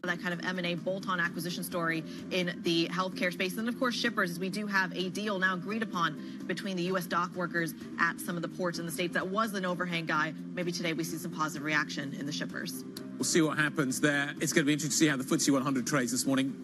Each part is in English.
That kind of M&A bolt-on acquisition story in the healthcare space. And of course, shippers, as we do have a deal now agreed upon between the U.S. dock workers at some of the ports in the States. That was an overhang guy. Maybe today we see some positive reaction in the shippers. We'll see what happens there. It's going to be interesting to see how the FTSE 100 trades this morning.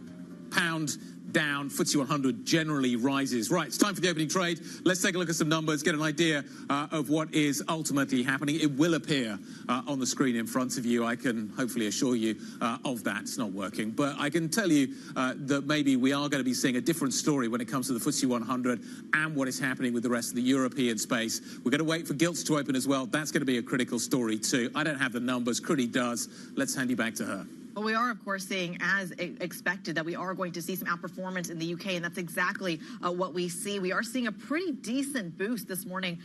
Pound down, FTSE 100 generally rises. Right, it's time for the opening trade. Let's take a look at some numbers, get an idea of what is ultimately happening. It will appear on the screen in front of you. I can hopefully assure you of that. It's not working. But I can tell you that maybe we are going to be seeing a different story when it comes to the FTSE 100 and what is happening with the rest of the European space. We're going to wait for gilts to open as well. That's going to be a critical story too. I don't have the numbers. Critty does. Let's hand you back to her. Well, we are, of course, seeing, as expected, that we are going to see some outperformance in the UK, and that's exactly what we see. We are seeing a pretty decent boost this morning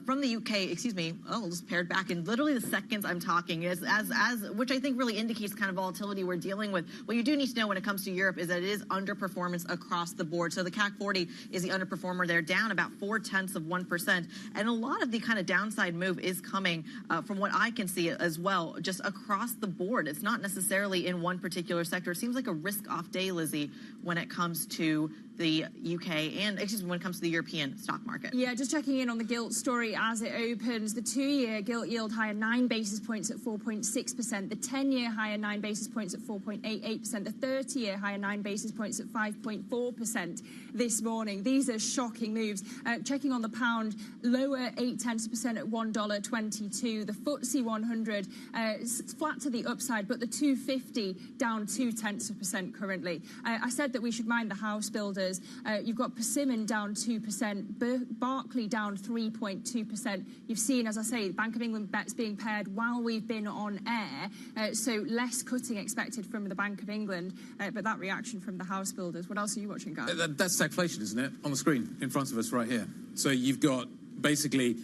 from the UK, excuse me, just paired back in literally the seconds I'm talking, which I think really indicates the kind of volatility we're dealing with. What you do need to know when it comes to Europe is that it is underperformance across the board. So the CAC 40 is the underperformer. They're down about 0.4%. And a lot of the kind of downside move is coming from what I can see as well, just across the board. It's not necessarily in one particular sector. It seems like a risk-off day, Lizzie, when it comes to the UK and, excuse me, when it comes to the European stock market. Yeah, just checking in on the gilt story as it opens. The 2-year gilt yield higher 9 basis points at 4.6%. The 10-year higher 9 basis points at 4.88%. The 30-year higher 9 basis points at 5.4% this morning. These are shocking moves. Checking on the pound, lower 0.8% at $1.22. The FTSE 100 is flat to the upside, but the 250 down 0.2% currently. I said that we should mind the house builders. You've got Persimmon down 2%, Barclay down 3.2%. You've seen, as I say, Bank of England bets being paired while we've been on air, so less cutting expected from the Bank of England, but that reaction from the house builders. What else are you watching, guys? That's stagflation, isn't it? On the screen in front of us right here. So you've got basically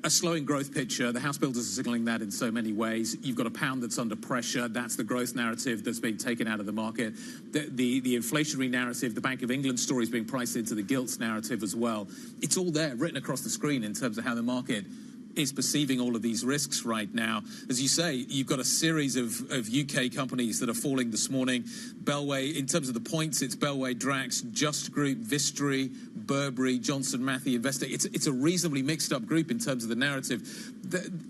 a slowing growth picture. The house builders are signaling that in so many ways. You've got a pound that's under pressure. That's the growth narrative that's being taken out of the market. The inflationary narrative, the Bank of England story is being priced into the gilts narrative as well. It's all there, written across the screen in terms of how the market is perceiving all of these risks right now. As you say, you've got a series of UK companies that are falling this morning. Bellway, in terms of the points, it's Bellway, Drax, Just Group, Vistry, Burberry, Johnson Matthey, Investec. It's a reasonably mixed up group in terms of the narrative.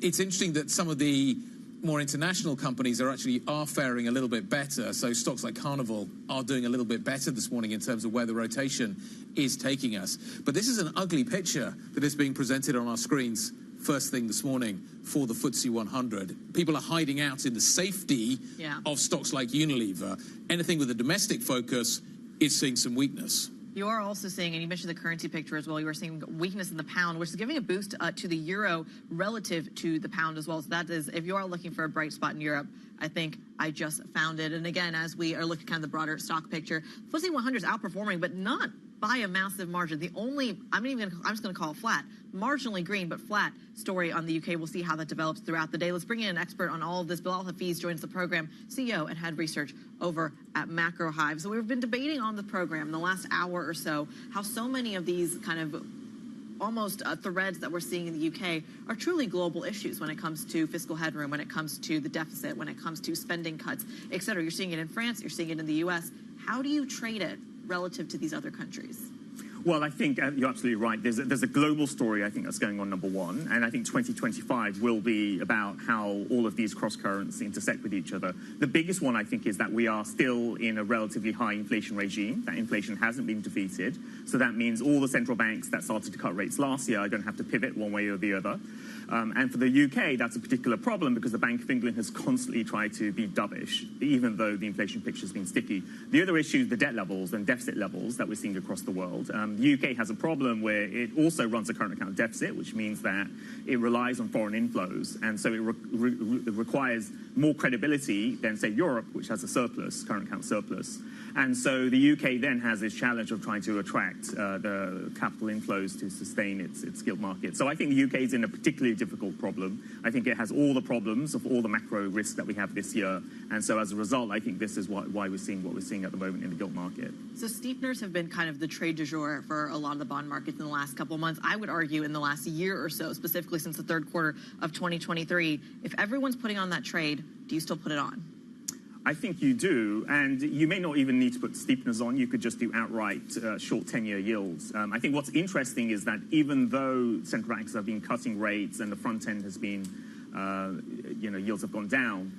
It's interesting that some of the more international companies are faring a little bit better. So stocks like Carnival are doing a little bit better this morning in terms of where the rotation is taking us. But this is an ugly picture that is being presented on our screens first thing this morning for the FTSE 100. People are hiding out in the safety of stocks like Unilever. Anything with a domestic focus is seeing some weakness. You are also seeing, and you mentioned the currency picture as well, you are seeing weakness in the pound, which is giving a boost to the euro relative to the pound as well. So that is, if you are looking for a bright spot in Europe, I think I just found it. And again, as we are looking at kind of the broader stock picture, FTSE 100 is outperforming, but not by a massive margin. The only, I'm just going to call it flat, marginally green, but flat story on the UK. We'll see how that develops throughout the day. Let's bring in an expert on all of this. Bilal Hafiz joins the program, CEO and head research over at Macro Hive. So we've been debating on the program in the last hour or so how so many of these kind of almost threads that we're seeing in the UK are truly global issues when it comes to fiscal headroom, when it comes to the deficit, when it comes to spending cuts, et cetera. You're seeing it in France, you're seeing it in the US. How do you trade it relative to these other countries? Well, I think you're absolutely right. There's a global story, I think, that's going on, number one. And I think 2025 will be about how all of these cross-currents intersect with each other. The biggest one, I think, is that we are still in a relatively high inflation regime. That inflation hasn't been defeated. So that means all the central banks that started to cut rates last year are going to have to pivot one way or the other. And for the UK, that's a particular problem because the Bank of England has constantly tried to be dovish, even though the inflation picture has been sticky. The other issue is the debt levels and deficit levels that we're seeing across the world. The UK has a problem where it also runs a current account deficit, which means that it relies on foreign inflows. And so it requires more credibility than, say, Europe, which has a surplus, current account surplus. And so the UK then has this challenge of trying to attract the capital inflows to sustain its gilt market. So I think the UK is in a particularly difficult problem. I think it has all the problems of all the macro risks that we have this year. And so as a result, I think this is why we're seeing what we're seeing at the moment in the gilt market. So steepeners have been kind of the trade du jour for a lot of the bond markets in the last couple of months. I would argue in the last year or so, specifically since the third quarter of 2023, if everyone's putting on that trade, do you still put it on? I think you do, and you may not even need to put steepeners on. You could just do outright short 10-year yields. I think what's interesting is that even though central banks have been cutting rates and the front end has been, yields have gone down,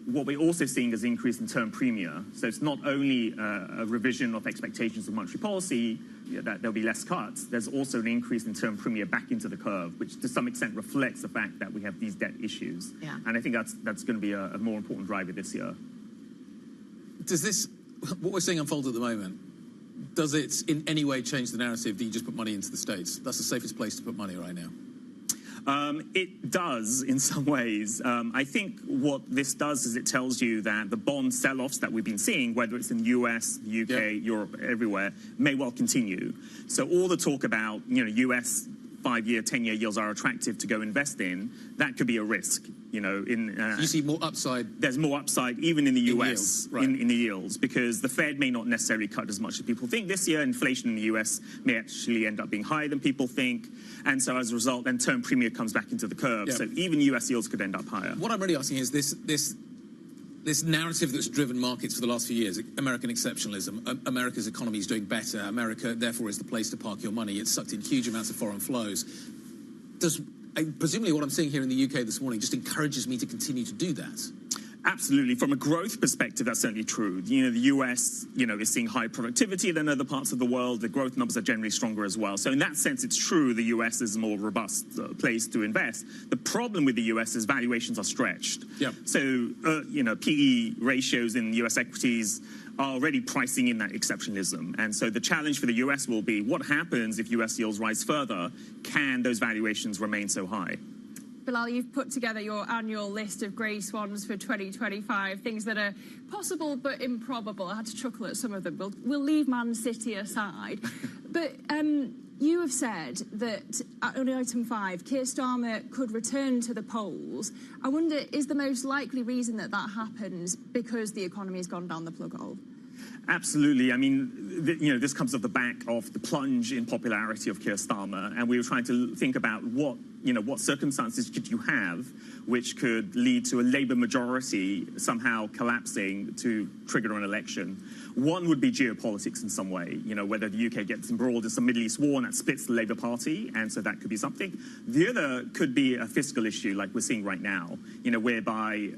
what we're also seeing is an increase in term premia. So it's not only a revision of expectations of monetary policy, that there'll be less cuts. There's also an increase in term premia back into the curve, which to some extent reflects the fact that we have these debt issues. Yeah. And I think that's going to be a more important driver this year. Does what we're seeing unfold at the moment, does it in any way change the narrative that you just put money into the States? That's the safest place to put money right now. It does in some ways. I think what this does is it tells you that the bond sell-offs that we've been seeing, whether it's in the US, UK, Europe, everywhere, may well continue. So all the talk about, US 5-year, 10-year yields are attractive to go invest in, that could be a risk. You see more upside. There's more upside even in the US yields, right. in the yields, because the Fed may not necessarily cut as much as people think this year. Inflation in the US may actually end up being higher than people think, and so as a result, then term premium comes back into the curve. Yeah. So even US yields could end up higher. What I'm really asking is this narrative that's driven markets for the last few years, American exceptionalism, America's economy is doing better, America, therefore, is the place to park your money. It's sucked in huge amounts of foreign flows. Presumably what I'm seeing here in the UK this morning just encourages me to continue to do that. Absolutely. From a growth perspective, that's certainly true. The US, is seeing higher productivity than other parts of the world. The growth numbers are generally stronger as well. So in that sense, it's true the US is a more robust place to invest. The problem with the US is valuations are stretched. Yeah. So, PE ratios in US equities are already pricing in that exceptionalism. And so the challenge for the US will be what happens if US yields rise further? Can those valuations remain so high? Bilal, you've put together your annual list of grey swans for 2025, things that are possible but improbable. I had to chuckle at some of them. We'll leave Man City aside. But you have said that on item 5, Keir Starmer could return to the polls. I wonder, is the most likely reason that happens because the economy has gone down the plug hole? Absolutely. I mean, this comes off the back of the plunge in popularity of Keir Starmer, and we were trying to think about what circumstances could you have which could lead to a Labour majority somehow collapsing to trigger an election. One would be geopolitics in some way, whether the UK gets embroiled in some Middle East war and that splits the Labour Party, and so that could be something. The other could be a fiscal issue like we're seeing right now, whereby,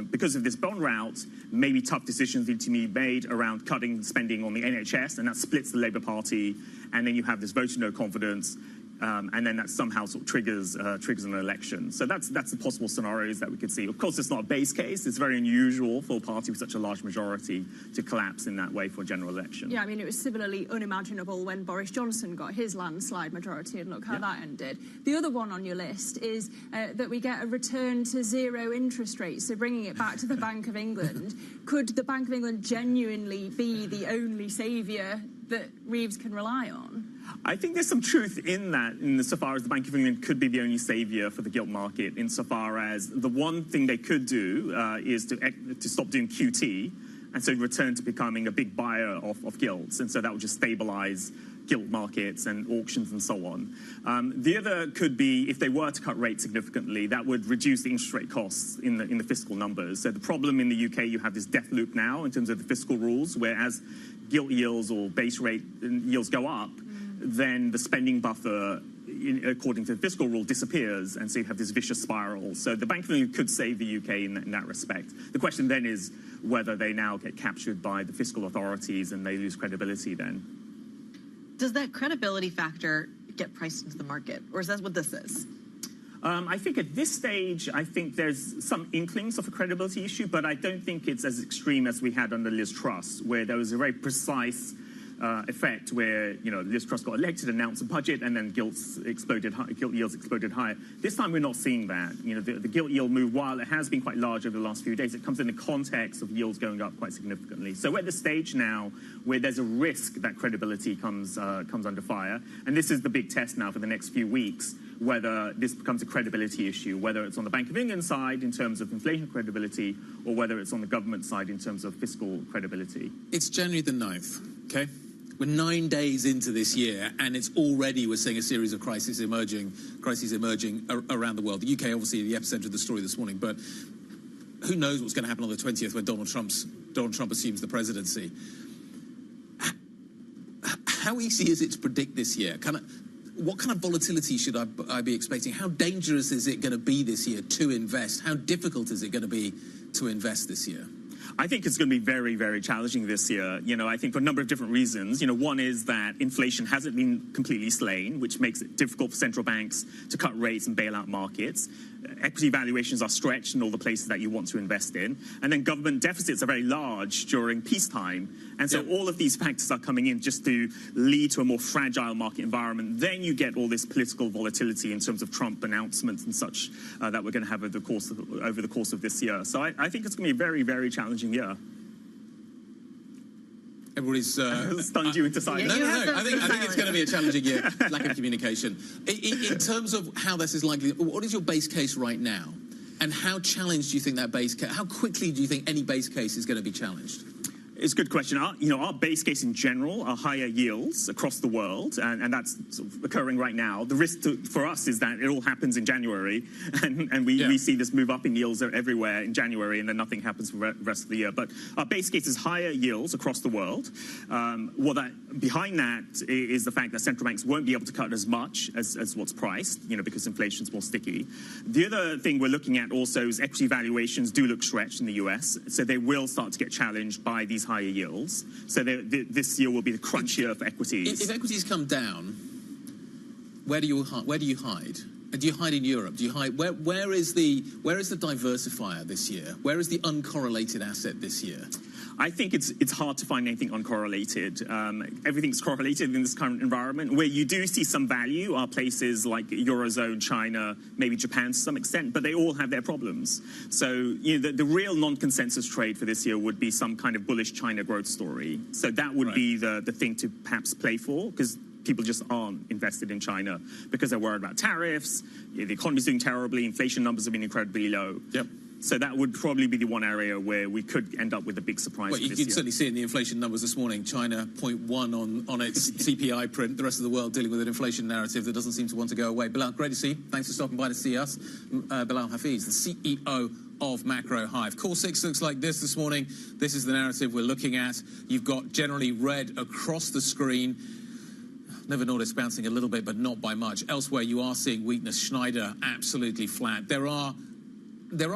because of this bond route, maybe tough decisions need to be made around cutting spending on the NHS, and that splits the Labour Party, and then you have this vote of no confidence. And then that somehow sort of triggers an election. So that's the possible scenarios that we could see. Of course, it's not a base case. It's very unusual for a party with such a large majority to collapse in that way for a general election. Yeah, I mean, it was similarly unimaginable when Boris Johnson got his landslide majority, and look how that ended. The other one on your list is that we get a return to zero interest rates, so bringing it back to the Bank of England. Could the Bank of England genuinely be the only saviour that Reeves can rely on? I think there's some truth in that, insofar as the Bank of England could be the only saviour for the gilt market, insofar as the one thing they could do is to stop doing QT, and so return to becoming a big buyer of gilts, and so that would just stabilise gilt markets and auctions and so on. The other could be, if they were to cut rates significantly, that would reduce the interest rate costs in the fiscal numbers. So the problem in the UK, you have this death loop now in terms of the fiscal rules, whereas gilt yields or base rate yields go up, then the spending buffer, according to the fiscal rule, disappears, and so you have this vicious spiral. So the Bank of England could save the UK in that respect. The question then is whether they now get captured by the fiscal authorities and they lose credibility then. Does that credibility factor get priced into the market, or is that what this is? I think at this stage, I think there's some inklings of a credibility issue, but I don't think it's as extreme as we had under Liz Truss, where there was a very precise effect where, Liz Truss got elected, announced a budget, and then gilt yields exploded higher. This time we're not seeing that. The gilt yield move, while it has been quite large over the last few days, it comes in the context of yields going up quite significantly. So we're at the stage now where there's a risk that credibility comes under fire, and this is the big test now for the next few weeks, whether this becomes a credibility issue, whether it's on the Bank of England side in terms of inflation credibility, or whether it's on the government side in terms of fiscal credibility. It's January the 9th, okay? We're 9 days into this year, and we're seeing a series of crises emerging around the world. The UK, obviously, the epicenter of the story this morning, but who knows what's going to happen on the 20th when Donald Trump assumes the presidency. How easy is it to predict this year? What kind of volatility should I be expecting? How dangerous is it going to be this year to invest? How difficult is it going to be to invest this year? I think it's going to be very, very challenging this year. I think for a number of different reasons. One is that inflation hasn't been completely slain, which makes it difficult for central banks to cut rates and bail out markets. Equity valuations are stretched in all the places that you want to invest in. And then government deficits are very large during peacetime. And so all of these factors are coming in just to lead to a more fragile market environment. Then you get all this political volatility in terms of Trump announcements and such that we're going to have over the course of this year. So I think it's going to be a very, very challenging year. Everybody's stunned you into silence. No. I think it's going to be a challenging year. Lack of communication. In terms of how this is likely, what is your base case right now, and how challenged do you think that base case? How quickly do you think any base case is going to be challenged? It's a good question. Our base case in general are higher yields across the world, and that's sort of occurring right now. The risk for us is that it all happens in January, and we see this move up in yields everywhere in January, and then nothing happens for the rest of the year. But our base case is higher yields across the world. Behind that is the fact that central banks won't be able to cut as much as what's priced, because inflation's more sticky. The other thing we're looking at also is equity valuations do look stretched in the US, so they will start to get challenged by these higher yields. So this year will be the crunch year for equities. If equities come down, where do you hide? Do you hide in Europe? Do you hide where is the diversifier this year? Where is the uncorrelated asset this year? I think it's hard to find anything uncorrelated. Everything's correlated in this current environment. Where you do see some value are places like Eurozone, China, maybe Japan to some extent, but they all have their problems. So the real non-consensus trade for this year would be some kind of bullish China growth story. So that would be the thing to perhaps play for, because people just aren't invested in China because they're worried about tariffs, the economy's doing terribly, inflation numbers have been incredibly low. Yep. So that would probably be the one area where we could end up with a big surprise. Well, you can certainly see it in the inflation numbers this morning. China 0.1 on its CPI print. The rest of the world dealing with an inflation narrative that doesn't seem to want to go away. Bilal, great to see you. Thanks for stopping by to see us. Bilal Hafiz, the CEO of Macro Hive. Core 6 looks like this morning. This is the narrative we're looking at. You've got generally red across the screen. Never Nordisk bouncing a little bit, but not by much. Elsewhere, you are seeing weakness. Schneider absolutely flat. There are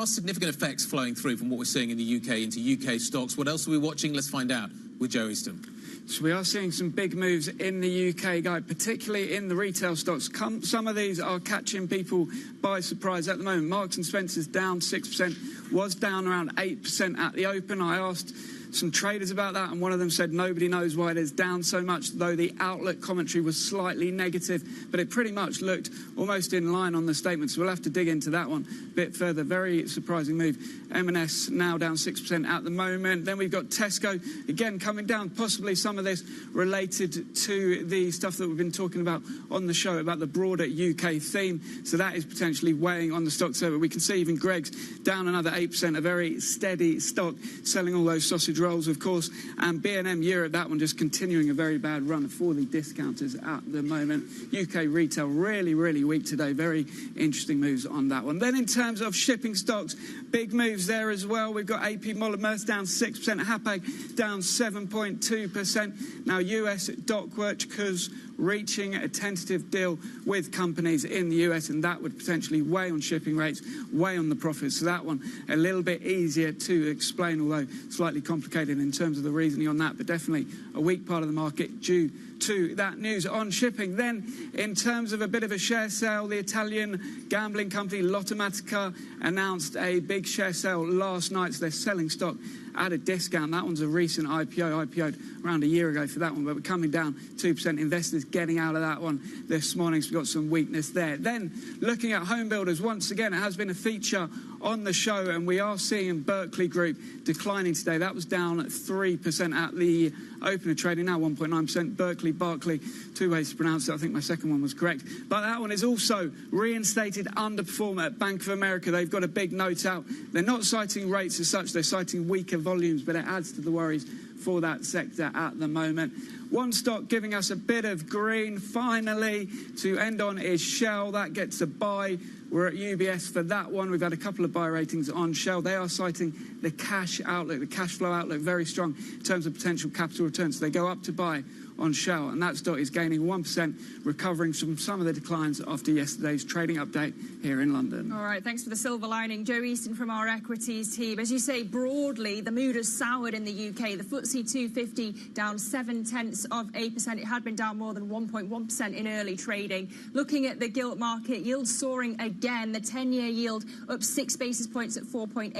significant effects flowing through from what we're seeing in the UK into UK stocks. What else are we watching? Let's find out with Joe Easton. So we are seeing some big moves in the UK, Guy, particularly in the retail stocks. Some of these are catching people by surprise at the moment. Marks & Spencer's down 6%, was down around 8% at the open. I asked some traders about that, and one of them said nobody knows why it is down so much, though the outlook commentary was slightly negative, but it pretty much looked almost in line on the statement, so we'll have to dig into that one a bit further. Very surprising move. M&S now down 6% at the moment. Then we've got Tesco, again coming down, possibly some of this related to the stuff that we've been talking about on the show, about the broader UK theme, so that is potentially weighing on the stock. So we can see even Greggs down another 8%, a very steady stock, selling all those sausage rolls, of course, and B&M Europe, that one just continuing a very bad run for the discounters at the moment. UK retail really, really weak today. Very interesting moves on that one. Then in terms of shipping stocks, big moves there as well. We've got AP Moller Maersk down 6%, Hapag down 7.2%. Now US Dockworkers reaching a tentative deal with companies in the US, and that would potentially weigh on shipping rates, weigh on the profits. So that one a little bit easier to explain, although slightly complicated in terms of the reasoning on that, but definitely a weak part of the market due to that news on shipping. Then in terms of a bit of a share sale, the Italian gambling company Lottomatica announced a big share sale last night, so they're selling stock at a discount. That one's a recent IPO'd around a year ago for that one, but we're coming down 2%. Investors getting out of that one this morning, so we've got some weakness there. Then looking at home builders, once again, it has been a feature on the show, and we are seeing Berkeley Group declining today. That was down at 3% at the open of trading, now 1.9%. Barclay, two ways to pronounce it. I think my second one was correct. But that one is also reinstated underperformer at Bank of America. They've got a big note out. They're not citing rates as such. They're citing weaker volumes, but it adds to the worries for that sector at the moment. One stock giving us a bit of green finally to end on is Shell. That gets a buy. We're at UBS for that one. We've had a couple of buy ratings on Shell. They are citing the cash outlook, the cash flow outlook, very strong in terms of potential capital returns. So they go up to buy on Shell, and that stock is gaining 1%, recovering from some of the declines after yesterday's trading update here in London. All right, thanks for the silver lining. Joe Easton from our equities team. As you say, broadly, the mood has soured in the UK. The FTSE 250 down 0.7%. It had been down more than 1.1% in early trading. Looking at the gilt market, yields soaring again. The 10-year yield up 6 basis points at 4.8%.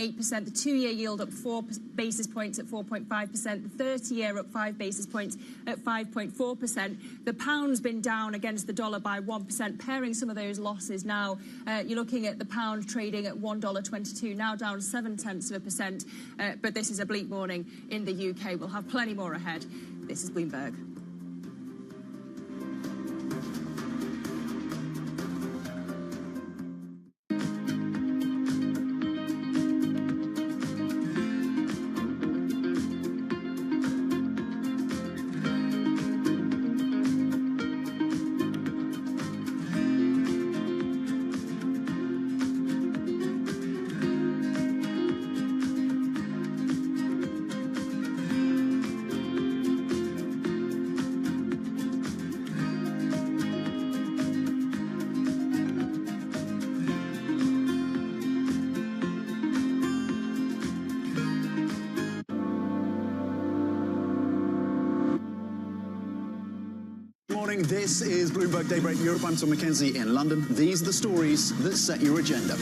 The 2-year yield up 4 basis points at 4.5%. The 30-year up 5 basis points at 5.4%. The pound's been down against the dollar by 1%, pairing some of those losses now. You're looking at the pound trading at $1.22, now down 0.7%. But this is a bleak morning in the UK. We'll have plenty more ahead. This is Bloomberg. This is Bloomberg Daybreak Europe. I'm Tom McKenzie in London. These are the stories that set your agenda.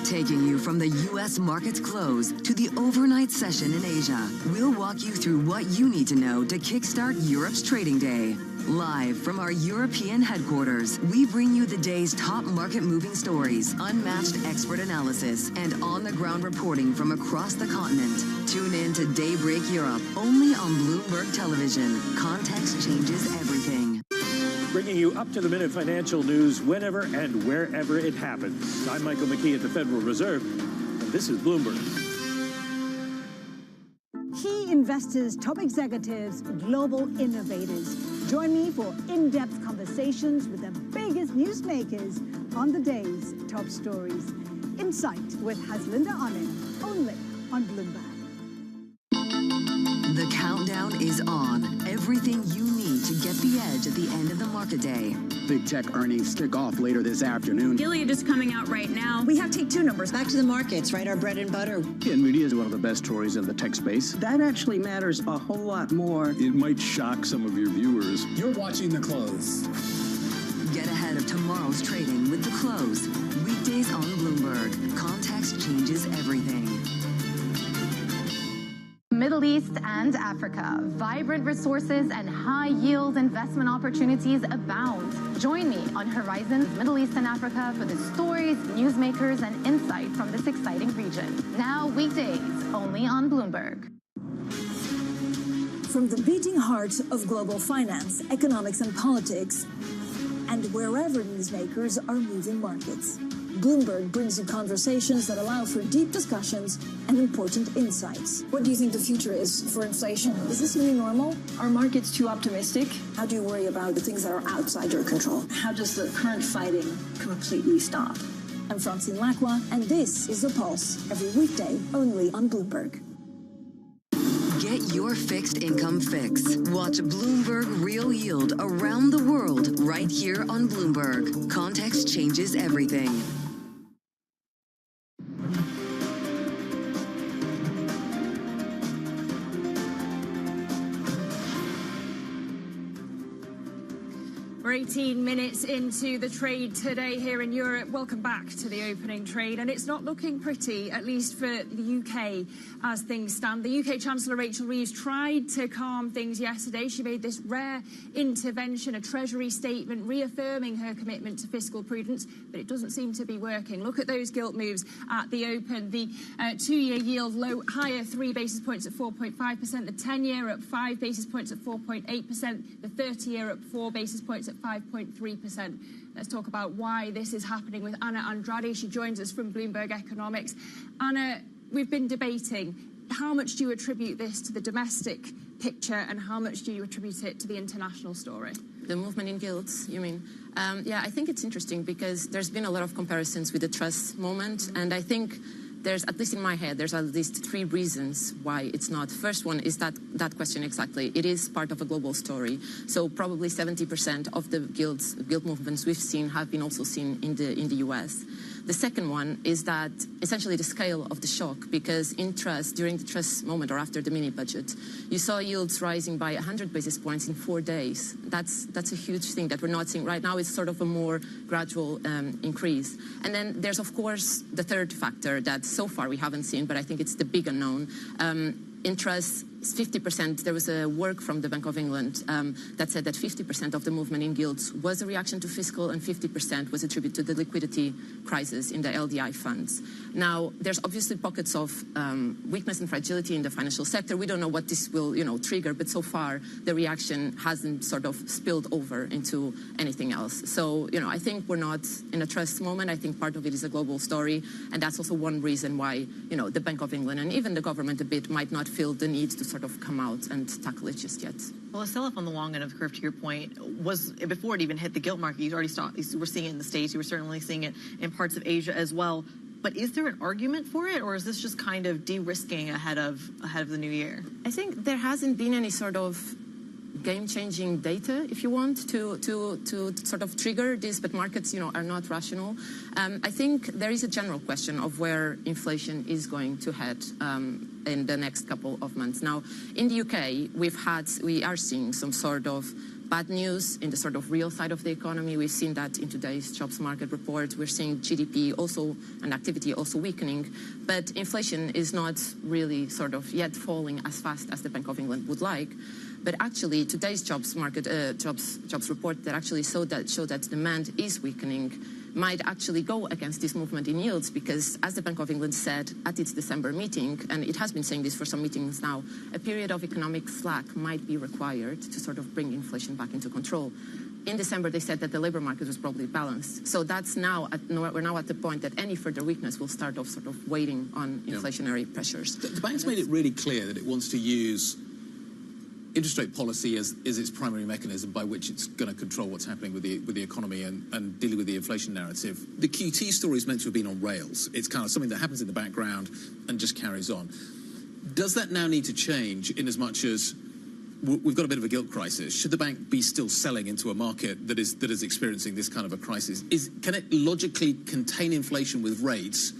Taking you from the U.S. market's close to the overnight session in Asia, we'll walk you through what you need to know to kickstart Europe's trading day. Live from our European headquarters, we bring you the day's top market-moving stories, unmatched expert analysis, and on-the-ground reporting from across the continent. Tune in to Daybreak Europe, only on Bloomberg Television. Context changes everything. Bringing you up-to-the-minute financial news whenever and wherever it happens. I'm Michael McKee at the Federal Reserve, and this is Bloomberg. Key investors, top executives, global innovators. Join me for in-depth conversations with the biggest newsmakers on the day's top stories. Insight with Haslinda Onen, only on Bloomberg. The countdown is on. Everything you need to get the edge at the end of the market day. Big tech earnings kick off later this afternoon. Gilead is coming out right now. We have take two numbers. Back to the markets, right? Our bread and butter. NVIDIA is one of the best stories in the tech space. That actually matters a whole lot more. It might shock some of your viewers. You're watching The Close. Get ahead of tomorrow's trading with The Close. Weekdays on Bloomberg. Context changes everything. Middle East and Africa. Vibrant resources and high-yield investment opportunities abound. Join me on Horizons Middle East and Africa for the stories, newsmakers, and insight from this exciting region. Now weekdays, only on Bloomberg. From the beating heart of global finance, economics, and politics, and wherever newsmakers are moving markets. Bloomberg brings you conversations that allow for deep discussions and important insights. What do you think the future is for inflation? Is this new normal? Are markets too optimistic? How do you worry about the things that are outside your control? How does the current fighting completely stop? I'm Francine Lacroix, and this is The Pulse, every weekday only on Bloomberg. Get your fixed income fix. Watch Bloomberg Real Yield around the world right here on Bloomberg. Context changes everything. We're 18 minutes into the trade today here in Europe. Welcome back to the opening trade. And it's not looking pretty, at least for the UK, as things stand. The UK Chancellor Rachel Reeves tried to calm things yesterday. She made this rare intervention, a Treasury statement reaffirming her commitment to fiscal prudence, but it doesn't seem to be working. Look at those gilt moves at the open. The two-year yield low, higher 3 basis points at 4.5%. The 10-year up 5 basis points at 4.8%. The 30-year up 4 basis points at 5.3%. Let's talk about why this is happening with Anna Andrade. She joins us from Bloomberg Economics. Anna, we've been debating how much do you attribute this to the domestic picture and how much do you attribute it to the international story? The movement in gilts, you mean? Yeah, I think it's interesting because there's been a lot of comparisons with the trust moment, and I think there's, at least in my head, there's at least 3 reasons why it's not. First one is that question exactly. It is part of a global story. So probably 70% of the gilt movements we've seen have been also seen in the US. The second one is that essentially the scale of the shock, because in trust, during the trust moment or after the mini budget, you saw yields rising by 100 basis points in 4 days. That's a huge thing that we're not seeing right now. It's sort of a more gradual increase. And then there's, of course, the third factor that so far we haven't seen, but I think it's the big unknown. In trust, 50%, there was a work from the Bank of England that said that 50% of the movement in gilts was a reaction to fiscal and 50% was attributed to the liquidity crisis in the LDI funds. Now, there's obviously pockets of weakness and fragility in the financial sector. We don't know what this will, trigger, but so far the reaction hasn't sort of spilled over into anything else. So, I think we're not in a trust moment. I think part of it is a global story, and that's also one reason why, the Bank of England and even the government a bit might not feel the need to sort of come out and tackle it just yet. Well, a sell-off on the long end of the curve, to your point, was before it even hit the gilt market. You already saw. You were seeing it in the States. You were certainly seeing it in parts of Asia as well. But is there an argument for it, or is this just kind of de-risking ahead of the new year? I think there hasn't been any sort of game-changing data, if you want, to sort of trigger this, but markets, are not rational. I think there is a general question of where inflation is going to head in the next couple of months. Now, in the UK, we are seeing some sort of bad news in the sort of real side of the economy. We've seen that in today's jobs market report. We're seeing GDP also and activity also weakening, but inflation is not really sort of yet falling as fast as the Bank of England would like. But actually, today's jobs market jobs report that actually show that demand is weakening might actually go against this movement in yields, because as the Bank of England said at its December meeting, and it has been saying this for some meetings now, a period of economic slack might be required to sort of bring inflation back into control. In December, they said that the labor market was probably balanced. So that's now, we're now at the point that any further weakness will start off sort of waiting on inflationary pressures. The bank's made it really clear that it wants to use interest rate policy as its primary mechanism by which it's going to control what's happening with the economy and dealing with the inflation narrative. The QT story is meant to have been on rails. It's kind of something that happens in the background and just carries on. Does that now need to change in as much as we've got a bit of a gilt crisis? Should the bank be still selling into a market that is experiencing this kind of a crisis? Can it logically contain inflation with rates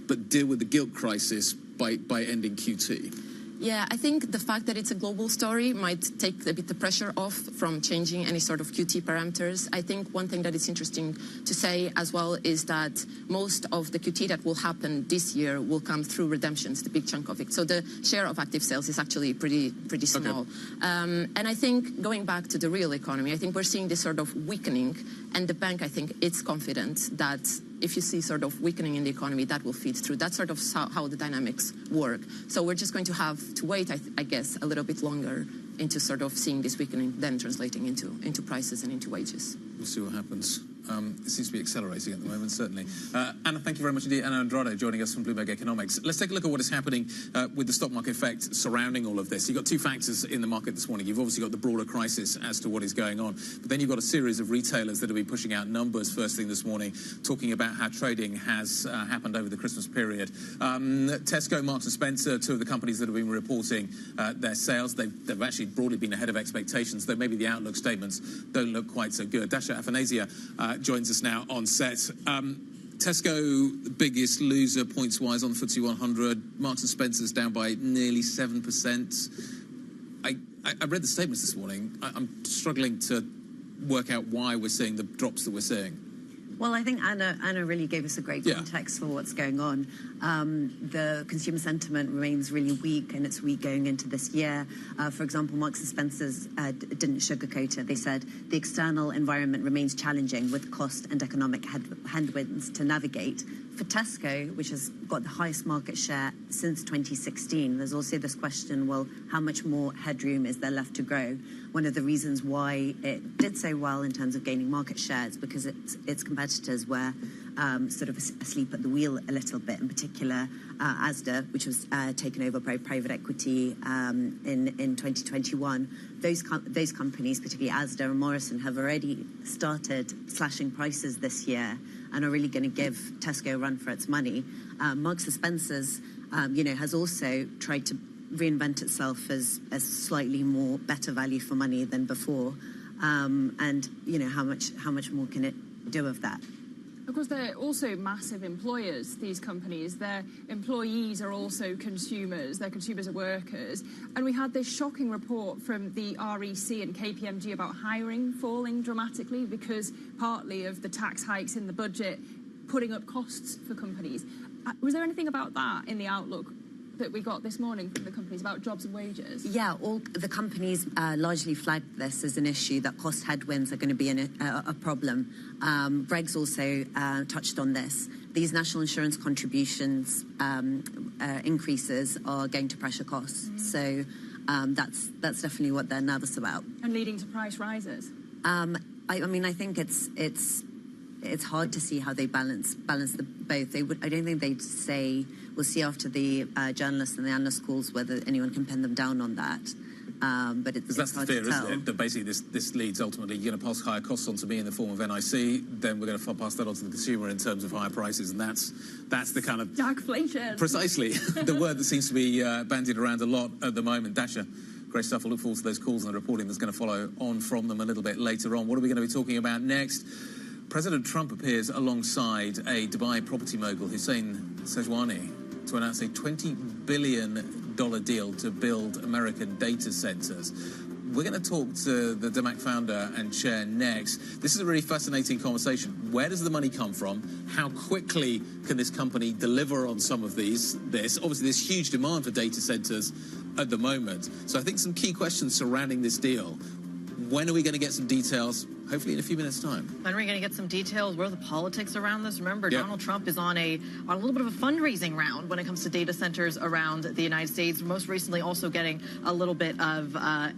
but deal with the gilt crisis by ending QT? Yeah, I think the fact that it's a global story might take a bit the pressure off from changing any sort of QT parameters. I think one thing that is interesting to say as well is that most of the QT that will happen this year will come through redemptions, the big chunk of it. So the share of active sales is actually pretty small. Okay. And I think going back to the real economy, I think we're seeing this sort of weakening, and the bank, I think, it's confident that if you see sort of weakening in the economy, that will feed through. That's sort of how the dynamics work. So we're just going to have to wait, I guess, a little bit longer into sort of seeing this weakening then translating into prices and into wages. We'll see what happens. It seems to be accelerating at the moment, certainly. Anna, thank you very much indeed. Anna Andrade joining us from Bloomberg Economics. Let's take a look at what is happening with the stock market effect surrounding all of this. You've got two factors in the market this morning. You've obviously got the broader crisis as to what is going on, but then you've got a series of retailers that have been pushing out numbers first thing this morning, talking about how trading has happened over the Christmas period. Tesco, Marks & Spencer, two of the companies that have been reporting their sales. They've actually broadly been ahead of expectations, though maybe the outlook statements don't look quite so good. Dasha Afanasya joins us now on set. Tesco, the biggest loser points-wise on the FTSE 100. Marks & Spencer's down by nearly 7%. I read the statements this morning. I'm struggling to work out why we're seeing the drops that we're seeing. Well, I think Anna really gave us a great context for what's going on. The consumer sentiment remains really weak, and it's weak going into this year. For example, Marks & Spencer's didn't sugarcoat it. They said the external environment remains challenging with cost and economic headwinds to navigate. For Tesco, which has got the highest market share since 2016, there's also this question, well, how much more headroom is there left to grow? One of the reasons why it did so well in terms of gaining market share is because its competitors were sort of asleep at the wheel a little bit, in particular Asda, which was taken over by private equity in 2021. Those companies, particularly Asda and Morrison, have already started slashing prices this year and are really going to give Tesco a run for its money. Marks & Spencer's, has also tried to reinvent itself as slightly more better value for money than before. And how much more can it do of that? Of course, they're also massive employers, these companies. Their employees are also consumers. Their consumers are workers. And we had this shocking report from the REC and KPMG about hiring falling dramatically because partly of the tax hikes in the budget putting up costs for companies. Was there anything about that in the outlook that we got this morning from the companies about jobs and wages? Yeah, all the companies largely flagged this as an issue, that cost headwinds are going to be a problem. Greg's also touched on this. These national insurance contributions increases are going to pressure costs. So that's definitely what they're nervous about. And leading to price rises? I mean, I think it's hard to see how they balance the both. I don't think they'd say. We'll see after the journalists and the analyst calls whether anyone can pin them down on that. But it's that's hard the fear, to tell. isn't it? That basically this leads ultimately, you're going to pass higher costs on to me in the form of NIC, then we're going to pass that on to the consumer in terms of higher prices, and that's the kind of stagflation. Precisely, the word that seems to be bandied around a lot at the moment. Dasha, great stuff. I look forward to those calls and the reporting that's going to follow on from them a little bit later on. What are we going to be talking about next? President Trump appears alongside a Dubai property mogul, Hussein Sejwani, to announce a $20 billion deal to build American data centers. We're going to talk to the DMAC founder and chair next. This is a really fascinating conversation. Where does the money come from? How quickly can this company deliver on some of this? Obviously, there's huge demand for data centers at the moment. So I think some key questions surrounding this deal. When are we going to get some details? Hopefully in a few minutes' time. When are we going to get some details? What are the politics around this? Remember, Donald Trump is on a little bit of a fundraising round when it comes to data centers around the United States. Most recently, also getting a little bit of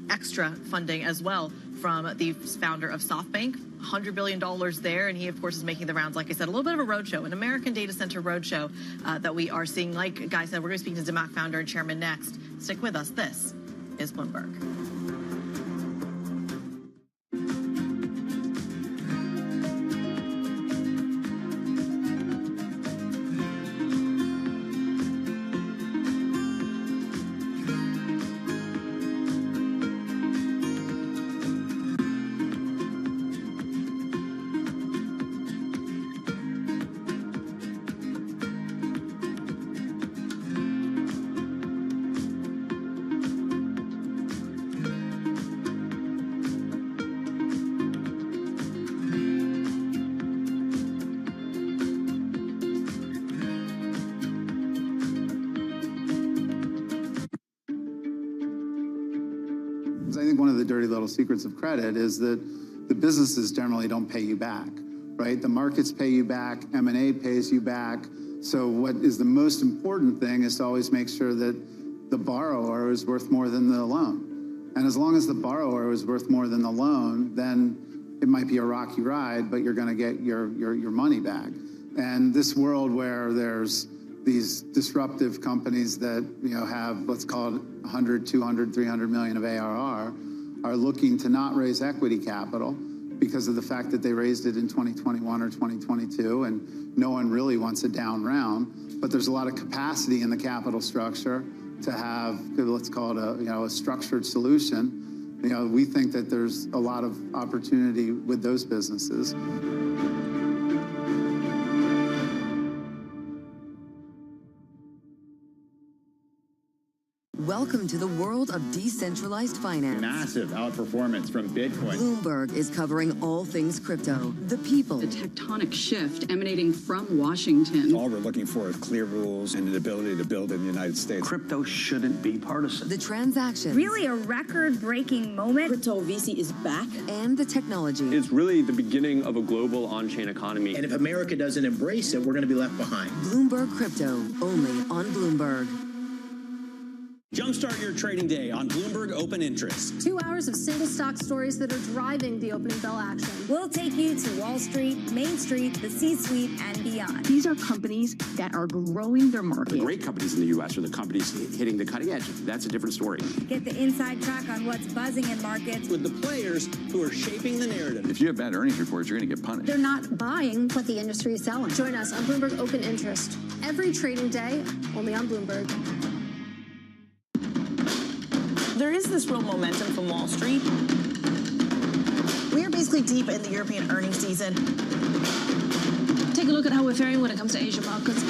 extra funding as well from the founder of SoftBank. $100 billion there, and he, of course, is making the rounds, like I said, a little bit of a roadshow, an American data center roadshow that we are seeing. Like Guy said, we're going to speak to DMAC founder and chairman next. Stick with us. This is Bloomberg. I think one of the dirty little secrets of credit is that the businesses generally don't pay you back, right? The markets pay you back, M&A pays you back. So what is the most important thing is to always make sure that the borrower is worth more than the loan. And as long as the borrower is worth more than the loan, then it might be a rocky ride, but you're going to get your money back. And this world where there's these disruptive companies that have, let's call it 100, 200, 300 million of ARR, are looking to not raise equity capital because of the fact that they raised it in 2021 or 2022, and no one really wants a down round. But there's a lot of capacity in the capital structure to have, let's call it a structured solution. We think that there's a lot of opportunity with those businesses. Welcome to the world of decentralized finance. Massive outperformance from Bitcoin. Bloomberg is covering all things crypto, the people. The tectonic shift emanating from Washington. All we're looking for is clear rules and an ability to build in the United States. Crypto shouldn't be partisan. The transactions. Really a record-breaking moment. Crypto VC is back. And the technology. It's really the beginning of a global on-chain economy. And if America doesn't embrace it, we're going to be left behind. Bloomberg Crypto, only on Bloomberg. Jumpstart your trading day on Bloomberg Open Interest. 2 hours of single stock stories that are driving the opening bell action. We'll take you to Wall Street, Main Street, the C-suite, and beyond. These are companies that are growing their market. The great companies in the U.S. are the companies hitting the cutting edge. That's a different story. Get the inside track on what's buzzing in markets. With the players who are shaping the narrative. If you have bad earnings reports, you're going to get punished. They're not buying what the industry is selling. Join us on Bloomberg Open Interest. Every trading day, only on Bloomberg. There is this real momentum from Wall Street. We are basically deep in the European earnings season. Take a look at how we're faring when it comes to Asian markets.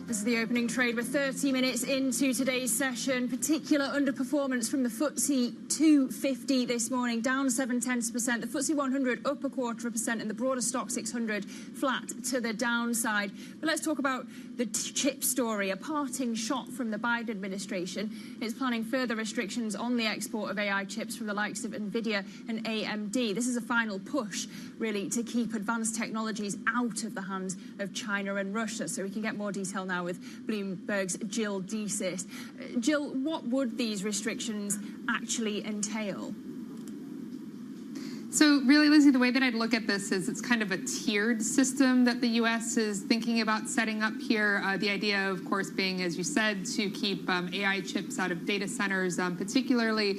This is the opening trade. We're 30 minutes into today's session. Particular underperformance from the FTSE 250 this morning, down 0.7%. The FTSE 100 up 0.25%, and the broader stock 600 flat to the downside. But let's talk about the chip story. A parting shot from the Biden administration. It's planning further restrictions on the export of AI chips from the likes of NVIDIA and AMD. This is a final push, really, to keep advanced technologies out of the hands of China and Russia. So we can get more detail now with Bloomberg's Jill Desis. Jill, what would these restrictions actually entail? So really, Lizzie, the way that I'd look at this is it's kind of a tiered system that the U.S. is thinking about setting up here. The idea, of course, being, as you said, to keep AI chips out of data centers, particularly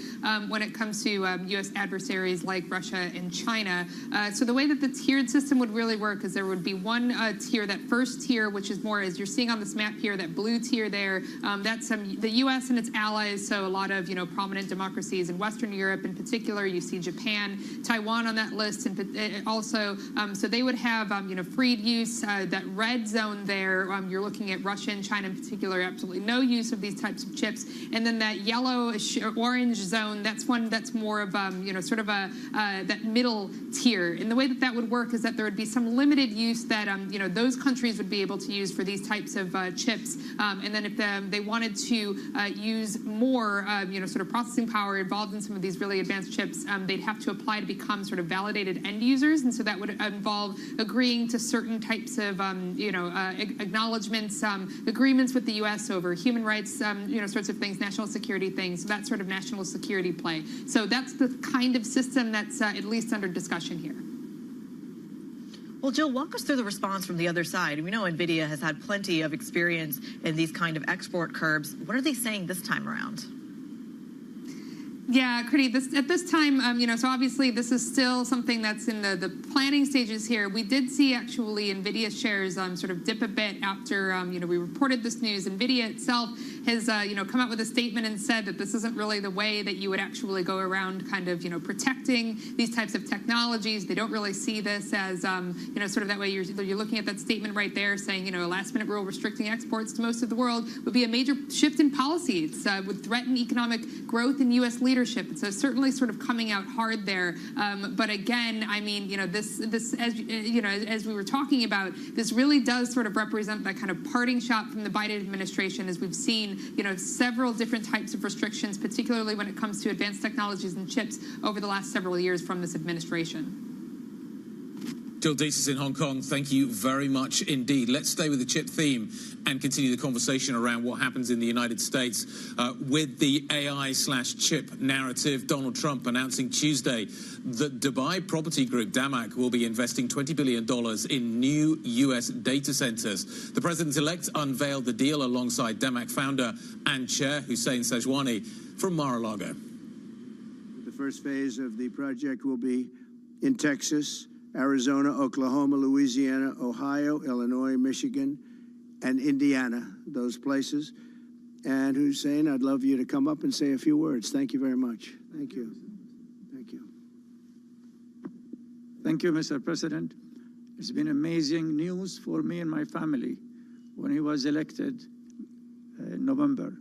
when it comes to U.S. adversaries like Russia and China. So the way that the tiered system would really work is there would be one tier, that first tier, which is more, as you're seeing on this map here, that blue tier there. That's the U.S. and its allies, so a lot of prominent democracies in Western Europe in particular. You see Japan, Taiwan on that list, and also so they would have freed use. That red zone there, you're looking at Russia and China in particular, absolutely no use of these types of chips. And then that yellow orange zone, that's one that's more of sort of a that middle tier. And the way that that would work is that there would be some limited use that those countries would be able to use for these types of chips. And then if they wanted to use more sort of processing power involved in some of these really advanced chips, they'd have to apply to become sort of validated end users. And so that would involve agreeing to certain types of acknowledgements, agreements with the U.S. over human rights, sorts of things, national security things, that sort of national security play. So that's the kind of system that's at least under discussion here. Well, Jill, walk us through the response from the other side. We know NVIDIA has had plenty of experience in these kind of export curbs. What are they saying this time around? Yeah, Kriti, at this time, so obviously this is still something that's in the planning stages here. We did see actually NVIDIA shares sort of dip a bit after, we reported this news. NVIDIA itself has, come out with a statement and said that this isn't really the way that you would actually go around kind of, protecting these types of technologies. They don't really see this as, sort of that way. You're looking at that statement right there saying, a last-minute rule restricting exports to most of the world would be a major shift in policy. It would threaten economic growth in U.S. leadership. And so certainly sort of coming out hard there. But again, I mean, this as we were talking about, this really does sort of represent that kind of parting shot from the Biden administration, as we've seen seen, several different types of restrictions, particularly when it comes to advanced technologies and chips over the last several years from this administration. Jill Deeses in Hong Kong, thank you very much indeed. Let's stay with the chip theme and continue the conversation around what happens in the United States with the AI/chip narrative. Donald Trump announcing Tuesday that Dubai property group DAMAC will be investing $20 billion in new U.S. data centers. The president-elect unveiled the deal alongside DAMAC founder and chair Hussein Sajwani from Mar-a-Lago. The first phase of the project will be in Texas, Arizona, Oklahoma, Louisiana, Ohio, Illinois, Michigan, and Indiana, those places. And Hussein, I'd love you to come up and say a few words. Thank you very much. Thank you. Thank you. Thank you, Mr. President. It's been amazing news for me and my family when he was elected in November.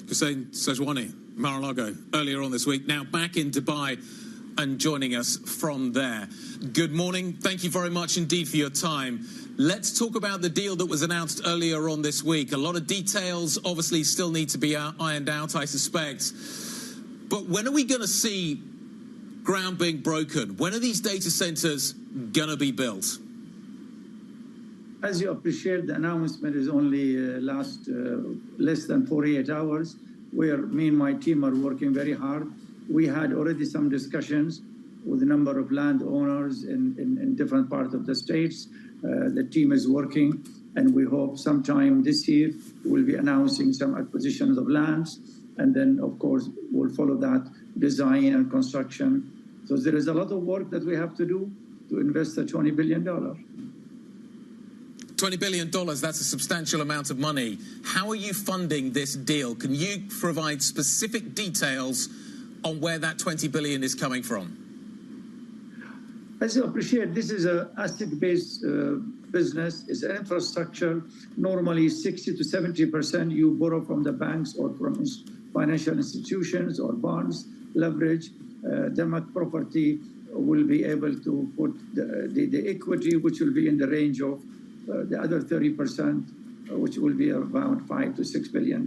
Hussein Sajwani, Mar-a-Lago, earlier on this week, now back in Dubai and joining us from there. Good morning. Thank you very much indeed for your time. Let's talk about the deal that was announced earlier on this week. A lot of details obviously still need to be ironed out, I suspect. But when are we going to see ground being broken? When are these data centers going to be built? As you appreciate, the announcement is only last less than 48 hours, where me and my team are working very hard. We had already some discussions with a number of landowners in different parts of the states. The team is working, and we hope sometime this year we'll be announcing some acquisitions of lands, and then, of course, we'll follow that design and construction. So there is a lot of work that we have to do to invest the $20 billion. $20 billion, that's a substantial amount of money. How are you funding this deal? Can you provide specific details on where that $20 billion is coming from? As you appreciate, this is an asset-based business. It's an infrastructure. Normally, 60 to 70% you borrow from the banks or from financial institutions or bonds, leverage. DAMAC property will be able to put the equity, which will be in the range of the other 30%, which will be around $5 to $6 billion.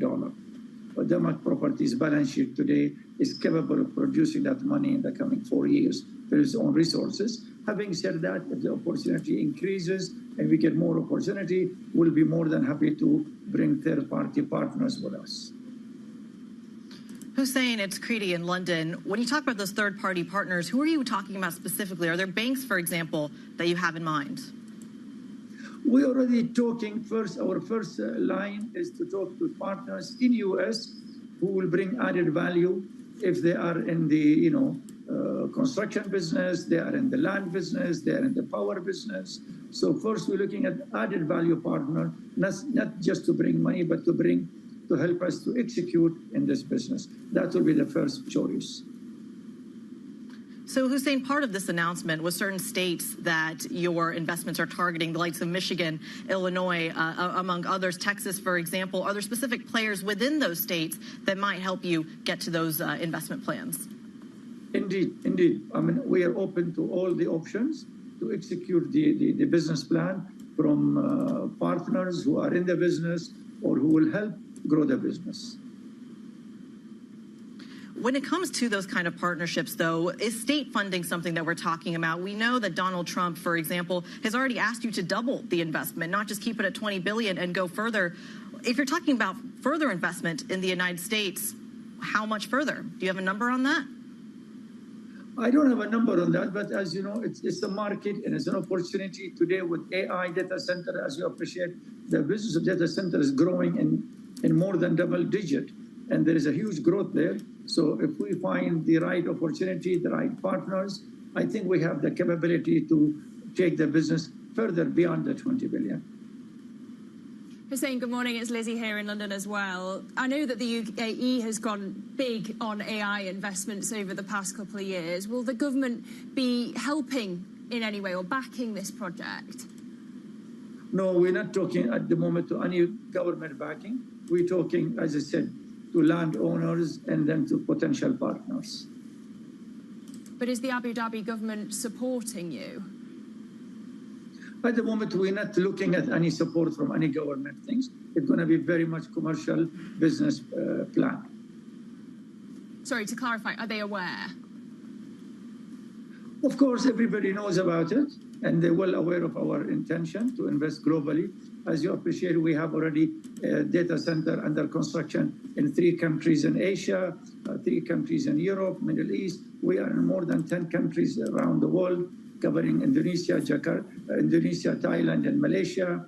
DAMAC Properties' balance sheet today is capable of producing that money in the coming 4 years through its own resources. Having said that, if the opportunity increases and we get more opportunity, we'll be more than happy to bring third-party partners with us. Hussein, it's Creedy in London. When you talk about those third-party partners, who are you talking about specifically? Are there banks, for example, that you have in mind? We're already talking first. Our first line is to talk to partners in U.S. who will bring added value if they are in the construction business, they are in the land business, they are in the power business. So first we're looking at added value partner, not just to bring money, but to help us to execute in this business. That will be the first choice. So, Hussein, part of this announcement was certain states that your investments are targeting, the likes of Michigan, Illinois, among others, Texas, for example. Are there specific players within those states that might help you get to those investment plans? Indeed, indeed. I mean, we are open to all the options to execute the business plan from partners who are in the business or who will help grow the business. When it comes to those kind of partnerships, though, is state funding something that we're talking about? We know that Donald Trump, for example, has already asked you to double the investment, not just keep it at $20 billion and go further. If you're talking about further investment in the United States, how much further? Do you have a number on that? I don't have a number on that, but as you know, it's a market and it's an opportunity today with AI data center. As you appreciate, the business of data center is growing in more than double digit, and there is a huge growth there. So if we find the right opportunity, the right partners, I think we have the capability to take the business further beyond the $20 billion. Hussein, good morning. It's Lizzie here in London as well. I know that the UAE has gone big on AI investments over the past couple of years. Will the government be helping in any way or backing this project? No, we're not talking at the moment to any government backing. We're talking, as I said, to landowners and then to potential partners. But is the Abu Dhabi government supporting you? At the moment, we're not looking at any support from any government things. It's going to be very much commercial business plan. Sorry, to clarify, are they aware? Of course, everybody knows about it, and they're well aware of our intention to invest globally. As you appreciate, we have already a data center under construction in 3 countries in Asia, 3 countries in Europe, Middle East. We are in more than 10 countries around the world, covering Indonesia, Thailand, and Malaysia,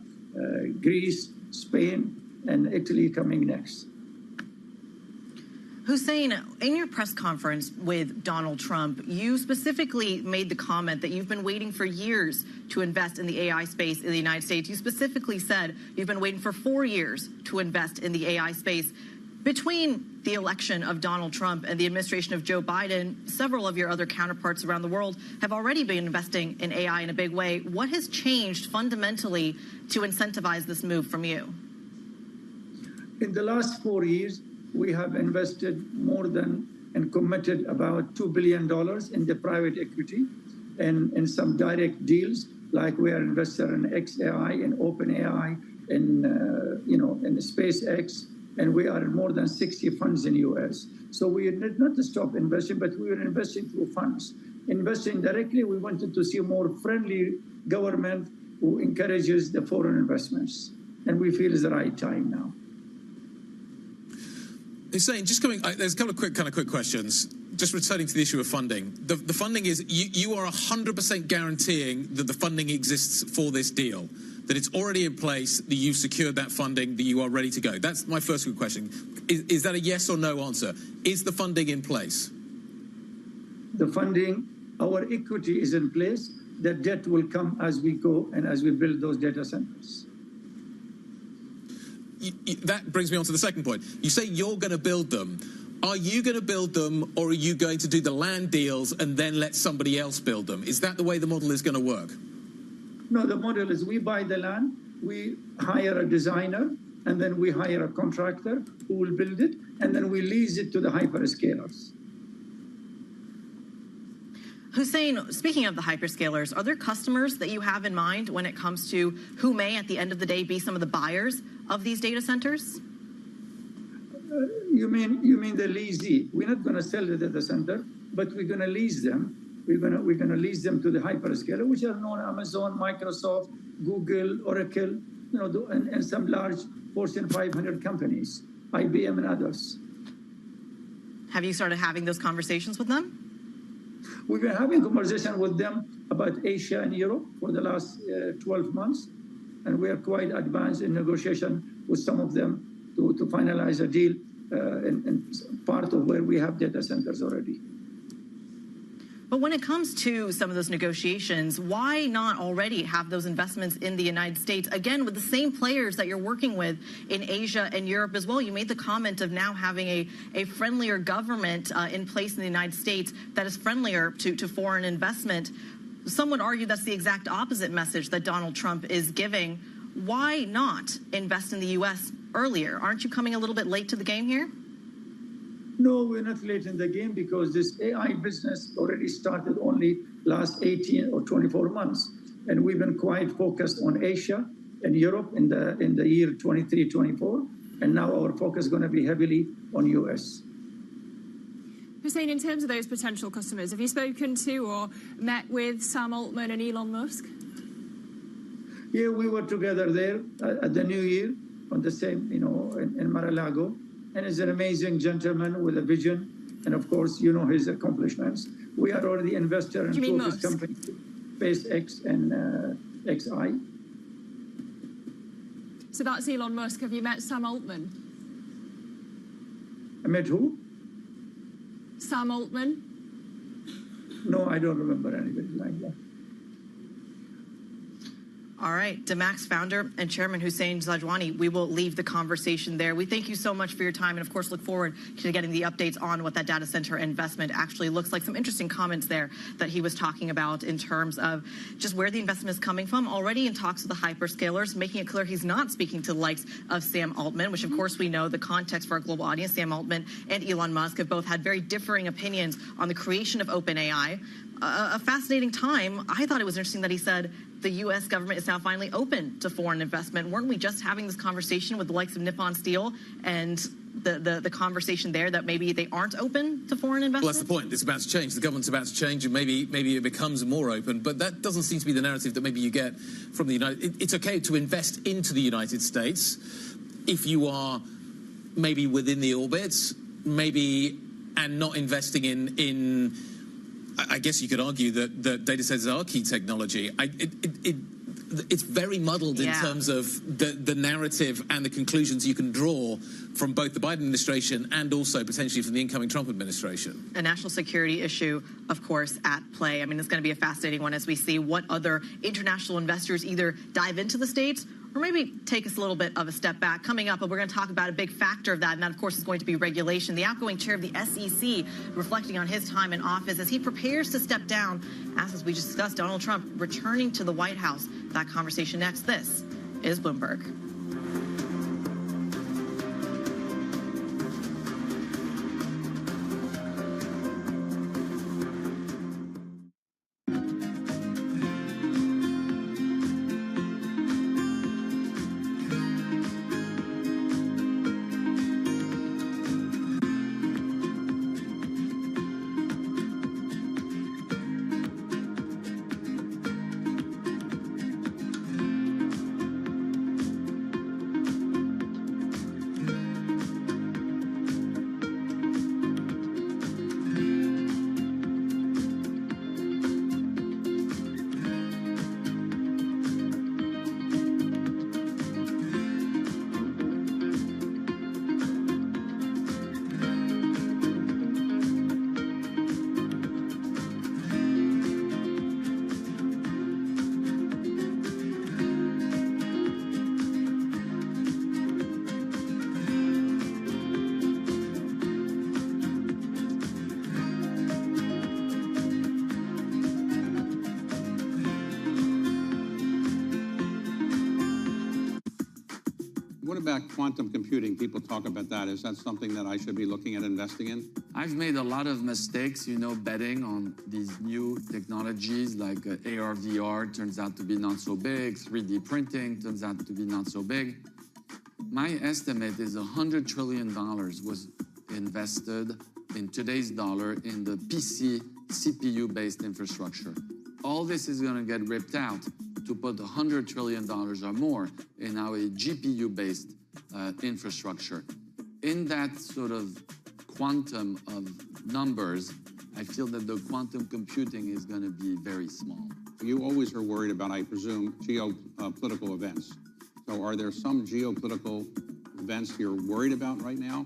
Greece, Spain, and Italy coming next. Hussein, in your press conference with Donald Trump, you specifically made the comment that you've been waiting for years to invest in the AI space in the United States. You specifically said you've been waiting for 4 years to invest in the AI space. Between the election of Donald Trump and the administration of Joe Biden, several of your other counterparts around the world have already been investing in AI in a big way. What has changed fundamentally to incentivize this move from you? In the last 4 years, we have invested more than and committed about $2 billion in the private equity and in some direct deals, like we are invested in XAI and OpenAI and in SpaceX, and we are in more than 60 funds in U.S. So we did not stop investing, but we were investing through funds. Investing directly, we wanted to see a more friendly government who encourages the foreign investments, and we feel it's the right time now. Hussein, just coming, there's a couple of quick questions. Just returning to the issue of funding. The funding is, you are 100% guaranteeing that the funding exists for this deal, that it's already in place, that you've secured that funding, that you are ready to go. That's my first quick question. Is that a yes or no answer? Is the funding in place? The funding, our equity is in place. The debt will come as we go and as we build those data centers. That brings me on to the second point. You say you're going to build them. Are you going to build them, or are you going to do the land deals and then let somebody else build them? Is that the way the model is going to work? No, the model is we buy the land, we hire a designer, and then we hire a contractor who will build it, and then we lease it to the hyperscalers. Hussein, speaking of the hyperscalers, are there customers that you have in mind when it comes to who may, at the end of the day, be some of the buyers of these data centers? You mean the leasee? We're not going to sell the data center, but we're going to lease them. We're going to lease them to the hyperscaler, which are known Amazon, Microsoft, Google, Oracle, and some large Fortune 500 companies, IBM and others. Have you started having those conversations with them? We've been having conversation with them about Asia and Europe for the last 12 months, and we are quite advanced in negotiation with some of them to finalize a deal in part of where we have data centers already. But when it comes to some of those negotiations, why not already have those investments in the United States, again, with the same players that you're working with in Asia and Europe as well? You made the comment of now having a friendlier government in place in the United States that is friendlier to foreign investment. Some would argue that's the exact opposite message that Donald Trump is giving. Why not invest in the U.S. earlier? Aren't you coming a little bit late to the game here? No, we're not late in the game because this AI business already started only last 18 or 24 months. And we've been quite focused on Asia and Europe in the year 23-24. And now our focus is going to be heavily on U.S. Hussein, in terms of those potential customers, have you spoken to or met with Sam Altman and Elon Musk? Yeah, we were together there at the New Year on the same, in Mar-a-Lago. And he's an amazing gentleman with a vision. And of course, his accomplishments. We are already investor in two of his companies, SpaceX and XI. So that's Elon Musk. Have you met Sam Altman? I met who? Sam Altman. No, I don't remember anybody like that. All right, Demax founder and chairman Hussein Zajwani, we will leave the conversation there. We thank you so much for your time and, of course, look forward to getting the updates on what that data center investment actually looks like. Some interesting comments there that he was talking about in terms of just where the investment is coming from. Already in talks with the hyperscalers, making it clear he's not speaking to the likes of Sam Altman, which, of course, we know the context for our global audience. Sam Altman and Elon Musk have both had very differing opinions on the creation of OpenAI. A fascinating time. I thought it was interesting that he said the U.S. government is now finally open to foreign investment. Weren't we just having this conversation with the likes of Nippon Steel and the conversation there that maybe they aren't open to foreign investment? Well, that's the point. It's about to change. The government's about to change, and maybe it becomes more open. But that doesn't seem to be the narrative that maybe you get from the United. It's okay to invest into the United States if you are maybe within the orbits, maybe, and not investing in. I guess you could argue that data centers are key technology. It's very muddled in terms of the narrative and the conclusions you can draw from both the Biden administration and also potentially from the incoming Trump administration. A national security issue, of course, at play. I mean, it's going to be a fascinating one as we see what other international investors either dive into the states or maybe take us a little bit of a step back. Coming up, we're going to talk about a big factor of that, and that, of course, is going to be regulation. The outgoing chair of the SEC reflecting on his time in office as he prepares to step down, as we just discussed, Donald Trump returning to the White House. That conversation next. This is Bloomberg. What about quantum computing? People talk about that. Is that something that I should be looking at investing in? I've made a lot of mistakes, betting on these new technologies like AR, VR turns out to be not so big, 3D printing turns out to be not so big. My estimate is $100 trillion was invested in today's dollar in the PC, CPU-based infrastructure. All this is going to get ripped out to put $100 trillion or more in our GPU-based infrastructure. In that sort of quantum of numbers, I feel that the quantum computing is going to be very small. You always are worried about, I presume, geopolitical events. So are there some geopolitical events you're worried about right now?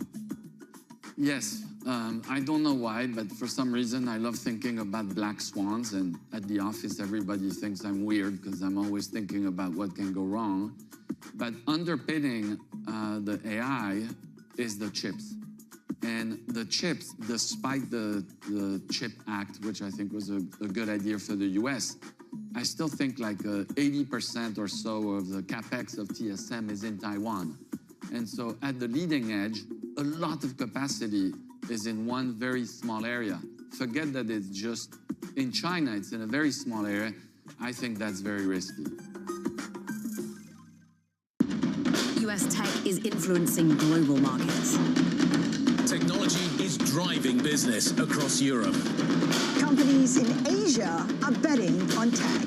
Yes. I don't know why, but for some reason, I love thinking about black swans. And at the office, everybody thinks I'm weird because I'm always thinking about what can go wrong. But underpinning the AI is the chips. And the chips, despite the CHIP Act, which I think was a good idea for the US, I still think like 80% or so of the capex of TSM is in Taiwan. And so at the leading edge, a lot of capacity is in one very small area. Forget that it's just in China, it's in a very small area. I think that's very risky. US tech is influencing global markets. Technology is driving business across Europe. Companies in Asia are betting on tech.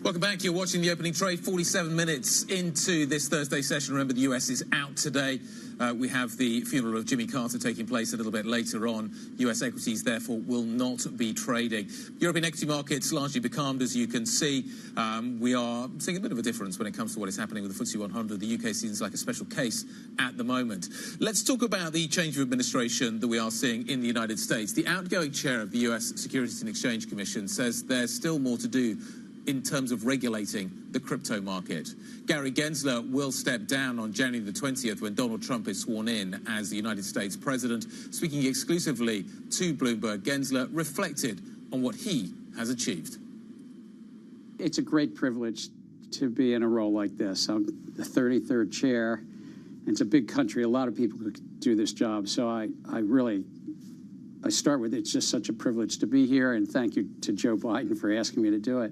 Welcome back. You're watching the opening trade 47 minutes into this Thursday session. Remember, the US is out today. We have the funeral of Jimmy Carter taking place a little bit later on. US equities, therefore, will not be trading. European equity markets largely becalmed, as you can see. We are seeing a bit of a difference when it comes to what is happening with the FTSE 100. The UK seems like a special case at the moment. Let's talk about the change of administration that we are seeing in the United States. The outgoing chair of the US Securities and Exchange Commission says there's still more to do in terms of regulating the crypto market. Gary Gensler will step down on January the 20th when Donald Trump is sworn in as the United States president. Speaking exclusively to Bloomberg, Gensler reflected on what he has achieved. It's a great privilege to be in a role like this. I'm the 33rd chair, and it's a big country. A lot of people could do this job, so I start with it's just such a privilege to be here, and thank you to Joe Biden for asking me to do it.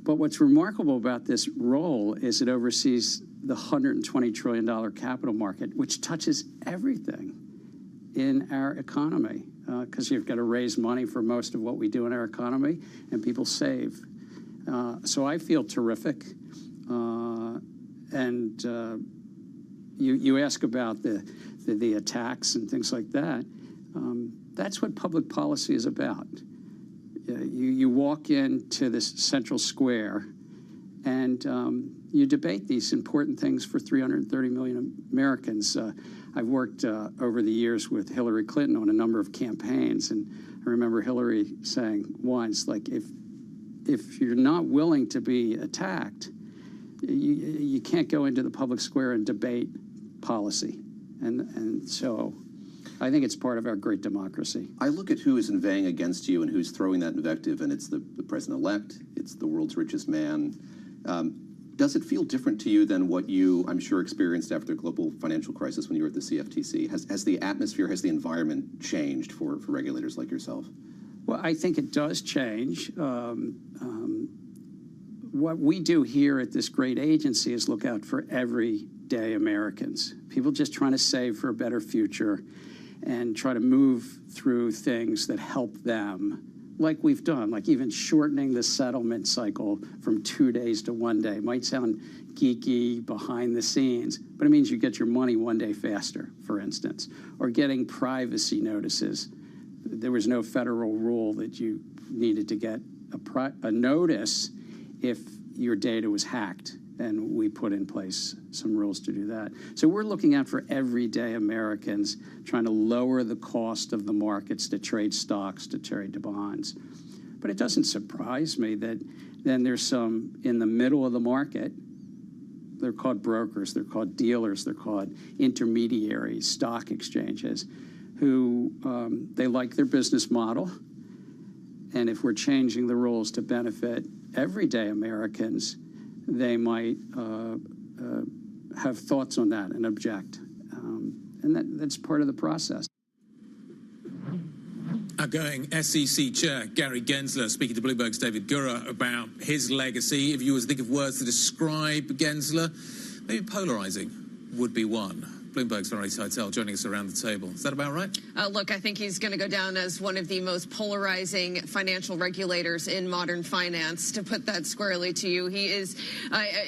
But what's remarkable about this role is it oversees the $120 trillion capital market, which touches everything in our economy, because you've got to raise money for most of what we do in our economy, and people save. So I feel terrific. You ask about the attacks and things like that. That's what public policy is about. You walk into this central square and you debate these important things for 330 million Americans. I've worked over the years with Hillary Clinton on a number of campaigns, and I remember Hillary saying once, like, if you're not willing to be attacked, you can't go into the public square and debate policy. And so I think it's part of our great democracy. I look at who is inveighing against you and who's throwing that invective, and it's the president-elect, it's the world's richest man. Does it feel different to you than what you, I'm sure, experienced after the global financial crisis when you were at the CFTC? Has the atmosphere, has the environment changed for regulators like yourself? Well, I think it does change. What we do here at this great agency is look out for everyday Americans, people just trying to save for a better future and try to move through things that help them, like we've done, like even shortening the settlement cycle from 2 days to 1 day. Might sound geeky behind the scenes, but it means you get your money 1 day faster, for instance, or getting privacy notices. There was no federal rule that you needed to get a notice if your data was hacked, and we put in place some rules to do that. So we're looking out for everyday Americans, trying to lower the cost of the markets to trade stocks, to trade bonds. But it doesn't surprise me that then there's some in the middle of the market. They're called brokers, they're called dealers, they're called intermediaries, stock exchanges, who they like their business model. And if we're changing the rules to benefit everyday Americans, they might have thoughts on that and object. And that's part of the process. Outgoing SEC Chair Gary Gensler speaking to Bloomberg's David Gura about his legacy. If you were to think of words to describe Gensler, maybe polarizing would be one. Bloomberg's Valerie Teitel joining us around the table. Is that about right? Look, I think he's going to go down as one of the most polarizing financial regulators in modern finance, to put that squarely to you. He is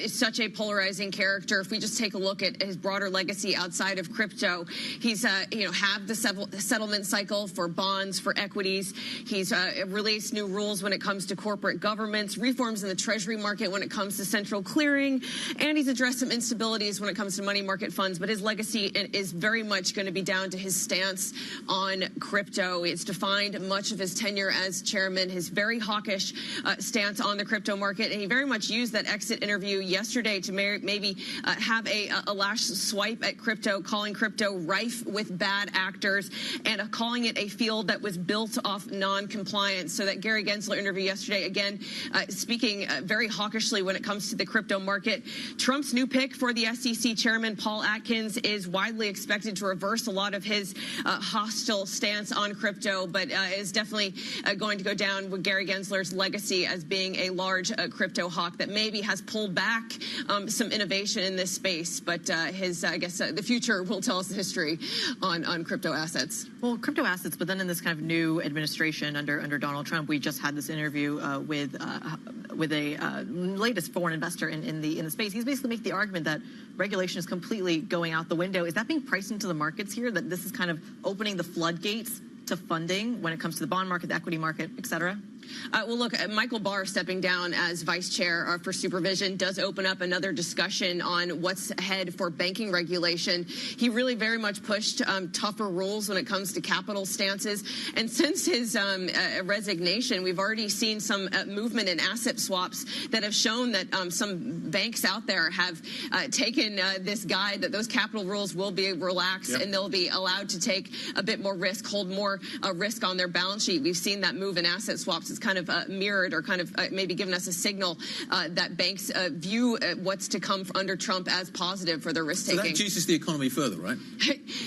such a polarizing character. If we just take a look at his broader legacy outside of crypto, he's halved the settlement cycle for bonds, for equities. He's released new rules when it comes to corporate governments, reforms in the treasury market when it comes to central clearing, and he's addressed some instabilities when it comes to money market funds. But his legacy is very much going to be down to his stance on crypto. It's defined much of his tenure as chairman, his very hawkish stance on the crypto market. And he very much used that exit interview yesterday to maybe have a last swipe at crypto, calling crypto rife with bad actors and calling it a field that was built off non-compliance. So that Gary Gensler interview yesterday, again, speaking very hawkishly when it comes to the crypto market. Trump's new pick for the SEC chairman, Paul Atkins, is is widely expected to reverse a lot of his hostile stance on crypto, but is definitely going to go down with Gary Gensler's legacy as being a large crypto hawk that maybe has pulled back some innovation in this space. But I guess the future will tell us the history on crypto assets. Well, crypto assets, but then in this kind of new administration under Donald Trump, we just had this interview with a latest foreign investor in the space. He's basically making the argument that regulation is completely going out the window. Is that being priced into the markets here? That this is kind of opening the floodgates to funding when it comes to the bond market, the equity market, et cetera? Well, look, Michael Barr stepping down as vice chair for supervision does open up another discussion on what's ahead for banking regulation. He really very much pushed tougher rules when it comes to capital stances. And since his resignation, we've already seen some movement in asset swaps that have shown that some banks out there have taken this guide that those capital rules will be relaxed and they'll be allowed to take a bit more risk, hold more risk on their balance sheet. We've seen that move in asset swaps. It's kind of mirrored or kind of maybe given us a signal that banks view what's to come under Trump as positive for their risk taking. So that juices the economy further, right?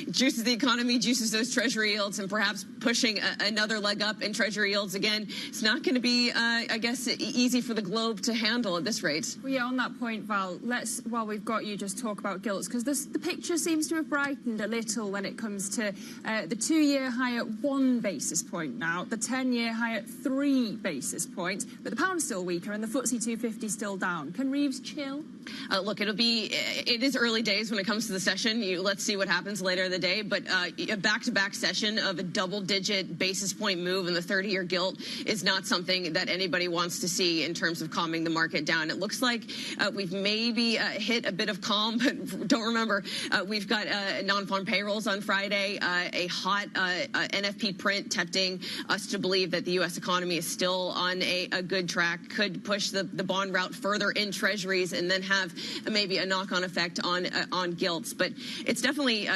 Juices the economy, juices those treasury yields, and perhaps pushing another leg up in treasury yields again. It's not going to be, I guess, easy for the globe to handle at this rate. Well, yeah, on that point, Val, let's, while we've got you, just talk about gilts, because the picture seems to have brightened a little when it comes to the 2-year high at 1 basis point now, the 10-year high at 3 basis points, but the pound's still weaker and the FTSE 250 still down. Can Reeves chill? Look, it is early days when it comes to the session. Let's see what happens later in the day, but a back-to-back session of a double-digit basis point move in the 30-year gilt is not something that anybody wants to see in terms of calming the market down. It looks like we've maybe hit a bit of calm, but don't remember, we've got non-farm payrolls on Friday, a hot NFP print tempting us to believe that the U.S. economy is still on a good track, could push the bond route further in treasuries and then have maybe a knock-on effect on gilts. But it's definitely,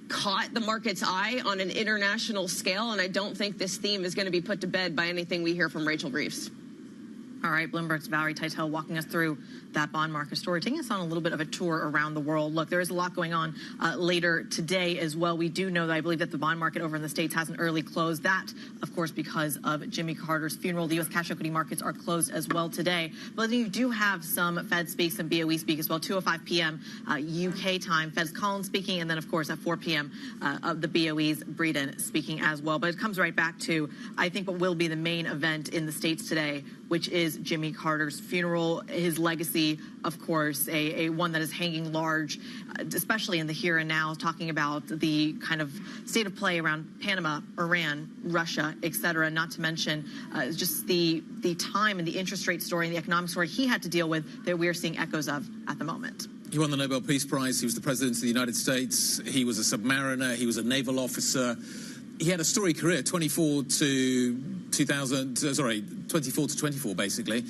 caught the market's eye on an international scale, and I don't think this theme is going to be put to bed by anything we hear from Rachel Reeves. All right, Bloomberg's Valerie Teitel walking us through that bond market story, taking us on a little bit of a tour around the world. Look, there is a lot going on later today as well. We do know that I believe that the bond market over in the States has an early close. That, of course, because of Jimmy Carter's funeral. The U.S. cash equity markets are closed as well today. But then you do have some Fed speak, some BOE speak as well. 2:05 p.m. UK time, Fed's Collins speaking, and then, of course, at 4 p.m. The BOE's Breeden speaking as well. But it comes right back to, I think, what will be the main event in the States today, which is Jimmy Carter's funeral, his legacy, of course, a one that is hanging large, especially in the here and now, talking about the kind of state of play around Panama, Iran, Russia, et cetera, not to mention just the time and the interest rate story and the economic story he had to deal with that we are seeing echoes of at the moment. He won the Nobel Peace Prize. He was the president of the United States. He was a submariner. He was a naval officer. He had a storied career, 24 to 24 basically,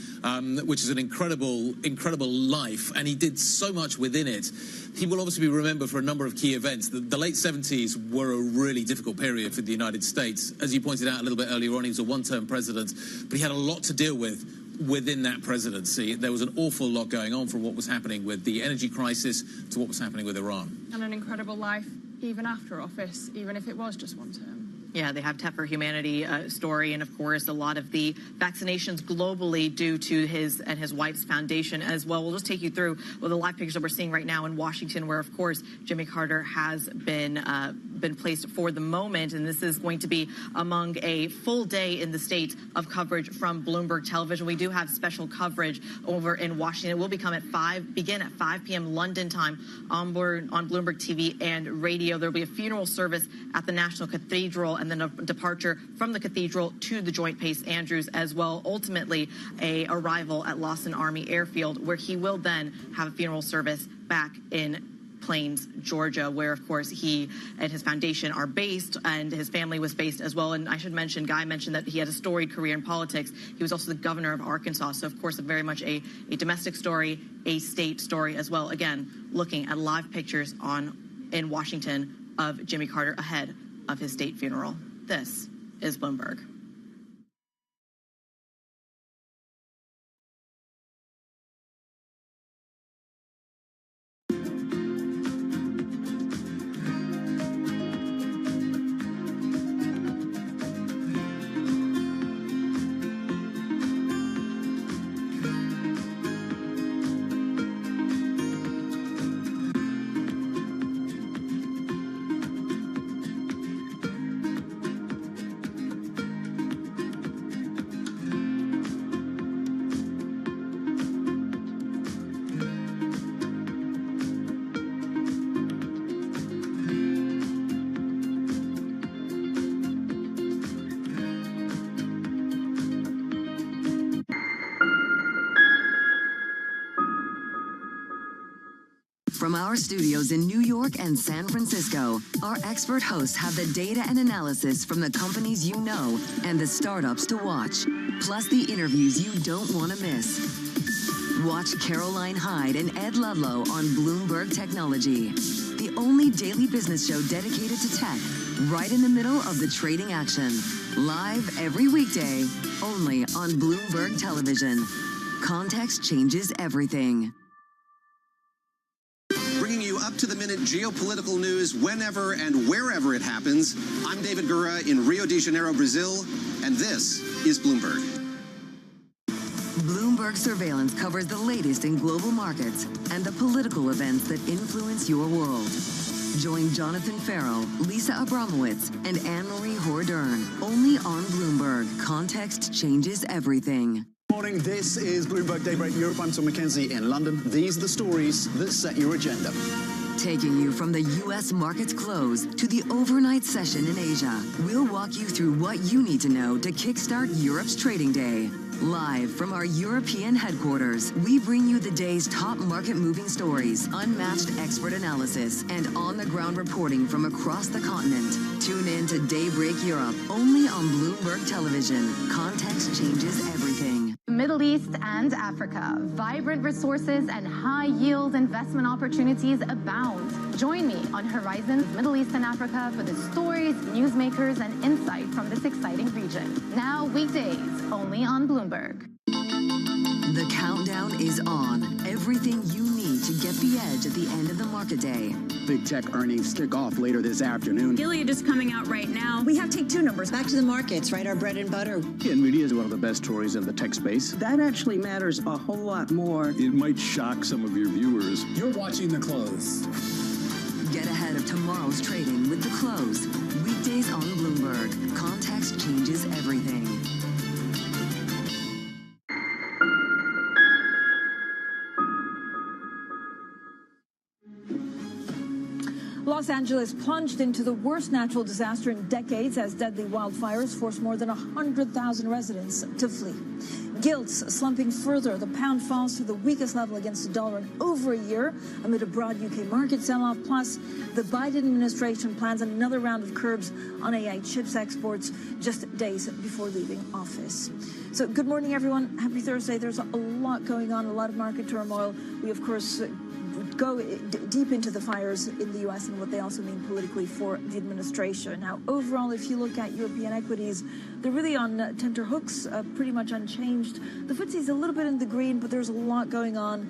which is an incredible life, and he did so much within it. He will obviously be remembered for a number of key events. The late 70s were a really difficult period for the United States. As you pointed out a little bit earlier on, he was a one-term president, but he had a lot to deal with within that presidency. There was an awful lot going on, from what was happening with the energy crisis to what was happening with Iran. And an incredible life even after office, even if it was just one term. Yeah, the Habitat for Humanity story, and of course a lot of the vaccinations globally due to his and his wife's foundation as well. We'll just take you through the live pictures that we're seeing right now in Washington, where of course Jimmy Carter has been placed for the moment, and this is going to be among a full day in the state of coverage from Bloomberg Television. We do have special coverage over in Washington. It will begin at 5 p.m. London time on Bloomberg TV and radio. There will be a funeral service at the National Cathedral, and then a departure from the cathedral to the Joint Base Andrews as well. Ultimately, a arrival at Lawson Army Airfield, where he will then have a funeral service back in Plains, Georgia, where, of course, he and his foundation are based, and his family was based as well. And I should mention, Guy mentioned that he had a storied career in politics. He was also the governor of Arkansas, so, of course, very much a domestic story, a state story as well. Again, looking at live pictures in Washington of Jimmy Carter ahead of his state funeral. This is Bloomberg. our studios in New York and San Francisco, our expert hosts have the data and analysis from the companies you know and the startups to watch, plus the interviews you don't want to miss. Watch Caroline Hyde and Ed Ludlow on Bloomberg Technology, the only daily business show dedicated to tech, right in the middle of the trading action. Live every weekday, only on Bloomberg Television. Context changes everything. Bringing you up-to-the-minute geopolitical news whenever and wherever it happens. I'm David Gura in Rio de Janeiro, Brazil, and this is Bloomberg. Bloomberg Surveillance covers the latest in global markets and the political events that influence your world. Join Jonathan Farrell, Lisa Abramowitz, and Anne-Marie Hordern, only on Bloomberg. Context changes everything. Morning, this is Bloomberg Daybreak Europe. I'm Tom McKenzie in London. These are the stories that set your agenda. Taking you from the U.S. markets close to the overnight session in Asia, we'll walk you through what you need to know to kickstart Europe's trading day. Live from our European headquarters, we bring you the day's top market-moving stories, unmatched expert analysis, and on-the-ground reporting from across the continent. Tune in to Daybreak Europe, only on Bloomberg Television. Context changes everything. Middle East and Africa, vibrant resources and high-yield investment opportunities abound. Join me on Horizons Middle East and Africa for the stories, newsmakers, and insight from this exciting region. Now weekdays, only on Bloomberg. The countdown is on. Everything you need to get the edge at the end of the market day. Big tech earnings kick off later this afternoon. Gilead is coming out right now. We have take two numbers. Back to the markets, right? Our bread and butter. NVIDIA is one of the best stories in the tech space. That actually matters a whole lot more. It might shock some of your viewers. You're watching The Close. Get ahead of tomorrow's trading with The Close. Weekdays on Bloomberg. Context changes everything. Los Angeles plunged into the worst natural disaster in decades as deadly wildfires forced more than 100,000 residents to flee. Gilts slumping further. The pound falls to the weakest level against the dollar in over a year amid a broad UK market sell-off. Plus, the Biden administration plans another round of curbs on AI chips exports just days before leaving office. So good morning, everyone. Happy Thursday. There's a lot going on, a lot of market turmoil. We, of course, go deep into the fires in the U.S. and what they also mean politically for the administration. Now, overall, if you look at European equities, they're really on tenterhooks, pretty much unchanged. The FTSE's a little bit in the green, but there's a lot going on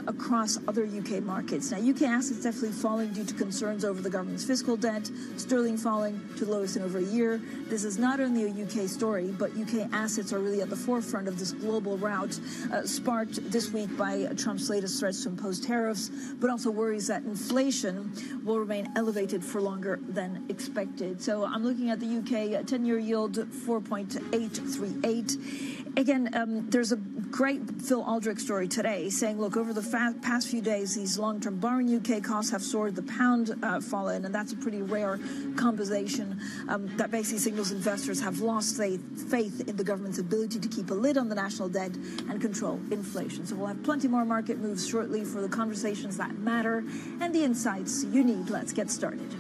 across other UK markets. Now, UK assets definitely falling due to concerns over the government's fiscal debt, sterling falling to the lowest in over a year. This is not only a UK story, but UK assets are really at the forefront of this global rout, sparked this week by Trump's latest threats to impose tariffs, but also worries that inflation will remain elevated for longer than expected. So I'm looking at the UK 10-year yield, 4.838. Again, there's a great Phil Aldrich story today saying, look, over the past few days, these long-term borrowing UK costs have soared, the pound fallen, and that's a pretty rare combination that basically signals investors have lost faith in the government's ability to keep a lid on the national debt and control inflation. So we'll have plenty more market moves shortly for the conversations that matter and the insights you need. Let's get started.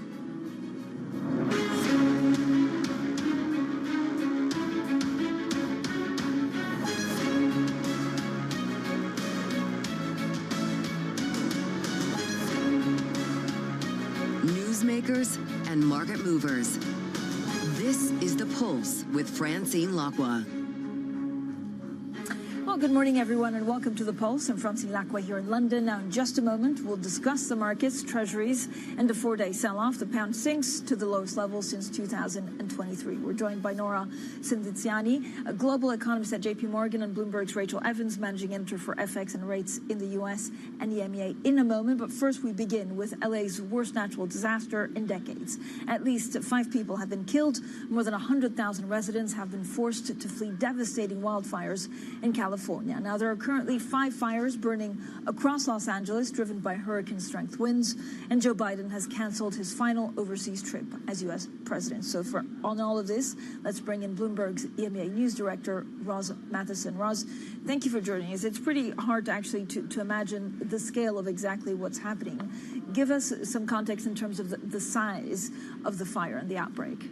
Newsmakers and market movers. This is The Pulse with Francine Lacqua. Well, good morning, everyone, and welcome to The Pulse. I'm Francine Lacqua here in London. Now, in just a moment, we'll discuss the markets, treasuries, and the four-day sell-off. The pound sinks to the lowest level since 2023. We're joined by Nora Sindiziani, a global economist at JP Morgan, and Bloomberg's Rachel Evans, managing editor for FX and rates in the U.S. and EMEA in a moment. But first, we begin with LA's worst natural disaster in decades. At least 5 people have been killed. More than 100,000 residents have been forced to flee devastating wildfires in California. Now, there are currently 5 fires burning across Los Angeles, driven by hurricane-strength winds, and Joe Biden has canceled his final overseas trip as U.S. president. So on all of this, let's bring in Bloomberg's EMEA News Director, Roz Matheson. Roz, thank you for joining us. It's pretty hard to actually to imagine the scale of exactly what's happening. give us some context in terms of the size of the fire and the outbreak.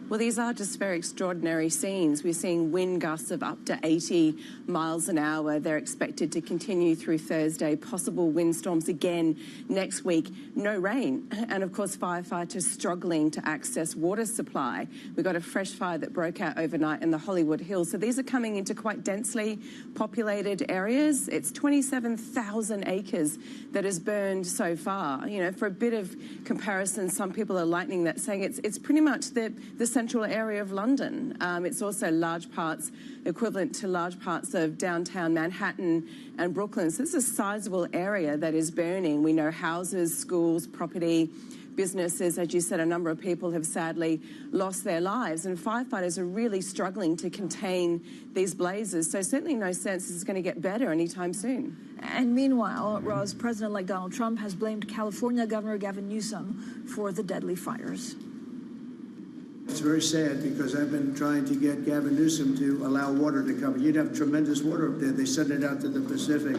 Well, these are just very extraordinary scenes. We're seeing wind gusts of up to 80 miles an hour. They're expected to continue through Thursday, possible windstorms again next week. No rain. And, of course, firefighters struggling to access water supply. We got a fresh fire that broke out overnight in the Hollywood Hills. So these are coming into quite densely populated areas. It's 27,000 acres that has burned so far. You know, for a bit of comparison, some people are lightening that, saying it's pretty much the central area of London. It's also large parts, equivalent to large parts of downtown Manhattan and Brooklyn. So this is a sizable area that is burning. We know houses, schools, property, businesses. As you said, a number of people have sadly lost their lives, and firefighters are really struggling to contain these blazes. So certainly no sense this is going to get better anytime soon. And meanwhile, Roz, President-elect Donald Trump has blamed California Governor Gavin Newsom for the deadly fires. It's very sad because I've been trying to get Gavin Newsom to allow water to come. You'd have tremendous water up there. They send it out to the Pacific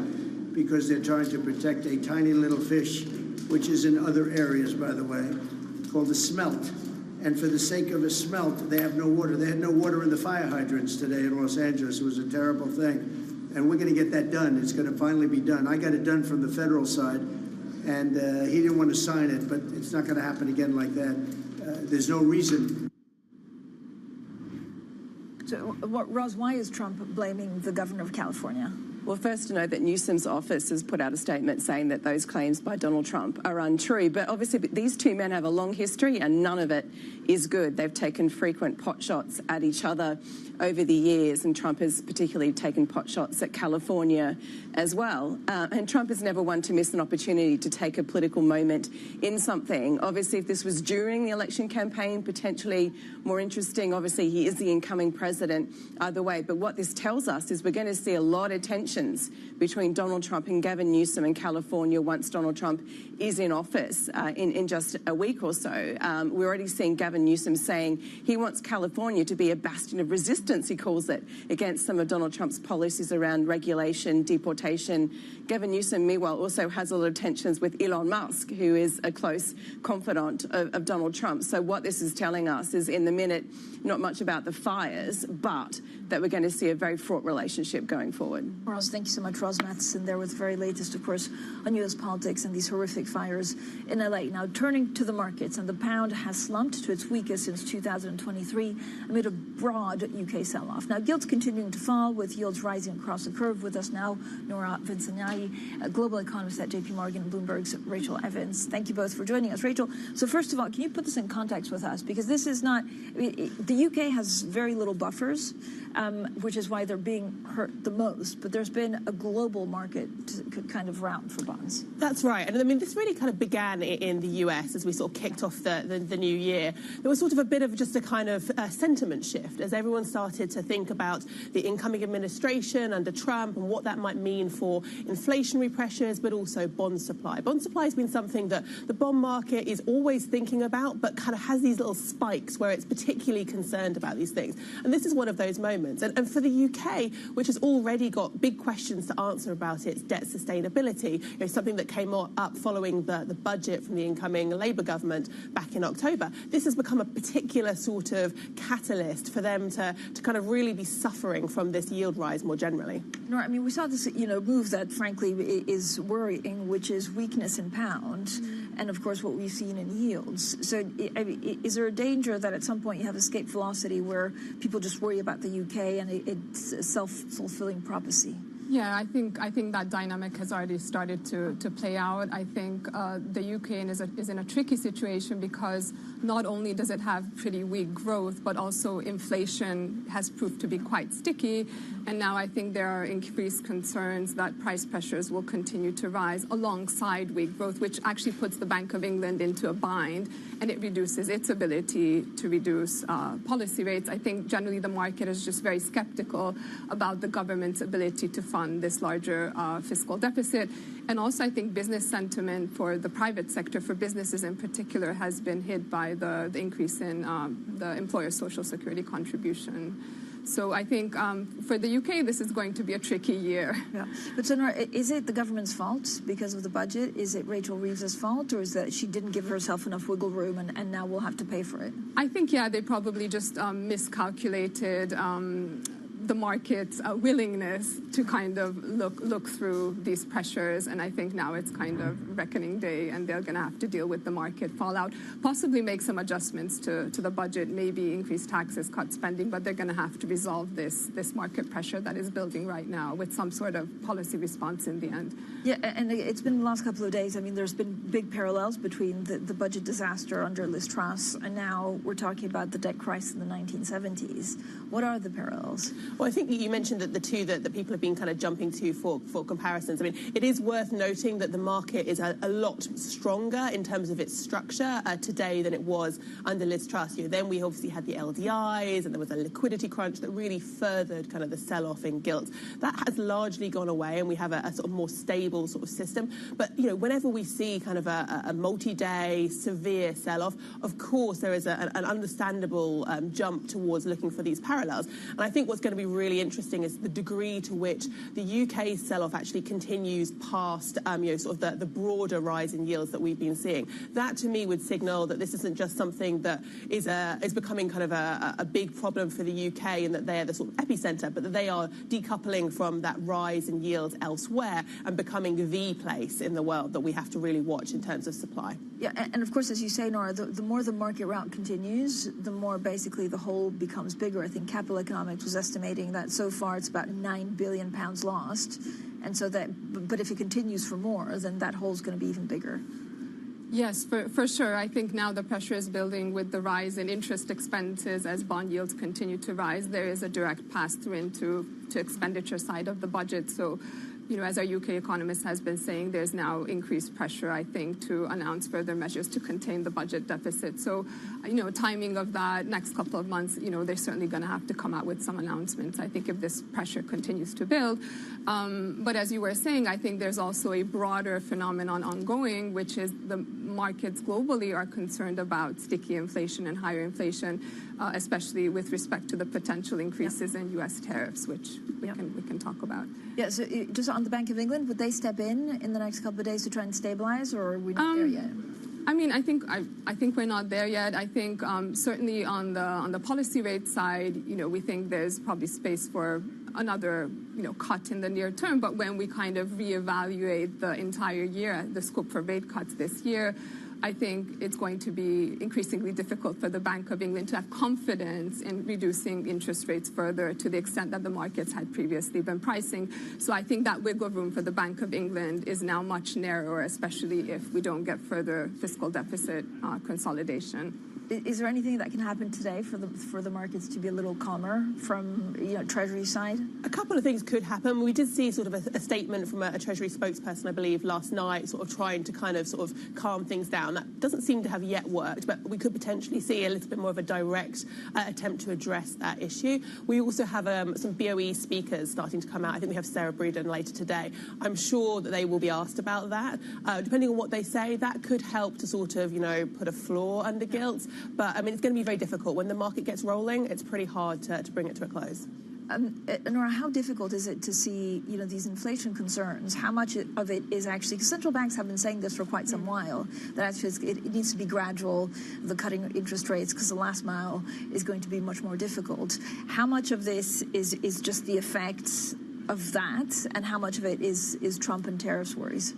because they're trying to protect a tiny little fish, which is in other areas, by the way, called a smelt. And for the sake of a smelt, they have no water. They had no water in the fire hydrants today in Los Angeles. It was a terrible thing. And we're going to get that done. It's going to finally be done. I got it done from the federal side, and he didn't want to sign it, but it's not going to happen again like that. There's no reason. So, Roz, why is Trump blaming the governor of California? Well, first to note that Newsom's office has put out a statement saying that those claims by Donald Trump are untrue. But obviously these two men have a long history and none of it is good. They've taken frequent pot shots at each other over the years, and Trump has particularly taken pot shots at California as well. And Trump is never one to miss an opportunity to take a political moment in something. Obviously, if this was during the election campaign, potentially more interesting. Obviously, he is the incoming president either way. But what this tells us is we're going to see a lot of tensions between Donald Trump and Gavin Newsom in California once Donald Trump is in office in just a week or so. We're already seeing Gavin Newsom saying he wants California to be a bastion of resistance, he calls it, against some of Donald Trump's policies around regulation, deportation. Gavin Newsom, meanwhile, also has a lot of tensions with Elon Musk, who is a close confidant of Donald Trump. So what this is telling us is, in the minute, not much about the fires, but that we're going to see a very fraught relationship going forward. Roz, thank you so much. Roz Matheson there with the very latest, of course, on U.S. politics and these horrific fires in L.A. Now, turning to the markets, and the pound has slumped to its weakest since 2023 amid a broad UK sell-off. Now, gilts continuing to fall with yields rising across the curve. With us now, Nora Vincentiani, a global economist at J.P. Morgan, and Bloomberg's Rachel Evans. Thank you both for joining us. Rachel, so first of all, can you put this in context with us? Because this is not, the UK has very little buffers, which is why they're being hurt the most. But there's been a global market kind of round for bonds. That's right. And I mean, this really kind of began in the US as we sort of kicked off the new year. There was sort of a bit of just a kind of sentiment shift as everyone started to think about the incoming administration under Trump and what that might mean for inflationary pressures, but also bond supply. Bond supply has been something that the bond market is always thinking about, but kind of has these little spikes where it's particularly concerned about these things. And this is one of those moments. And for the UK, which has already got big questions to answer about its debt sustainability, you know, something that came up following the budget from the incoming Labour government back in October, this has become a particular sort of catalyst for them to kind of really be suffering from this yield rise more generally. Nora, I mean, we saw this, move that frankly is worrying, which is weakness in pound, and of course what we've seen in yields. So, is there a danger that at some point you have escape velocity where people just worry about the UK and it's a self-fulfilling prophecy? Yeah, I think that dynamic has already started to play out. I think the UK is in a tricky situation because not only does it have pretty weak growth, but also inflation has proved to be quite sticky. And now I think there are increased concerns that price pressures will continue to rise alongside weak growth, which actually puts the Bank of England into a bind, and it reduces its ability to reduce policy rates. I think generally the market is just very skeptical about the government's ability to fund this larger fiscal deficit. And also I think business sentiment for the private sector, for businesses in particular, has been hit by the increase in the employer social security contribution. So I think for the UK, this is going to be a tricky year. Yeah. But Sonora, is it the government's fault because of the budget? Is it Rachel Reeves' fault, or is that she didn't give herself enough wiggle room and now we'll have to pay for it? I think, yeah, they probably just miscalculated the market's willingness to kind of look through these pressures, and I think now it's kind of reckoning day, and they're going to have to deal with the market fallout, possibly make some adjustments to the budget, maybe increase taxes, cut spending, but they're going to have to resolve this market pressure that is building right now with some sort of policy response in the end. Yeah, and it's been the last couple of days. I mean, there's been big parallels between the budget disaster under Liz Truss, and now we're talking about the debt crisis in the 1970s. What are the parallels? Well, I think you mentioned that the two that people have been kind of jumping to for comparisons. I mean, it is worth noting that the market is a lot stronger in terms of its structure today than it was under Liz Truss. Then we obviously had the LDIs, and there was a liquidity crunch that really furthered kind of the sell-off in gilts. That has largely gone away, and we have a sort of more stable sort of system. But, whenever we see kind of a multi-day severe sell-off, of course there is an understandable jump towards looking for these parallels. And I think what's going to be really interesting is the degree to which the UK sell-off actually continues past, sort of the broader rise in yields that we've been seeing. That, to me, would signal that this isn't just something that is becoming kind of a big problem for the UK, and that they're the sort of epicenter, but that they are decoupling from that rise in yields elsewhere and becoming the place in the world that we have to really watch in terms of supply. Yeah, and of course, as you say, Nora, the more the market rout continues, the more basically the hole becomes bigger. I think Capital Economics was estimating that so far it's about £9 billion lost. And so but if it continues for more, then that hole's going to be even bigger. Yes, for sure. I think now the pressure is building with the rise in interest expenses as bond yields continue to rise. There is a direct pass-through into expenditure side of the budget. So, as our UK economist has been saying, there's now increased pressure, I think, to announce further measures to contain the budget deficit. So, timing of that next couple of months, they're certainly going to have to come out with some announcements, I think, if this pressure continues to build. But as you were saying, I think there's also a broader phenomenon ongoing, which is the markets globally are concerned about sticky inflation and higher inflation, especially with respect to the potential increases in U.S. tariffs, which we can talk about. Yeah, so just on the Bank of England, would they step in the next couple of days to try and stabilize, or are we not there yet? I mean, I think we're not there yet. I think certainly on the policy rate side, we think there's probably space for another cut in the near term. But when we kind of reevaluate the entire year, the scope for rate cuts this year, I think it's going to be increasingly difficult for the Bank of England to have confidence in reducing interest rates further to the extent that the markets had previously been pricing. So I think that wiggle room for the Bank of England is now much narrower, especially if we don't get further fiscal deficit consolidation. Is there anything that can happen today for the markets to be a little calmer from Treasury side? A couple of things could happen. We did see sort of a statement from a Treasury spokesperson, I believe, last night, sort of trying to kind of sort of calm things down. That doesn't seem to have yet worked, but we could potentially see a little bit more of a direct attempt to address that issue. We also have some BOE speakers starting to come out. I think we have Sarah Breeden later today. I'm sure that they will be asked about that. Depending on what they say, that could help to sort of, put a floor under gilts. But, I mean, it's going to be very difficult. When the market gets rolling, it's pretty hard to bring it to a close. Nora, how difficult is it to see, these inflation concerns? How much of it is actually, because central banks have been saying this for quite some while, that actually it needs to be gradual, the cutting interest rates, because the last mile is going to be much more difficult. How much of this is just the effects of that, and how much of it is Trump and tariffs worries?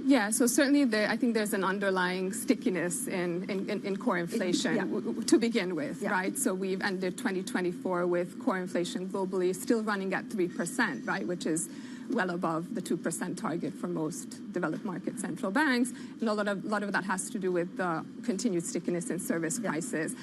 Yeah, so certainly I think there's an underlying stickiness in core inflation to begin with, right? So we've ended 2024 with core inflation globally still running at 3%, right, which is well above the 2% target for most developed market central banks. And a lot of that has to do with the continued stickiness in service prices.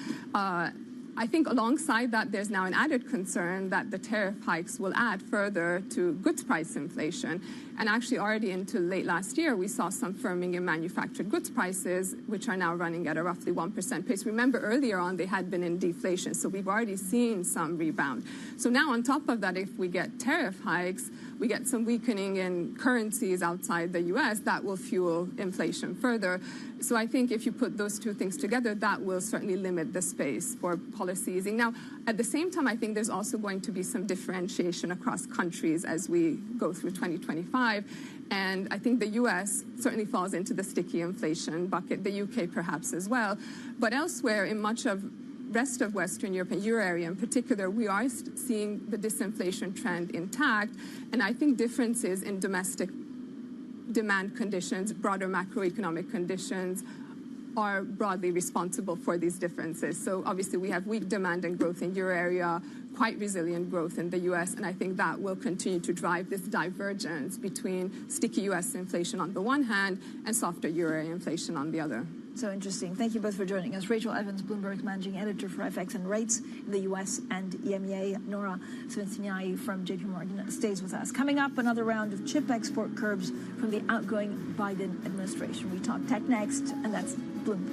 I think alongside that, there's now an added concern that the tariff hikes will add further to goods price inflation. And actually already into late last year, we saw some firming in manufactured goods prices, which are now running at a roughly 1% pace. Remember, earlier on, they had been in deflation, so we've already seen some rebound. So now on top of that, if we get tariff hikes, we get some weakening in currencies outside the U.S., that will fuel inflation further. So I think if you put those two things together, that will certainly limit the space for policy easing. Now, at the same time, I think there's also going to be some differentiation across countries as we go through 2025. And I think the U.S. certainly falls into the sticky inflation bucket, the U.K. perhaps as well. But elsewhere, in much of rest of Western Europe and Euro area in particular, we are seeing the disinflation trend intact. And I think differences in domestic demand conditions, broader macroeconomic conditions, are broadly responsible for these differences. So obviously we have weak demand and growth in Euro area, quite resilient growth in the U.S., and I think that will continue to drive this divergence between sticky U.S. inflation on the one hand and softer Euro area inflation on the other. So interesting. Thank you both for joining us. Rachel Evans, Bloomberg's managing editor for FX and Rates in the U.S. and EMEA. Nora Svensiniai from JP Morgan stays with us. Coming up, another round of chip export curbs from the outgoing Biden administration. We talk tech next, and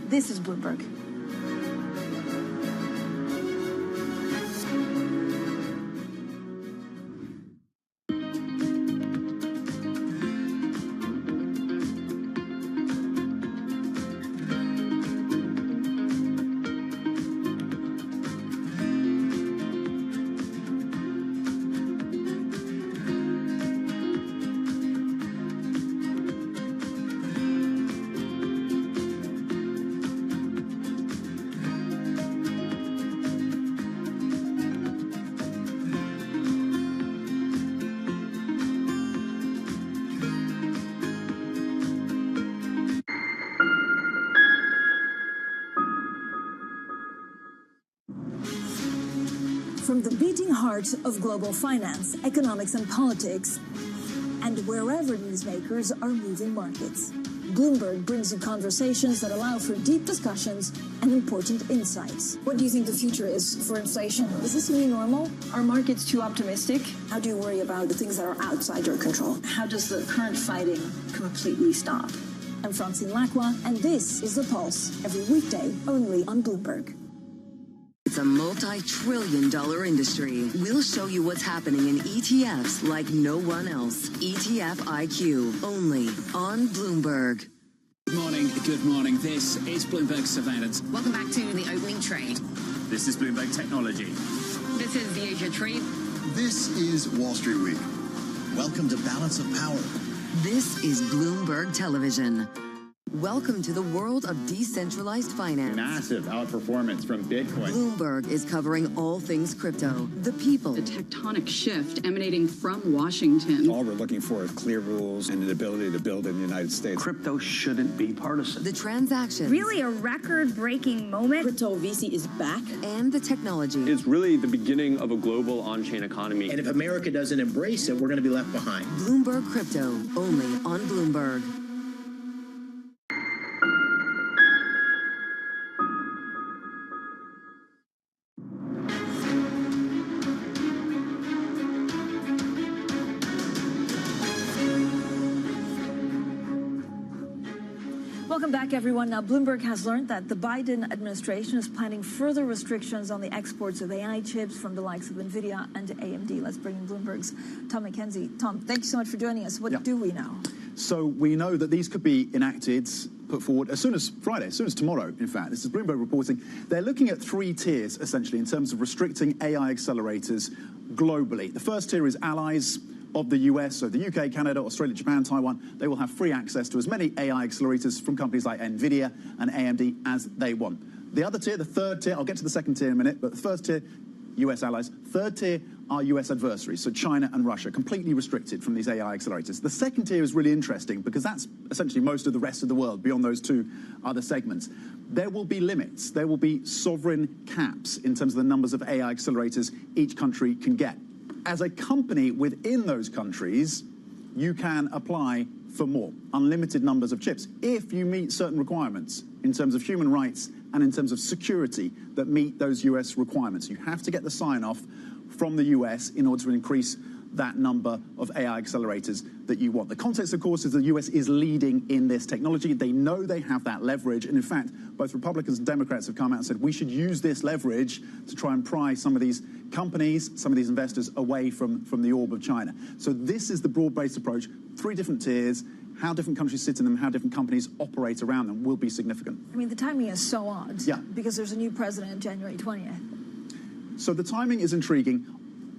this is Bloomberg. From the beating heart of global finance, economics, and politics, and wherever newsmakers are moving markets, Bloomberg brings you conversations that allow for deep discussions and important insights. What do you think the future is for inflation? Is this a new normal? Are markets too optimistic? How do you worry about the things that are outside your control? How does the current fighting completely stop? I'm Francine Lacroix, and this is The Pulse, every weekday only on Bloomberg. It's a multi-trillion-dollar industry. We'll show you what's happening in ETFs like no one else. ETF IQ, only on Bloomberg. Good morning. This is Bloomberg Surveillance. Welcome back to the opening trade. This is Bloomberg Technology. This is the Asia Trade. This is Wall Street Week. Welcome to Balance of Power. This is Bloomberg Television. Welcome to the world of decentralized finance. Massive outperformance from Bitcoin. Bloomberg is covering all things crypto, the people. The tectonic shift emanating from Washington. All we're looking for is clear rules and an ability to build in the United States. Crypto shouldn't be partisan. The transactions. Really a record-breaking moment. Crypto VC is back. And the technology. It's really the beginning of a global on-chain economy. And if America doesn't embrace it, we're going to be left behind. Bloomberg Crypto, only on Bloomberg. Welcome back, everyone. Now, Bloomberg has learned that the Biden administration is planning further restrictions on the exports of AI chips from the likes of NVIDIA and AMD. Let's bring in Bloomberg's Tom McKenzie. Tom, thank you so much for joining us. What do we know? So we know that these could be enacted, put forward as soon as Friday, as soon as tomorrow, in fact. This is Bloomberg reporting. They're looking at 3 tiers, essentially, in terms of restricting AI accelerators globally. The first tier is allies of the US, so the UK, Canada, Australia, Japan, Taiwan. They will have free access to as many AI accelerators from companies like NVIDIA and AMD as they want. The other tier, the third tier, I'll get to the second tier in a minute, but the first tier, US allies. Third tier are US adversaries, so China and Russia, completely restricted from these AI accelerators. The second tier is really interesting because that's essentially most of the rest of the world beyond those 2 other segments. There will be limits. There will be sovereign caps in terms of the numbers of AI accelerators each country can get. As a company within those countries, you can apply for more, unlimited numbers of chips, if you meet certain requirements in terms of human rights and in terms of security that meet those US requirements. You have to get the sign-off from the US in order to increase that number of AI accelerators that you want. The context, of course, is the US is leading in this technology. They know they have that leverage. And in fact, both Republicans and Democrats have come out and said we should use this leverage to try and pry some of these companies, some of these investors away from the orb of China. So this is the broad-based approach. 3 different tiers. How different countries sit in them, how different companies operate around them will be significant. I mean, the timing is so odd. Yeah. Because there's a new president January 20th. So the timing is intriguing.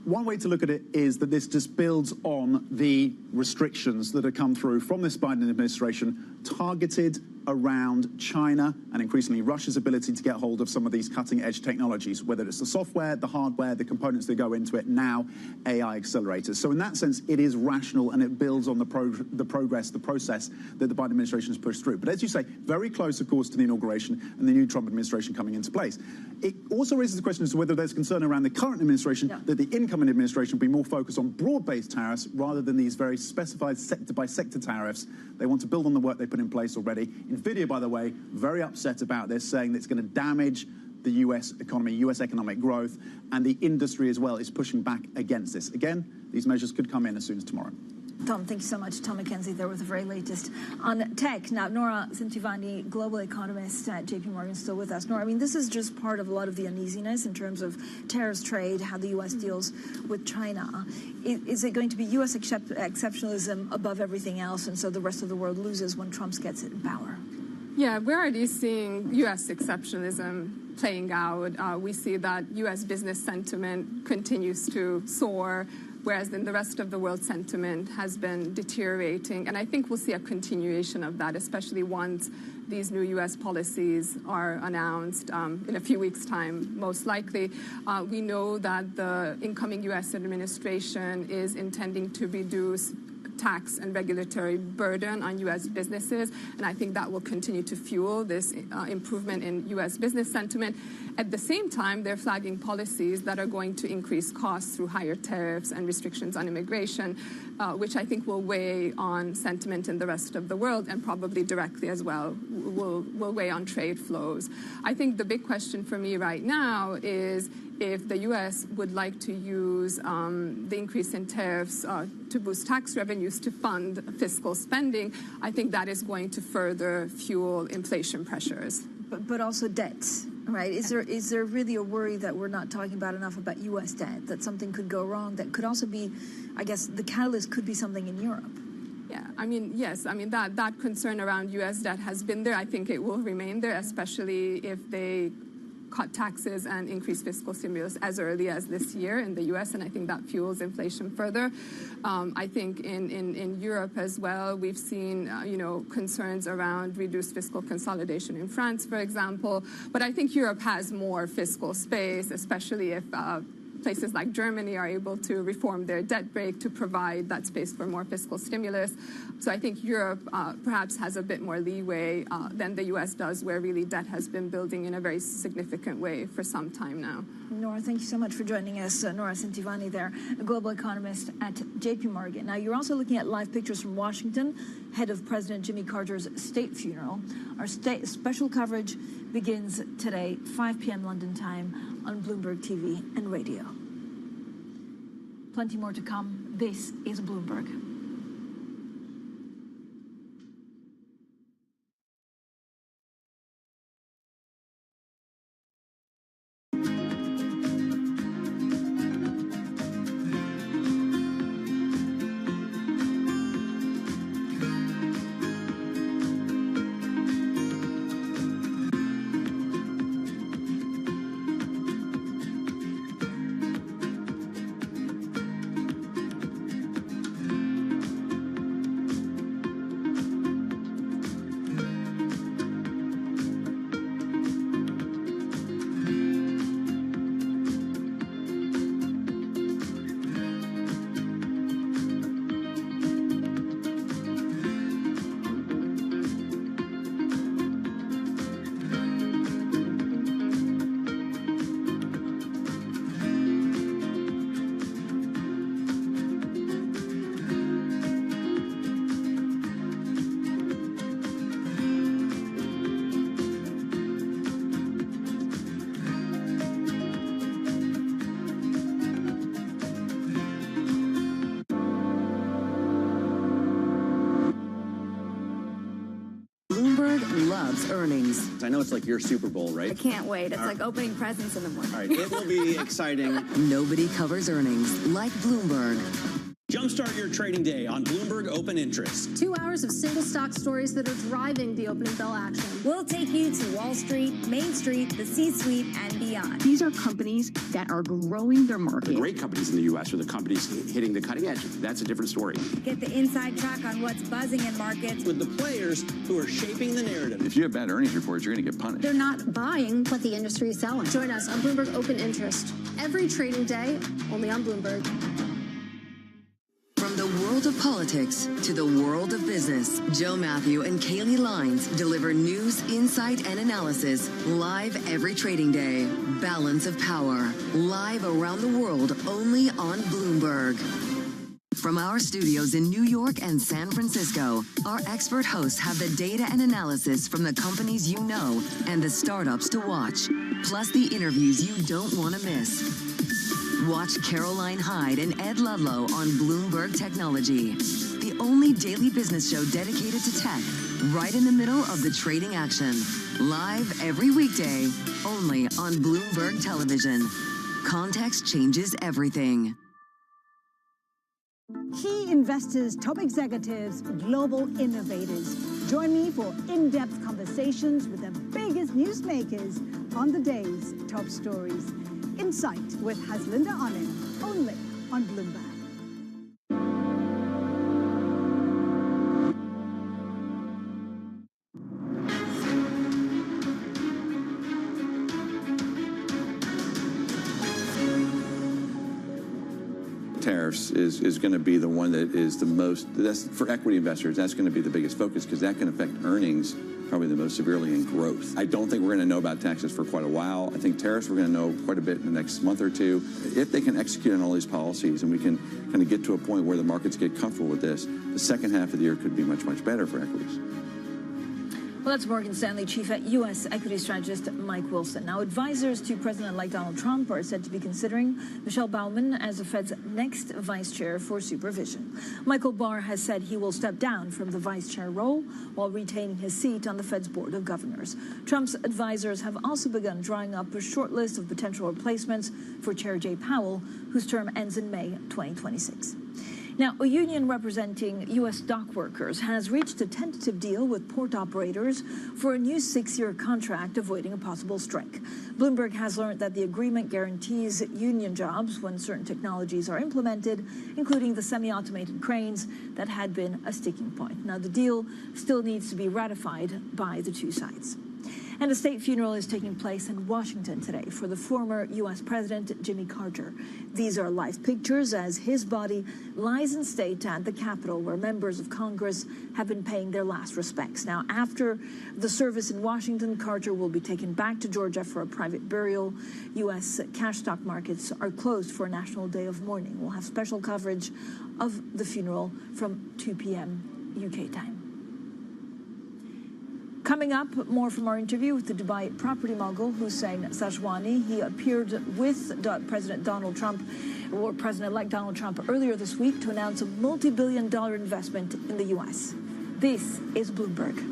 One way to look at it is that this just builds on the restrictions that have come through from this Biden administration targeted around China and increasingly Russia's ability to get hold of some of these cutting-edge technologies, whether it's the software, the hardware, the components that go into it, now AI accelerators. So in that sense, it is rational and it builds on the process that the Biden administration has pushed through. But as you say, very close, of course, to the inauguration and the new Trump administration coming into place. It also raises the question as to whether there's concern around the current administration that the incoming administration be more focused on broad-based tariffs rather than these very specified sector-by-sector tariffs. They want to build on the work they put in place already. NVIDIA, by the way, very upset about this, saying that it's going to damage the US economy, US economic growth, and the industry as well is pushing back against this. Again, these measures could come in as soon as tomorrow. Tom, thank you so much. Tom McKenzie there with the very latest on tech. Now, Nora Sintivani, global economist at JP Morgan, still with us. Nora, I mean, this is just part of a lot of the uneasiness in terms of tariffs, trade, how the U.S. deals with China. Is it going to be U.S. exceptionalism above everything else, and so the rest of the world loses when Trump gets in power? Yeah, we're already seeing U.S. exceptionalism playing out. We see that U.S. business sentiment continues to soar, whereas in the rest of the world, sentiment has been deteriorating. And I think we'll see a continuation of that, especially once these new U.S. policies are announced in a few weeks' time, most likely. We know that the incoming U.S. administration is intending to reduce tax and regulatory burden on U.S. businesses, and I think that will continue to fuel this improvement in U.S. business sentiment. At the same time, they're flagging policies that are going to increase costs through higher tariffs and restrictions on immigration, which I think will weigh on sentiment in the rest of the world and probably directly as well will weigh on trade flows. I think the big question for me right now is if the U.S. would like to use the increase in tariffs to boost tax revenues to fund fiscal spending, I think that is going to further fuel inflation pressures. But also debt, right? Is there really a worry that we're not talking about enough about U.S. debt, that something could go wrong, that could also be, I guess, the catalyst could be something in Europe? Yeah, I mean, yes. I mean, that concern around U.S. debt has been there. I think it will remain there, especially if they cut taxes and increase fiscal stimulus as early as this year in the U.S., and I think that fuels inflation further. I think in Europe as well, we've seen concerns around reduced fiscal consolidation in France, for example. But I think Europe has more fiscal space, especially if places like Germany are able to reform their debt brake to provide that space for more fiscal stimulus. So I think Europe perhaps has a bit more leeway than the U.S. does, where really debt has been building in a very significant way for some time now. Nora, thank you so much for joining us. Nora Sintivani there, a global economist at JP Morgan. Now, you're also looking at live pictures from Washington, head of President Jimmy Carter's state funeral. Our special coverage begins today, 5 p.m. London time, on Bloomberg TV and radio. Plenty more to come. This is Bloomberg. Hub's earnings. I know it's like your Super Bowl, right? I can't wait. It's like opening presents in the morning. All right, it will be exciting. Nobody covers earnings like Bloomberg. Jumpstart your trading day on Bloomberg Open Interest. 2 hours of single stock stories that are driving the opening bell action. We'll take you to Wall Street, Main Street, the C-suite, and beyond. These are companies that are growing their market. The great companies in the U.S. are the companies hitting the cutting edge. That's a different story. Get the inside track on what's buzzing in markets. With the players who are shaping the narrative. If you have bad earnings reports, you're going to get punished. They're not buying what the industry is selling. Join us on Bloomberg Open Interest. Every trading day, only on Bloomberg. From the world of politics to the world of business, Joe Matthew and Kaylee Lines deliver news, insight, and analysis live every trading day. Balance of Power, live around the world only on Bloomberg. From our studios in New York and San Francisco, our expert hosts have the data and analysis from the companies you know and the startups to watch, plus the interviews you don't want to miss. Watch Caroline Hyde and Ed Ludlow on Bloomberg Technology, the only daily business show dedicated to tech, right in the middle of the trading action. Live every weekday, only on Bloomberg Television. Context changes everything. Key investors, top executives, global innovators. Join me for in-depth conversations with the biggest newsmakers on the day's top stories. Insight with Haslinda Onim, only on Bloomberg. Tariffs is going to be the one that is the most, that's for equity investors, that's going to be the biggest focus because that can affect earnings probably the most severely in growth. I don't think we're going to know about taxes for quite a while. I think tariffs we're going to know quite a bit in the next month or two. If they can execute on all these policies and we can kind of get to a point where the markets get comfortable with this, the second half of the year could be much, much better for equities. Well, that's Morgan Stanley Chief U.S. Equity Strategist Mike Wilson. Now, advisors to President-elect Donald Trump are said to be considering Michelle Baumann as the Fed's next vice chair for supervision. Michael Barr has said he will step down from the vice chair role while retaining his seat on the Fed's Board of Governors. Trump's advisors have also begun drawing up a short list of potential replacements for Chair Jay Powell, whose term ends in May 2026. Now, a union representing U.S. dock workers has reached a tentative deal with port operators for a new 6-year contract avoiding a possible strike. Bloomberg has learned that the agreement guarantees union jobs when certain technologies are implemented, including the semi-automated cranes that had been a sticking point. Now, the deal still needs to be ratified by the two sides. And a state funeral is taking place in Washington today for the former U.S. President Jimmy Carter. These are live pictures as his body lies in state at the Capitol, where members of Congress have been paying their last respects. Now, after the service in Washington, Carter will be taken back to Georgia for a private burial. U.S. cash stock markets are closed for a national day of mourning. We'll have special coverage of the funeral from 2 p.m. UK time. Coming up, more from our interview with the Dubai property mogul Hussein Sajwani. He appeared with President-elect Donald Trump earlier this week to announce a multi-billion-dollar investment in the U.S. This is Bloomberg.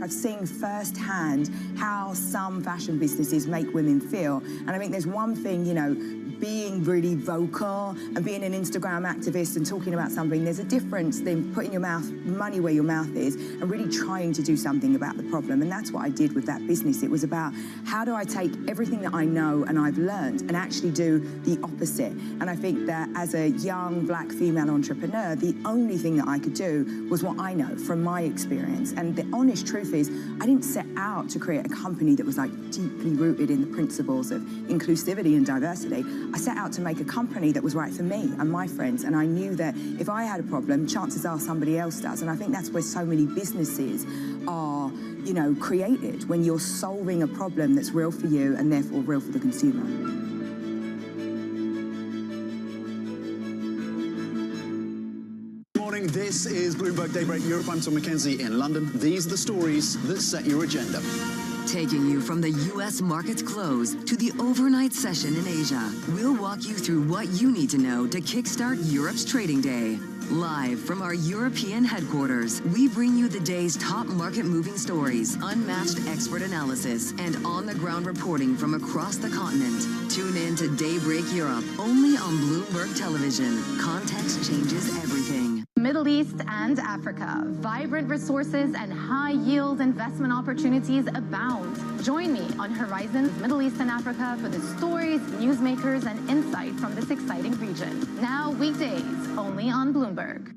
I've seen firsthand how some fashion businesses make women feel. And I think there's one thing, you know, being really vocal and being an Instagram activist and talking about something, there's a difference than putting your money where your mouth is and really trying to do something about the problem. And that's what I did with that business. It was about how do I take everything that I know and I've learned and actually do the opposite. And I think that as a young black female entrepreneur, the only thing that I could do was what I know from my experience. And the honest truth is, I didn't set out to create a company that was like deeply rooted in the principles of inclusivity and diversity. I set out to make a company that was right for me and my friends, and I knew that if I had a problem, chances are somebody else does. And I think that's where so many businesses are, you know, created, when you're solving a problem that's real for you and therefore real for the consumer. Morning, this is Bloomberg Daybreak Europe. I'm Tom McKenzie in London. These are the stories that set your agenda. Taking you from the U.S. market's close to the overnight session in Asia, we'll walk you through what you need to know to kickstart Europe's trading day. Live from our European headquarters, we bring you the day's top market-moving stories, unmatched expert analysis, and on-the-ground reporting from across the continent. Tune in to Daybreak Europe, only on Bloomberg Television. Context changes everything. Middle East and Africa, vibrant resources and high-yield investment opportunities abound. Join me on Horizons Middle East and Africa for the stories, newsmakers, and insight from this exciting region. Now weekdays, only on Bloomberg.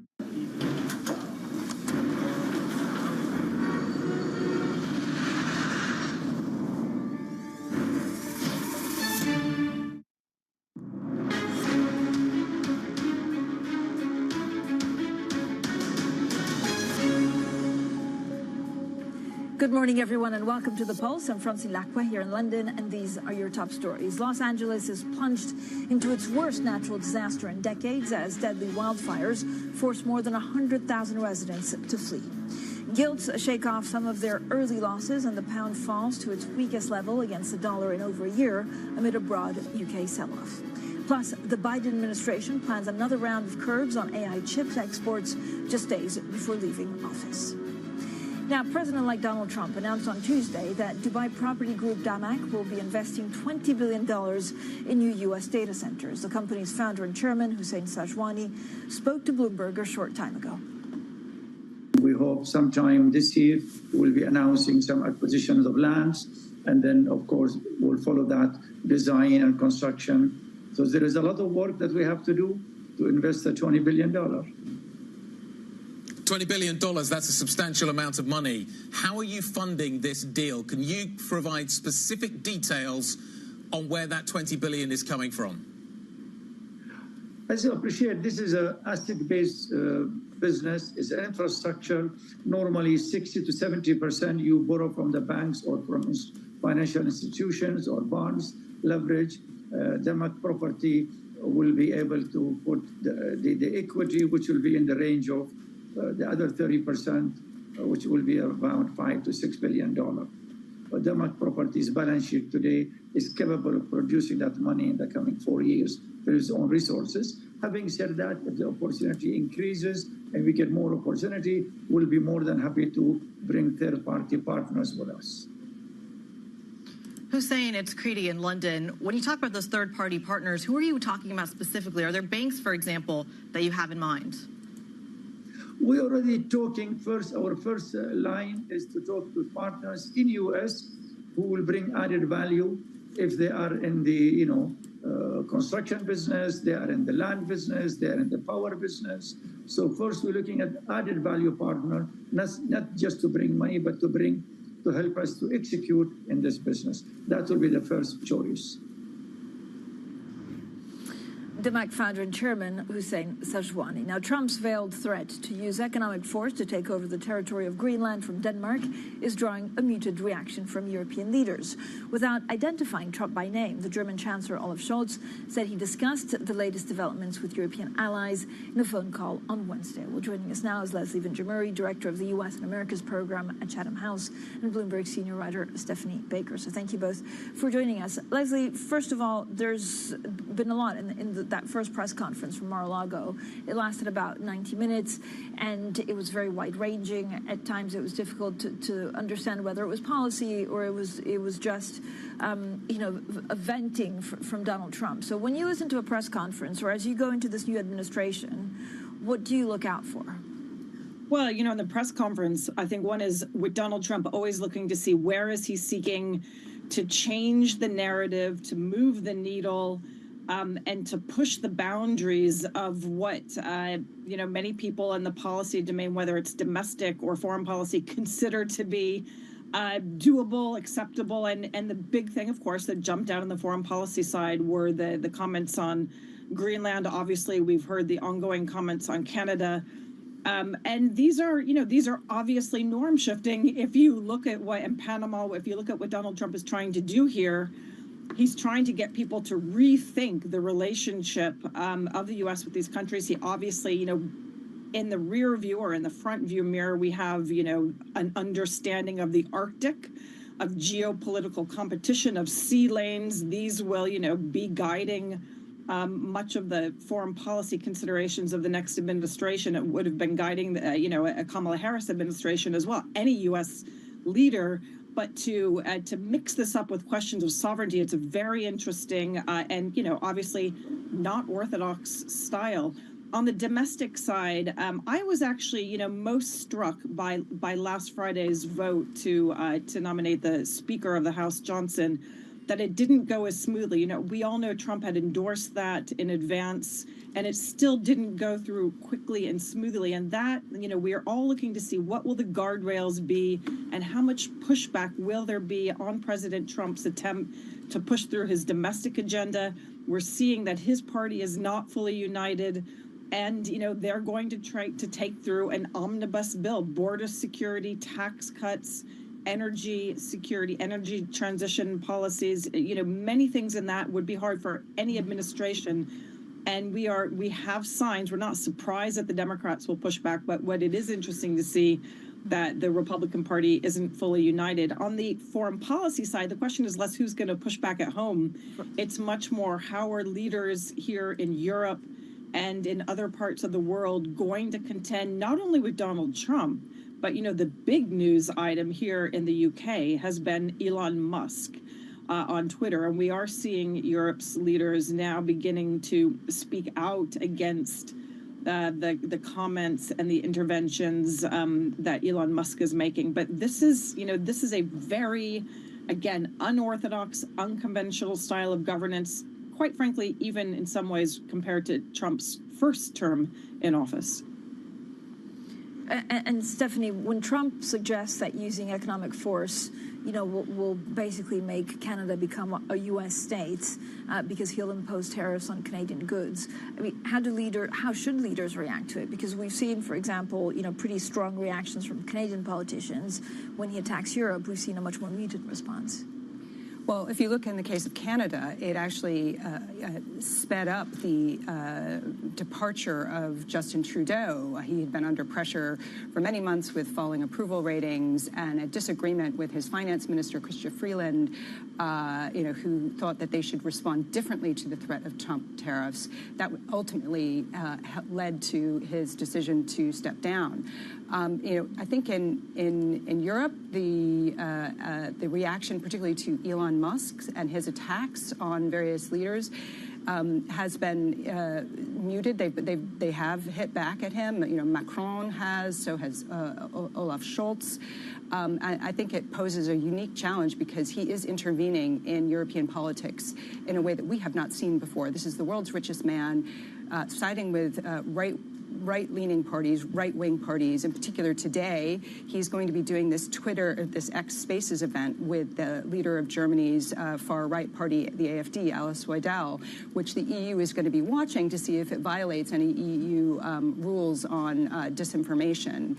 Good morning, everyone, and welcome to The Pulse. I'm Francine Lacqua here in London, and these are your top stories. Los Angeles is plunged into its worst natural disaster in decades as deadly wildfires force more than 100,000 residents to flee. Gilts shake off some of their early losses, and the pound falls to its weakest level against the dollar in over a year amid a broad UK sell-off. Plus, the Biden administration plans another round of curbs on AI chips exports just days before leaving office. Now, President-elect Donald Trump announced on Tuesday that Dubai property group Damac will be investing $20 billion in new U.S. data centers. The company's founder and chairman, Hussein Sajwani, spoke to Bloomberg a short time ago. We hope sometime this year we'll be announcing some acquisitions of lands, and then, of course, we'll follow that design and construction. So there is a lot of work that we have to do to invest the $20 billion. $20 billion, that's a substantial amount of money. How are you funding this deal? Can you provide specific details on where that $20 billion is coming from? As you appreciate, this is an asset-based business. It's an infrastructure. Normally, 60 to 70% you borrow from the banks or from financial institutions or bonds, leverage. Damac property will be able to put the equity, which will be in the range of the other 30%, which will be around $5 to $6 billion. But Damac Properties' balance sheet today is capable of producing that money in the coming 4 years for its own resources. Having said that, if the opportunity increases and we get more opportunity, we'll be more than happy to bring third-party partners with us. Hussein, it's Kriti in London. When you talk about those third-party partners, who are you talking about specifically? Are there banks, for example, that you have in mind? We're already talking first. Our first line is to talk to partners in U.S. who will bring added value if they are in the construction business, they are in the land business, they are in the power business. So first we're looking at added value partner, not just to bring money, but to help us to execute in this business. That will be the first choice. Damac founder and chairman Hussein Sajwani. Now, Trump's veiled threat to use economic force to take over the territory of Greenland from Denmark is drawing a muted reaction from European leaders. Without identifying Trump by name, the German Chancellor Olaf Scholz said he discussed the latest developments with European allies in a phone call on Wednesday. Well, joining us now is Leslie Vinjamuri, director of the U.S. and Americas program at Chatham House, and Bloomberg senior writer Stephanie Baker. So thank you both for joining us. Leslie, first of all, there's been a lot in the that first press conference from Mar-a-Lago, it lasted about 90 minutes, and it was very wide-ranging. At times, it was difficult to understand whether it was policy or it was just, a venting from Donald Trump. So when you listen to a press conference, or as you go into this new administration, what do you look out for? Well, in the press conference, I think one is with Donald Trump always looking to see where is he seeking to change the narrative, to move the needle, and to push the boundaries of what, many people in the policy domain, whether it's domestic or foreign policy, consider to be doable, acceptable. And the big thing, of course, that jumped out on the foreign policy side were the comments on Greenland. Obviously, we've heard the ongoing comments on Canada. And these are obviously norm shifting. If you look at what in Panama, if you look at what Donald Trump is trying to do here, he's trying to get people to rethink the relationship of the U.S. with these countries. He obviously, in the rear view or in the front view mirror, we have, an understanding of the Arctic, of geopolitical competition, of sea lanes. These will, be guiding much of the foreign policy considerations of the next administration. It would have been guiding, a Kamala Harris administration as well, any U.S. leader. But to mix this up with questions of sovereignty, it's a very interesting and, obviously not orthodox style. On the domestic side, I was actually, most struck by last Friday's vote to nominate the Speaker of the House, Johnson, that it didn't go as smoothly. We all know Trump had endorsed that in advance, and it still didn't go through quickly and smoothly. And that, we are all looking to see what will the guardrails be and how much pushback will there be on President Trump's attempt to push through his domestic agenda. We're seeing that his party is not fully united. And, they're going to try to take through an omnibus bill, border security, tax cuts, energy security, energy transition policies, many things in that would be hard for any administration. And we have signs. We're not surprised that the Democrats will push back, but what it is interesting to see that the Republican Party isn't fully united. On the foreign policy side, the question is less who's going to push back at home. It's much more how are leaders here in Europe and in other parts of the world going to contend not only with Donald Trump, but, the big news item here in the UK has been Elon Musk on Twitter. And we are seeing Europe's leaders now beginning to speak out against the comments and the interventions that Elon Musk is making. But this is a very, again, unorthodox, unconventional style of governance, quite frankly, even in some ways compared to Trump's first term in office. And Stephanie, when Trump suggests that using economic force, will basically make Canada become a U.S. state because he'll impose tariffs on Canadian goods. I mean, how should leaders react to it? Because we've seen, for example, pretty strong reactions from Canadian politicians. When he attacks Europe, we've seen a much more muted response. Well, if you look in the case of Canada, it actually sped up the departure of Justin Trudeau. He had been under pressure for many months with falling approval ratings and a disagreement with his finance minister, Chrystia Freeland, who thought that they should respond differently to the threat of Trump tariffs. That ultimately led to his decision to step down. I think in Europe, the reaction, particularly to Elon Musk and his attacks on various leaders, has been muted. They have hit back at him. Macron has, so has Olaf Scholz. I think it poses a unique challenge because he is intervening in European politics in a way that we have not seen before. This is the world's richest man, siding with right-leaning parties, right-wing parties. In particular, today, he's going to be doing this X Spaces event with the leader of Germany's far-right party, the AfD, Alice Weidel, which the EU is going to be watching to see if it violates any EU rules on disinformation.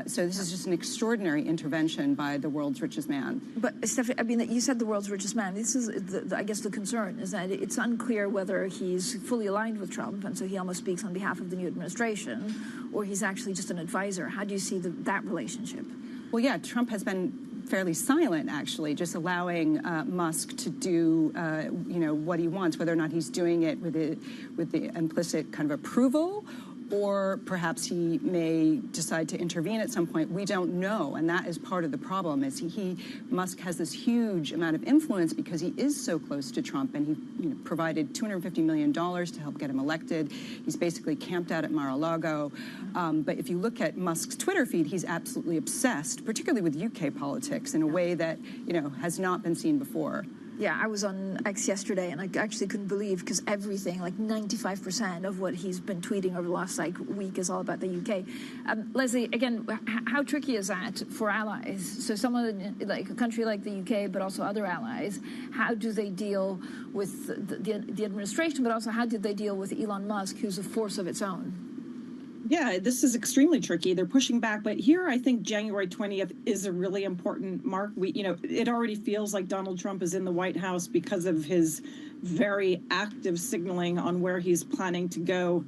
So this is just an extraordinary intervention by the world's richest man. But, Stephanie, I mean, you said the world's richest man. This is, I guess, the concern is that it's unclear whether he's fully aligned with Trump, and so he almost speaks on behalf of the new administration, or he's actually just an advisor. How do you see that relationship? Well, yeah, Trump has been fairly silent, actually, just allowing Musk to do, what he wants, whether or not he's doing it with the implicit kind of approval, or perhaps he may decide to intervene at some point. We don't know, and that is part of the problem. Is Musk has this huge amount of influence because he is so close to Trump, and he provided $250 million to help get him elected. He's basically camped out at Mar-a-Lago. But if you look at Musk's Twitter feed, he's absolutely obsessed, particularly with UK politics, in a way that has not been seen before. Yeah, I was on X yesterday, and I actually couldn't believe, because everything, like 95% of what he's been tweeting over the last week is all about the UK. Leslie, again, how tricky is that for allies? So someone like a country like the UK, but also other allies, how do they deal with the administration, but also how did they deal with Elon Musk, who's a force of its own? Yeah, this is extremely tricky. They're pushing back, but here I think January 20th is a really important mark. It already feels like Donald Trump is in the White House because of his very active signaling on where he's planning to go.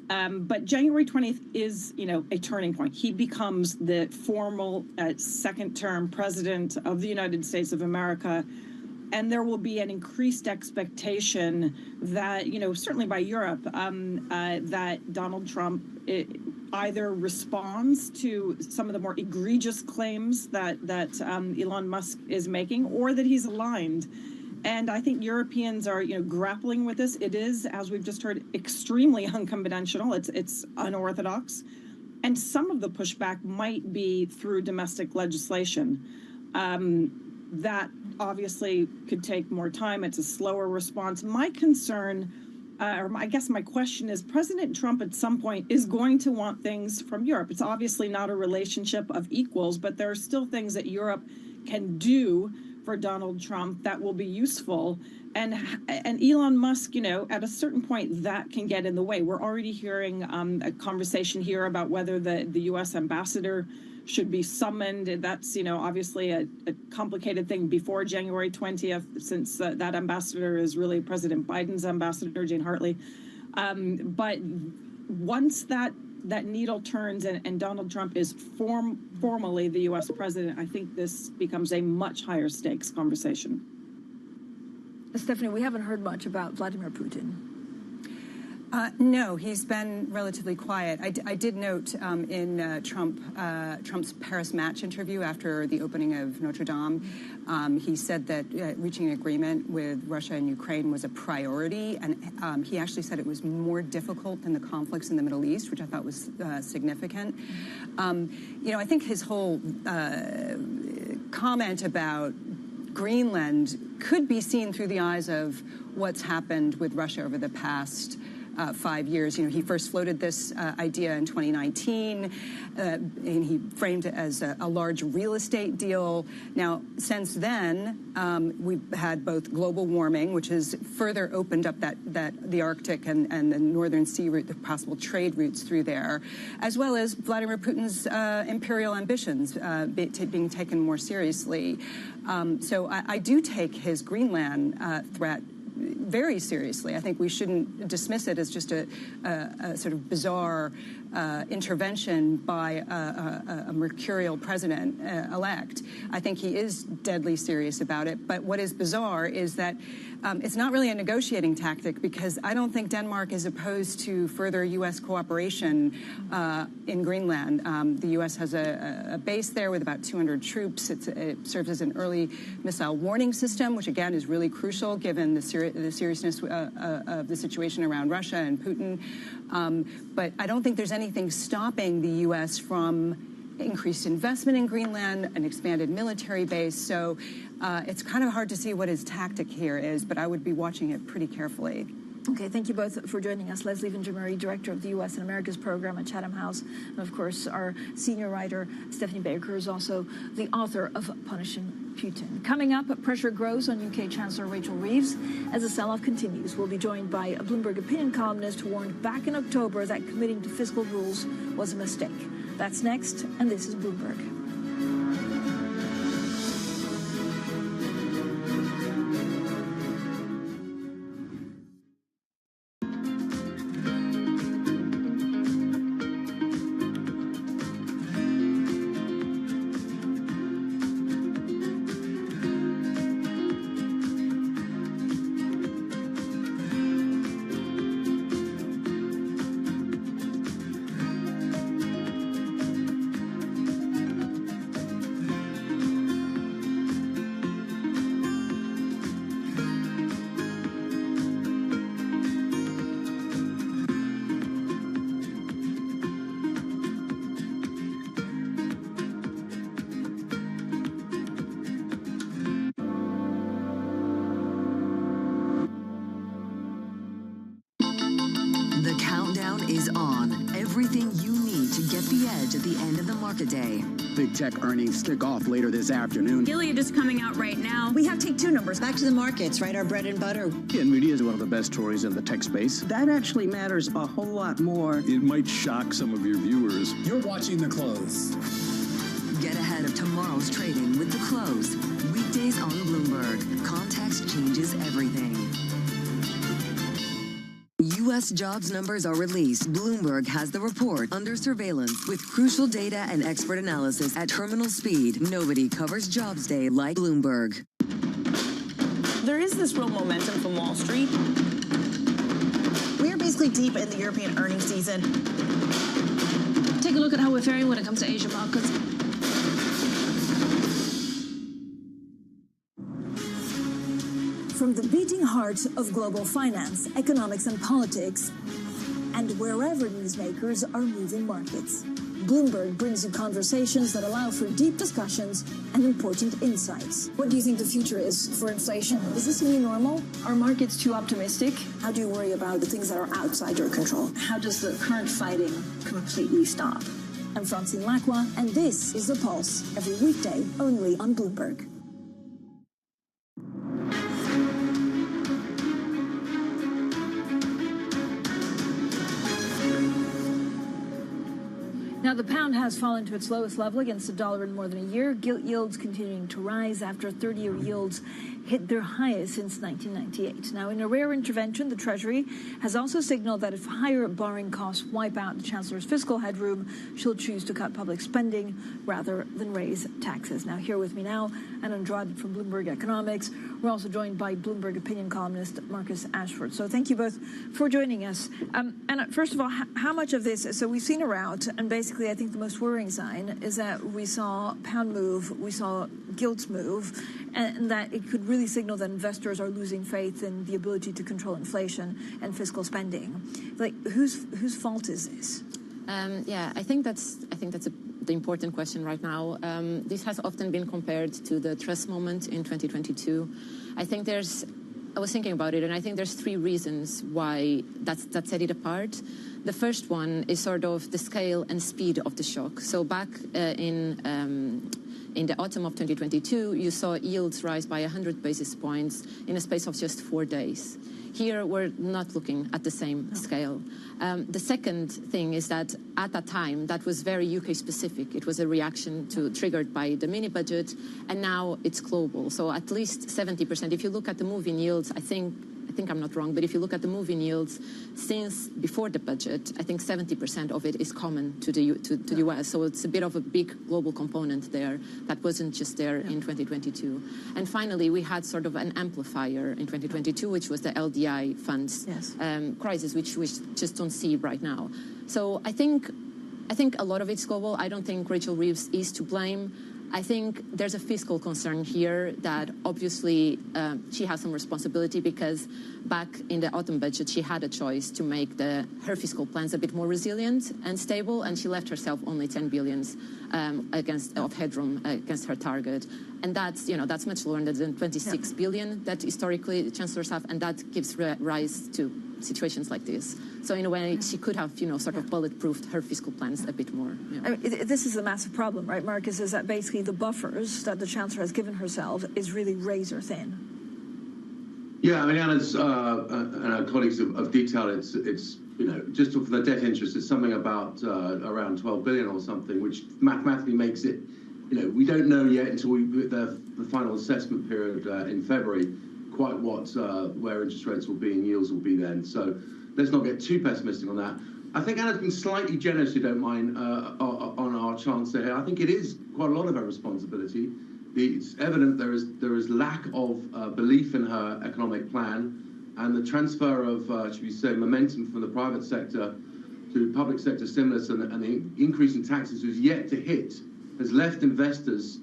But January 20th is, a turning point. He becomes the formal second-term president of the United States of America. And there will be an increased expectation that, certainly by Europe, that Donald Trump either responds to some of the more egregious claims that Elon Musk is making, or that he's aligned. And I think Europeans are, grappling with this. It is, as we've just heard, extremely unconventional. It's unorthodox. And some of the pushback might be through domestic legislation. That obviously could take more time. It's a slower response. My concern, or I guess my question is, President Trump at some point is going to want things from Europe. It's obviously not a relationship of equals, but there are still things that Europe can do for Donald Trump that will be useful. And Elon Musk, at a certain point, that can get in the way. We're already hearing a conversation here about whether the U.S. ambassador should be summoned. That's, obviously a complicated thing before January 20th, since that ambassador is really President Biden's ambassador, Jane Hartley. But once that needle turns and Donald Trump is formally the U.S. president, I think this becomes a much higher stakes conversation. Stephanie, we haven't heard much about Vladimir Putin. No, he's been relatively quiet. I did note in Trump's Paris Match interview after the opening of Notre Dame, he said that reaching an agreement with Russia and Ukraine was a priority, and he actually said it was more difficult than the conflicts in the Middle East, which I thought was significant. I think his whole comment about Greenland could be seen through the eyes of what's happened with Russia over the past 5 years. He first floated this idea in 2019, and he framed it as a large real estate deal. Now, since then, we've had both global warming, which has further opened up the Arctic and the Northern Sea route, the possible trade routes through there, as well as Vladimir Putin's imperial ambitions being taken more seriously. So I do take his Greenland threat very seriously. I think we shouldn't dismiss it as just a sort of bizarre intervention by a mercurial president-elect. I think he is deadly serious about it. But what is bizarre is that it's not really a negotiating tactic, because I don't think Denmark is opposed to further U.S. cooperation in Greenland. The U.S. has a base there with about 200 troops. It serves as an early missile warning system, which, again, is really crucial given the seriousness of the situation around Russia and Putin. But I don't think there's anything stopping the U.S. from increased investment in Greenland, an expanded military base. So it's kind of hard to see what his tactic here is, but I would be watching it pretty carefully. Okay, thank you both for joining us. Leslie Vinjamuri, Director of the U.S. and Americas Program at Chatham House. And, of course, our senior writer, Stephanie Baker, is also the author of Punishing Putin. Coming up, pressure grows on UK Chancellor Rachel Reeves as the sell-off continues. We'll be joined by a Bloomberg opinion columnist who warned back in October that committing to fiscal rules was a mistake. That's next, and this is Bloomberg. countdown is on. Everything you need to get the edge at the end of the market day. Big tech earnings kick off later this afternoon. Gilead is coming out right now. We have take two numbers. Back to the markets, right? Our bread and butter. NVIDIA is one of the best stories in the tech space. That actually matters a whole lot more. It might shock some of your viewers. You're watching The Close. Get ahead of tomorrow's trading with The Close. Weekdays on Bloomberg. Context changes everything. U.S. jobs numbers are released. Bloomberg has the report under surveillance with crucial data and expert analysis at terminal speed. Nobody covers Jobs Day like Bloomberg. There is this real momentum from Wall Street. We are basically deep in the European earnings season. Take a look at how we're faring when it comes to Asian markets. From the beating heart of global finance, economics, and politics, and wherever newsmakers are moving markets, Bloomberg brings you conversations that allow for deep discussions and important insights. What do you think the future is for inflation? Is this a new normal? Are markets too optimistic? How do you worry about the things that are outside your control? How does the current fighting completely stop? I'm Francine Lacroix, and this is The Pulse, every weekday only on Bloomberg. Now, the pound has fallen to its lowest level against the dollar in more than a year. Gilt yields continuing to rise after 30-year yields hit their highest since 1998. Now, in a rare intervention, the Treasury has also signaled that if higher borrowing costs wipe out the Chancellor's fiscal headroom, she'll choose to cut public spending rather than raise taxes. Now, here with me now, Anna Andrade from Bloomberg Economics. We're also joined by Bloomberg opinion columnist Marcus Ashford. So thank you both for joining us. Anna, first of all, how much of this, so we've seen a rout, and basically I think the most worrying sign is that we saw pound move, we saw gilts move, and that it could really signal that investors are losing faith in the ability to control inflation and fiscal spending. Like, whose fault is this? Yeah, I think that's the important question right now. This has often been compared to the trust moment in 2022. I was thinking about it, and I think there's three reasons why that set it apart. The first one is sort of the scale and speed of the shock. So back in the autumn of 2022, you saw yields rise by 100 basis points in a space of just 4 days. Here, we're not looking at the same scale. The second thing is that at that time, that was very UK specific. It was a reaction triggered by the mini budget, and now it's global. So at least 70%. If you look at the moving yields, I think I'm not wrong, but if you look at the moving yields since before the budget, I think 70% of it is common to the US. So it's a bit of a big global component there that wasn't just there in 2022. And finally, we had sort of an amplifier in 2022, which was the LDI funds crisis, which we just don't see right now. So I think a lot of it's global. I don't think Rachel Reeves is to blame. I think there's a fiscal concern here that obviously she has some responsibility, because back in the autumn budget, she had a choice to make her fiscal plans a bit more resilient and stable, and she left herself only 10 billion of headroom against her target. And that's much lower than 26 billion that historically chancellors have, and that gives rise to situations like this. So in a way, she could have, sort of bulletproofed her fiscal plans a bit more. I mean, this is a massive problem, right, Marcus, is that basically the buffers that the Chancellor has given herself is really razor thin. Yeah, I mean, Anna's and our colleagues have detailed it's just for the debt interest, it's something about around 12 billion or something, which mathematically makes it, we don't know yet until we put the final assessment period in February quite where interest rates will be and yields will be then. So let's not get too pessimistic on that. I think Anna's been slightly generous, if you don't mind, on our Chancellor here. I think it is quite a lot of her responsibility. It's evident there is lack of belief in her economic plan, and the transfer of, should we say, momentum from the private sector to public sector stimulus and the increase in taxes was yet to hit has left investors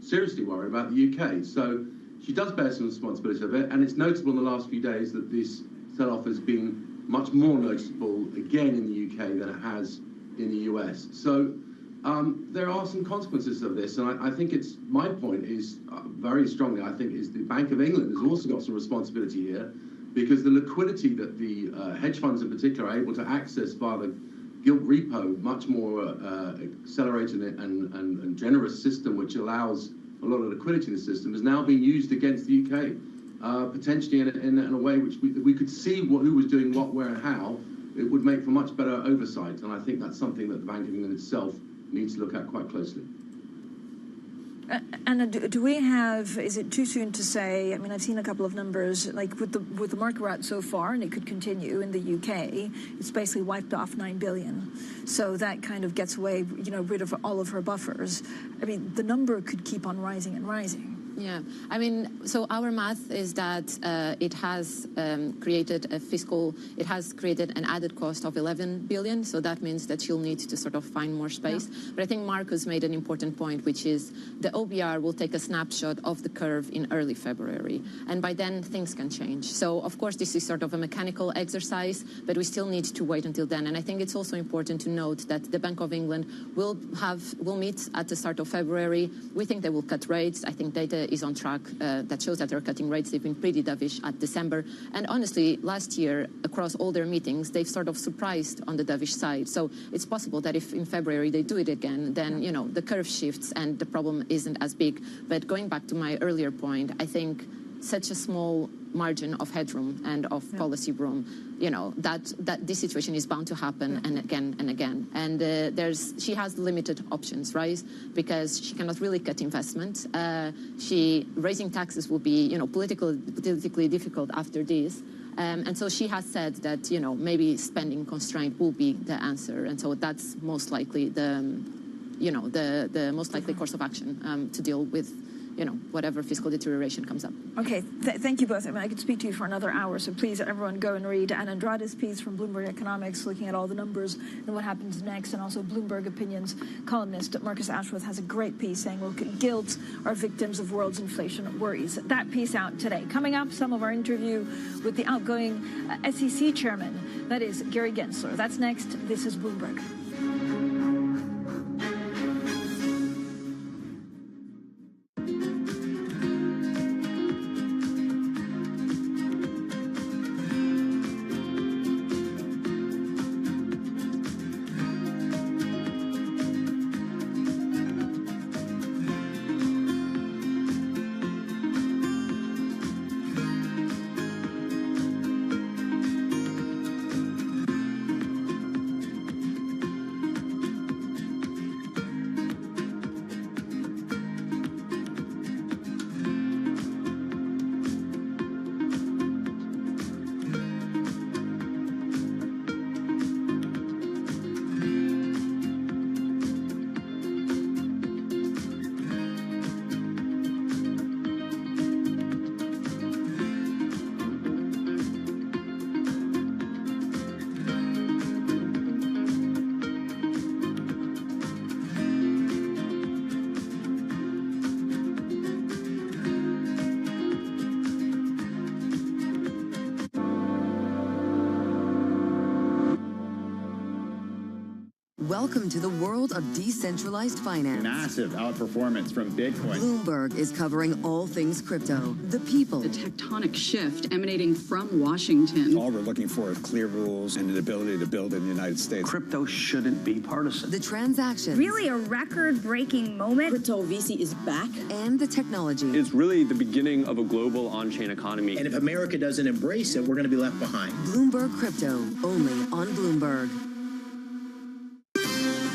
seriously worried about the UK. So she does bear some responsibility of it, and it's notable in the last few days that this sell-off has been much more noticeable again in the UK than it has in the US. So there are some consequences of this, and I think my point is very strongly, I think, is the Bank of England has also got some responsibility here, because the liquidity that the hedge funds in particular are able to access via the gilt repo, much more accelerated and generous system, which allows a lot of liquidity in the system, is now being used against the UK, potentially in a way which we could see who was doing what, where, and how. It would make for much better oversight, and I think that's something that the Bank of England itself needs to look at quite closely. Anna, do we have, is it too soon to say, I mean, I've seen a couple of numbers, like with the market we're at so far, and it could continue in the UK, it's basically wiped off 9 billion. So that kind of gets away, rid of all of her buffers. I mean, the number could keep on rising and rising. Yeah, I mean, so our math is that it has created an added cost of 11 billion. So that means that she'll need to sort of find more space. Yeah. But I think Marcus made an important point, which is the OBR will take a snapshot of the curve in early February. And by then things can change. So of course, this is sort of a mechanical exercise, but we still need to wait until then. And I think it's also important to note that the Bank of England will meet at the start of February. We think they will cut rates. I think data is on track that shows that they're cutting rates. They've been pretty dovish at December. And honestly, last year, across all their meetings, they've sort of surprised on the dovish side. So it's possible that if in February they do it again, then, the curve shifts and the problem isn't as big. But going back to my earlier point, I think such a small margin of headroom and of policy room, that this situation is bound to happen and again and again. And she has limited options, right? Because she cannot really cut investment. Raising taxes will be, politically difficult after this. And so she has said that, maybe spending constraint will be the answer. And so that's most likely the most likely course of action to deal with whatever fiscal deterioration comes up. Okay, thank you both. I mean, I could speak to you for another hour, so please, everyone, go and read Anna Andrade's piece from Bloomberg Economics, looking at all the numbers and what happens next, and also Bloomberg Opinions columnist Marcus Ashworth has a great piece saying, well, gilts are victims of world's inflation worries. That piece out today. Coming up, some of our interview with the outgoing SEC chairman, that is Gary Gensler. That's next. This is Bloomberg. Welcome to the world of decentralized finance. Massive outperformance from Bitcoin. Bloomberg is covering all things crypto, the people. The tectonic shift emanating from Washington. All we're looking for is clear rules and an ability to build in the United States. Crypto shouldn't be partisan. The transactions. Really a record-breaking moment. Crypto VC is back. And the technology. It's really the beginning of a global on-chain economy. And if America doesn't embrace it, we're going to be left behind. Bloomberg Crypto, only on Bloomberg.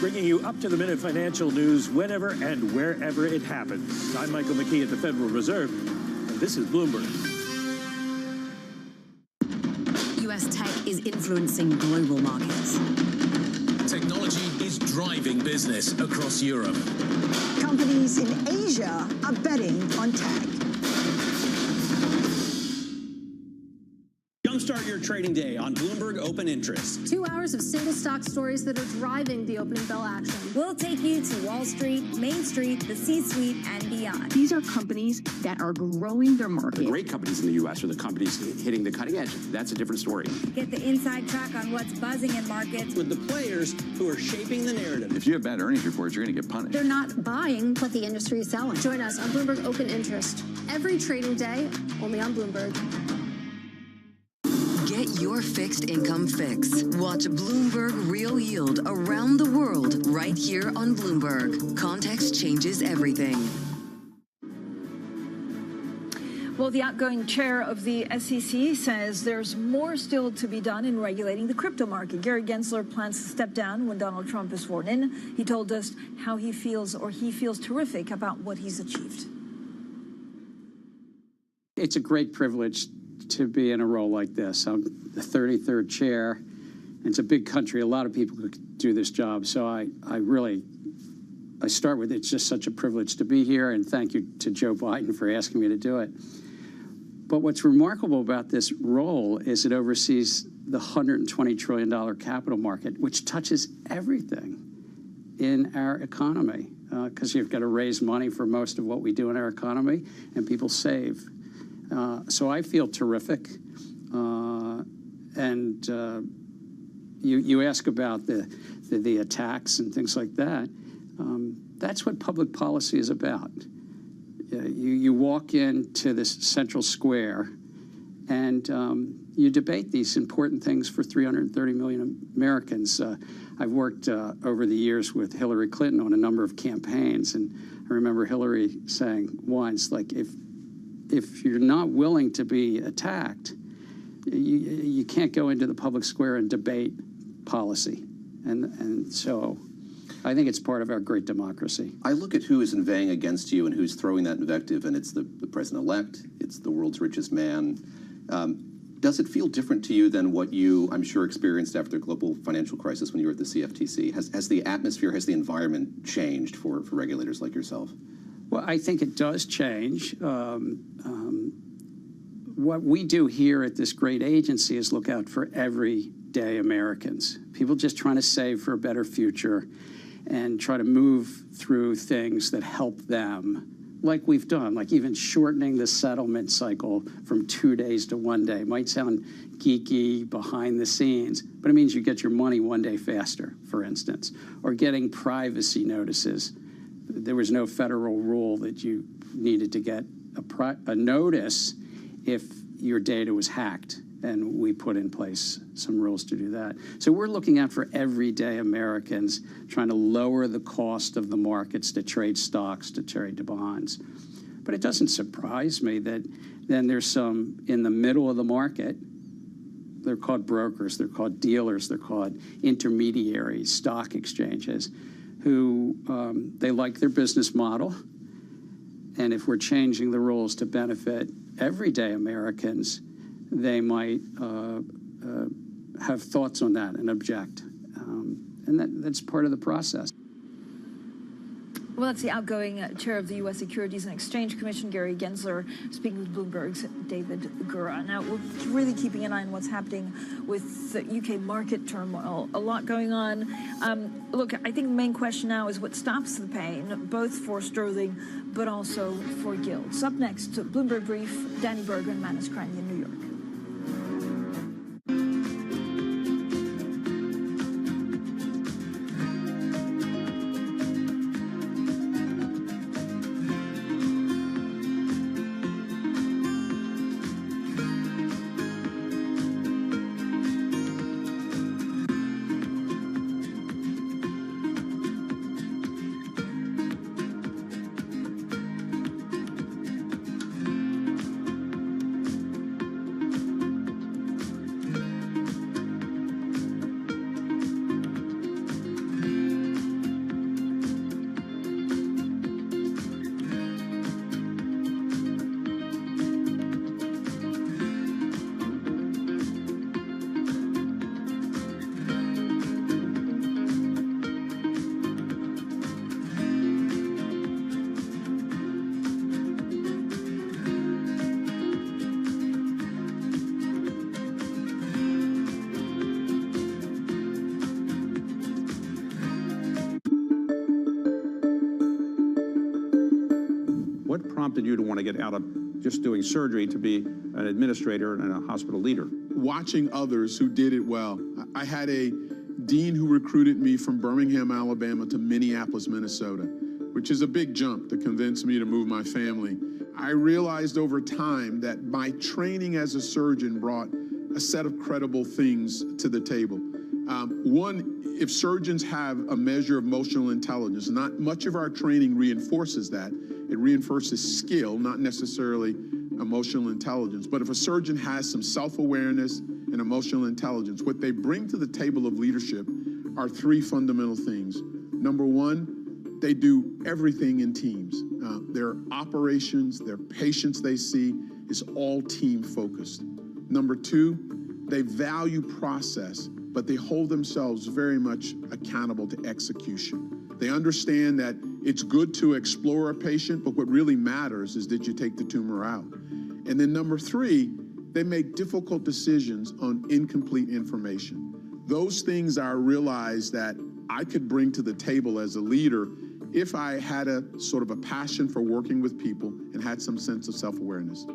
Bringing you up-to-the-minute financial news whenever and wherever it happens. I'm Michael McKee at the Federal Reserve, and this is Bloomberg. U.S. tech is influencing global markets. Technology is driving business across Europe. Companies in Asia are betting on tech. Jumpstart your trading day on Bloomberg Open Interest. 2 hours of single stock stories that are driving the opening bell action. We'll take you to Wall Street, Main Street, the C-suite, and beyond. These are companies that are growing their market. The great companies in the U.S. are the companies hitting the cutting edge. That's a different story. Get the inside track on what's buzzing in markets. With the players who are shaping the narrative. If you have bad earnings reports, you're going to get punished. They're not buying what the industry is selling. Join us on Bloomberg Open Interest every trading day, only on Bloomberg. your fixed income fix. Watch Bloomberg Real Yield around the world right here on Bloomberg. Context changes everything. Well, the outgoing chair of the SEC says there's more still to be done in regulating the crypto market. Gary Gensler plans to step down when Donald Trump is sworn in. He told us how he feels terrific about what he's achieved. It's a great privilege to be in a role like this. I'm the 33rd chair. It's a big country. A lot of people could do this job. So I start with it's just such a privilege to be here, and thank you to Joe Biden for asking me to do it. But what's remarkable about this role is it oversees the $120 trillion capital market, which touches everything in our economy, because you've got to raise money for most of what we do in our economy, and people save. So I feel terrific. You ask about the attacks and things like that. That's what public policy is about. You walk into this central square and you debate these important things for 330 million Americans. I've worked over the years with Hillary Clinton on a number of campaigns, and I remember Hillary saying once, like, if you're not willing to be attacked, you can't go into the public square and debate policy. And so I think it's part of our great democracy. I look at who is inveighing against you and who's throwing that invective, and it's the president-elect, it's the world's richest man. Does it feel different to you than what you, I'm sure, experienced after the global financial crisis when you were at the CFTC? Has the atmosphere, has the environment changed for regulators like yourself? Well, I think it does change. What we do here at this great agency is look out for everyday Americans, people just trying to save for a better future and try to move through things that help them, like we've done, like even shortening the settlement cycle from 2 days to 1 day. Might sound geeky behind the scenes, but it means you get your money 1 day faster, for instance, or getting privacy notices. There was no federal rule that you needed to get a notice if your data was hacked, and we put in place some rules to do that. So we're looking out for everyday Americans, trying to lower the cost of the markets to trade stocks, to trade bonds. But it doesn't surprise me that then there's some in the middle of the market. They're called brokers, they're called dealers, they're called intermediaries, stock exchanges, who they like their business model. And if we're changing the rules to benefit everyday Americans, they might have thoughts on that and object. And that's part of the process. Well, that's the outgoing chair of the U.S. Securities and Exchange Commission, Gary Gensler, speaking with Bloomberg's David Gura. Now, we're really keeping an eye on what's happening with the UK market turmoil. A lot going on. Look, I think the main question now is what stops the pain, both for sterling but also for gilts. Up next, Bloomberg Brief, Danny Berger and Manus Cranny in New York. What prompted you to want to get out of just doing surgery to be an administrator and a hospital leader? Watching others who did it well. I had a dean who recruited me from Birmingham, Alabama to Minneapolis, Minnesota, which is a big jump to convince me to move my family. I realized over time that my training as a surgeon brought a set of credible things to the table. One, if surgeons have a measure of emotional intelligence, not much of our training reinforces that. It reinforces skill, not necessarily emotional intelligence. But if a surgeon has some self-awareness and emotional intelligence, what they bring to the table of leadership are three fundamental things. Number one, they do everything in teams. Their operations, their patients they see is all team focused. Number two, they value process, but they hold themselves very much accountable to execution. They understand that it's good to explore a patient, but what really matters is that you take the tumor out. And then number three, they make difficult decisions on incomplete information. Those things I realized that I could bring to the table as a leader if I had a sort of a passion for working with people and had some sense of self-awareness.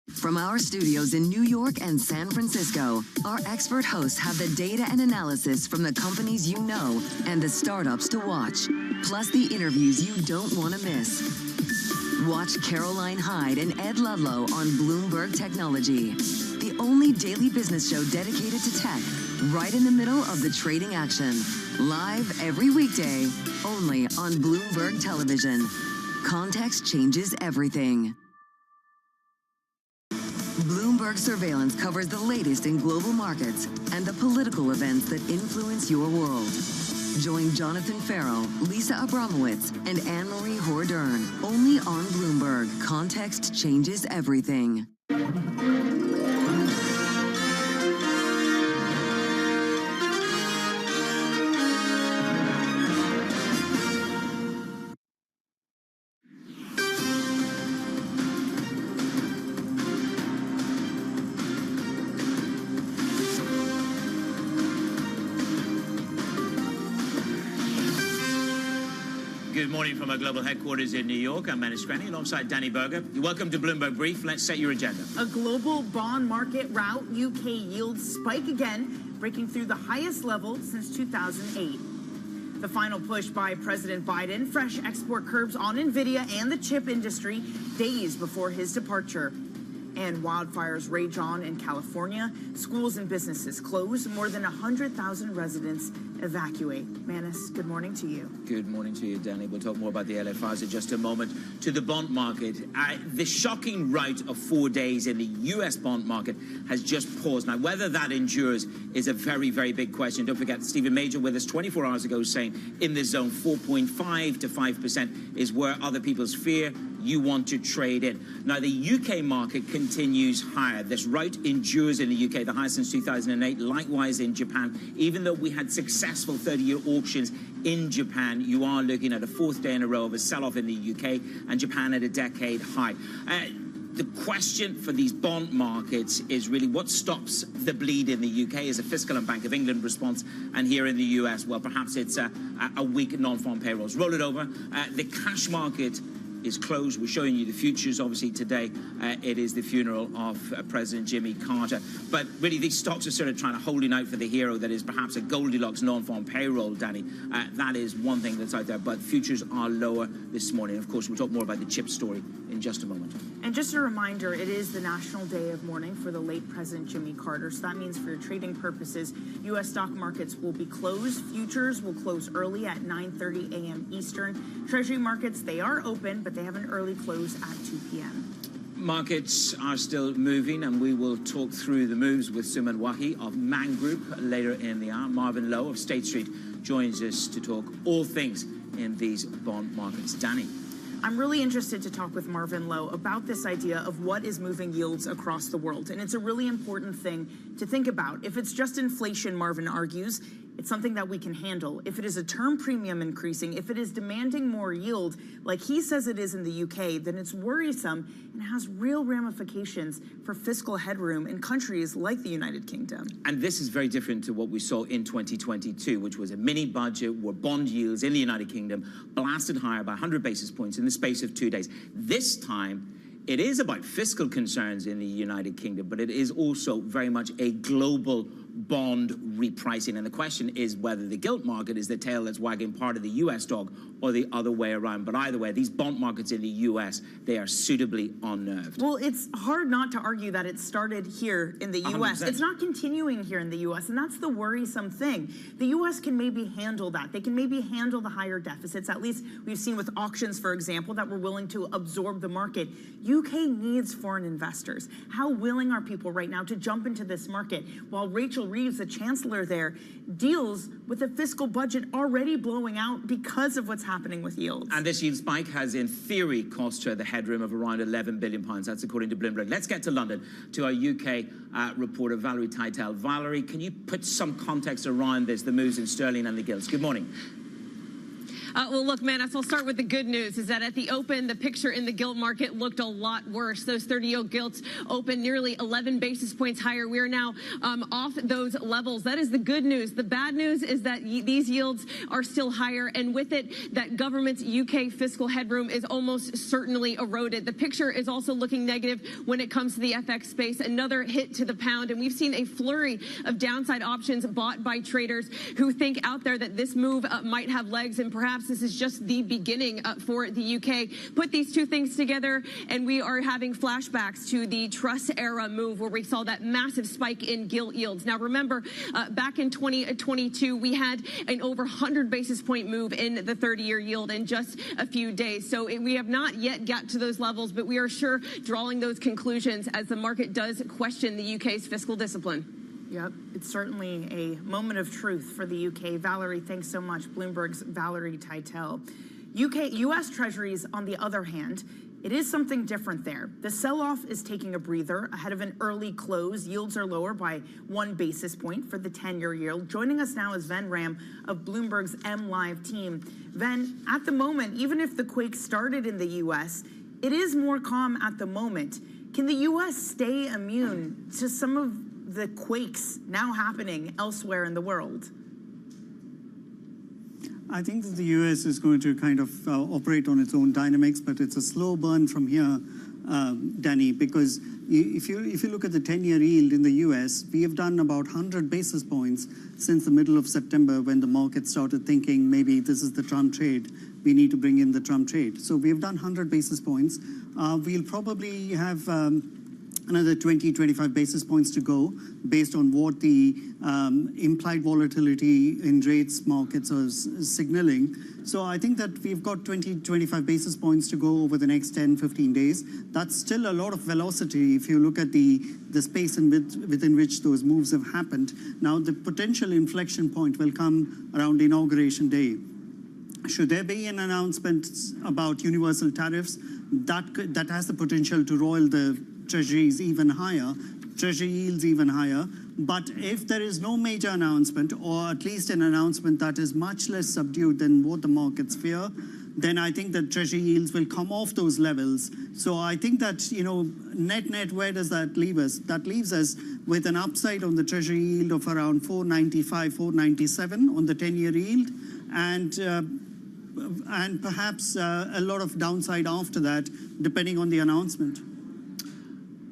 From our studios in New York and San Francisco, our expert hosts have the data and analysis from the companies you know and the startups to watch, plus the interviews you don't want to miss. Watch Caroline Hyde and Ed Ludlow on Bloomberg Technology, the only daily business show dedicated to tech, right in the middle of the trading action. Live every weekday, only on Bloomberg Television. Context changes everything. Bloomberg Surveillance covers the latest in global markets and the political events that influence your world. Join Jonathan Farrell, Lisa Abramowitz, and Anne-Marie Hordern, only on Bloomberg. Context changes everything. Good morning from our global headquarters in New York. I'm Manus Granny alongside Danny Berger. Welcome to Bloomberg Brief. Let's set your agenda. A global bond market rout. UK yields spike again, breaking through the highest level since 2008. The final push by President Biden, fresh export curbs on NVIDIA and the chip industry days before his departure. And wildfires rage on in California. Schools and businesses close. More than 100,000 residents evacuate. Manus, good morning to you. Good morning to you, Danny. We'll talk more about the LA fires in just a moment. To the bond market, the shocking rout of 4 days in the U.S. bond market has just paused. Now, whether that endures is a very, very big question. Don't forget, Stephen Major with us 24 hours ago saying in this zone 4.5 to 5% is where other people's fear you want to trade in. Now, the UK market continues higher. This rout endures in the UK, the highest since 2008. Likewise in Japan. Even though we had successful 30-year auctions in Japan, you are looking at a fourth day in a row of a sell-off in the UK, and Japan at a decade high. The question for these bond markets is really what stops the bleed in the UK is a fiscal and Bank of England response, and here in the US, well, perhaps it's a weak non-farm payrolls. Roll it over. The cash market is closed. We're showing you the futures. Obviously, today it is the funeral of President Jimmy Carter. But really, these stocks are sort of trying to holding out for the hero that is perhaps a Goldilocks non-farm payroll, Danny. That is one thing that's out there. But futures are lower this morning. Of course, we'll talk more about the chip story in just a moment. And just a reminder, it is the National Day of Mourning for the late President Jimmy Carter. So that means for your trading purposes, U.S. stock markets will be closed. Futures will close early at 9:30 a.m. Eastern. Treasury markets, they are open, but they have an early close at 2 p.m. Markets are still moving, and we will talk through the moves with Suman Wahi of Man Group later in the hour. Marvin Lowe of State Street joins us to talk all things in these bond markets. Danny. I'm really interested to talk with Marvin Lowe about this idea of what is moving yields across the world. And it's a really important thing to think about. If it's just inflation, Marvin argues, it's something that we can handle. If it is a term premium increasing, if it is demanding more yield, like he says it is in the UK, then it's worrisome and has real ramifications for fiscal headroom in countries like the United Kingdom. And this is very different to what we saw in 2022, which was a mini budget where bond yields in the United Kingdom blasted higher by 100 basis points in the space of 2 days. This time, it is about fiscal concerns in the United Kingdom, but it is also very much a global bond repricing. And the question is whether the gilt market is the tail that's wagging part of the U.S. dog or the other way around. But either way, these bond markets in the U.S., they are suitably unnerved. Well, it's hard not to argue that it started here in the U.S. 100%. It's not continuing here in the U.S., and that's the worrisome thing. The U.S. can maybe handle that. They can maybe handle the higher deficits. At least we've seen with auctions, for example, that we're willing to absorb the market. UK needs foreign investors. How willing are people right now to jump into this market? While Rachel Reeves, the chancellor there, deals with a fiscal budget already blowing out because of what's happening with yields. And this yield spike has, in theory, cost her the headroom of around £11 billion. That's according to Bloomberg. Let's get to London, to our UK reporter, Valerie Teitel. Valerie, can you put some context around this, the moves in sterling and the gilts? Good morning. Well, look, Manus, I'll start with the good news, is that at the open, the picture in the gilt market looked a lot worse. Those 30-year gilts opened nearly 11 basis points higher. We are now off those levels. That is the good news. The bad news is that these yields are still higher, and with it, that government's UK fiscal headroom is almost certainly eroded. The picture is also looking negative when it comes to the FX space. Another hit to the pound, and we've seen a flurry of downside options bought by traders who think out there that this move might have legs, and perhaps this is just the beginning for the UK. Put these two things together, and we are having flashbacks to the Truss era move where we saw that massive spike in gilt yields. Now, remember, back in 2022, we had an over 100 basis point move in the 30-year yield in just a few days. So we have not yet got to those levels, but we are sure drawing those conclusions as the market does question the UK's fiscal discipline. Yep, it's certainly a moment of truth for the UK. Valerie, thanks so much. Bloomberg's Valerie Teitel. U.S. Treasuries, on the other hand, it is something different there. The sell-off is taking a breather ahead of an early close. Yields are lower by 1 basis point for the 10-year yield. Joining us now is Ven Ram of Bloomberg's MLive team. Ven, at the moment, even if the quake started in the U.S., it is more calm at the moment. Can the U.S. stay immune to some of the quakes now happening elsewhere in the world? I think that the U.S. is going to kind of operate on its own dynamics, but it's a slow burn from here, Danny, because if you look at the 10-year yield in the U.S., we have done about 100 basis points since the middle of September when the market started thinking maybe this is the Trump trade. We need to bring in the Trump trade. So we have done 100 basis points. We'll probably have another 20, 25 basis points to go based on what the implied volatility in rates markets are signaling. So I think that we've got 20, 25 basis points to go over the next 10, 15 days. That's still a lot of velocity if you look at the space within which those moves have happened. Now, the potential inflection point will come around Inauguration Day. Should there be an announcement about universal tariffs, that has the potential to roil the treasuries even higher, treasury yields even higher. But if there is no major announcement, or at least an announcement that is much less subdued than what the markets fear, then I think that treasury yields will come off those levels. So I think that, net, where does that leave us? That leaves us with an upside on the treasury yield of around 495, 497 on the 10-year yield, and perhaps a lot of downside after that, depending on the announcement.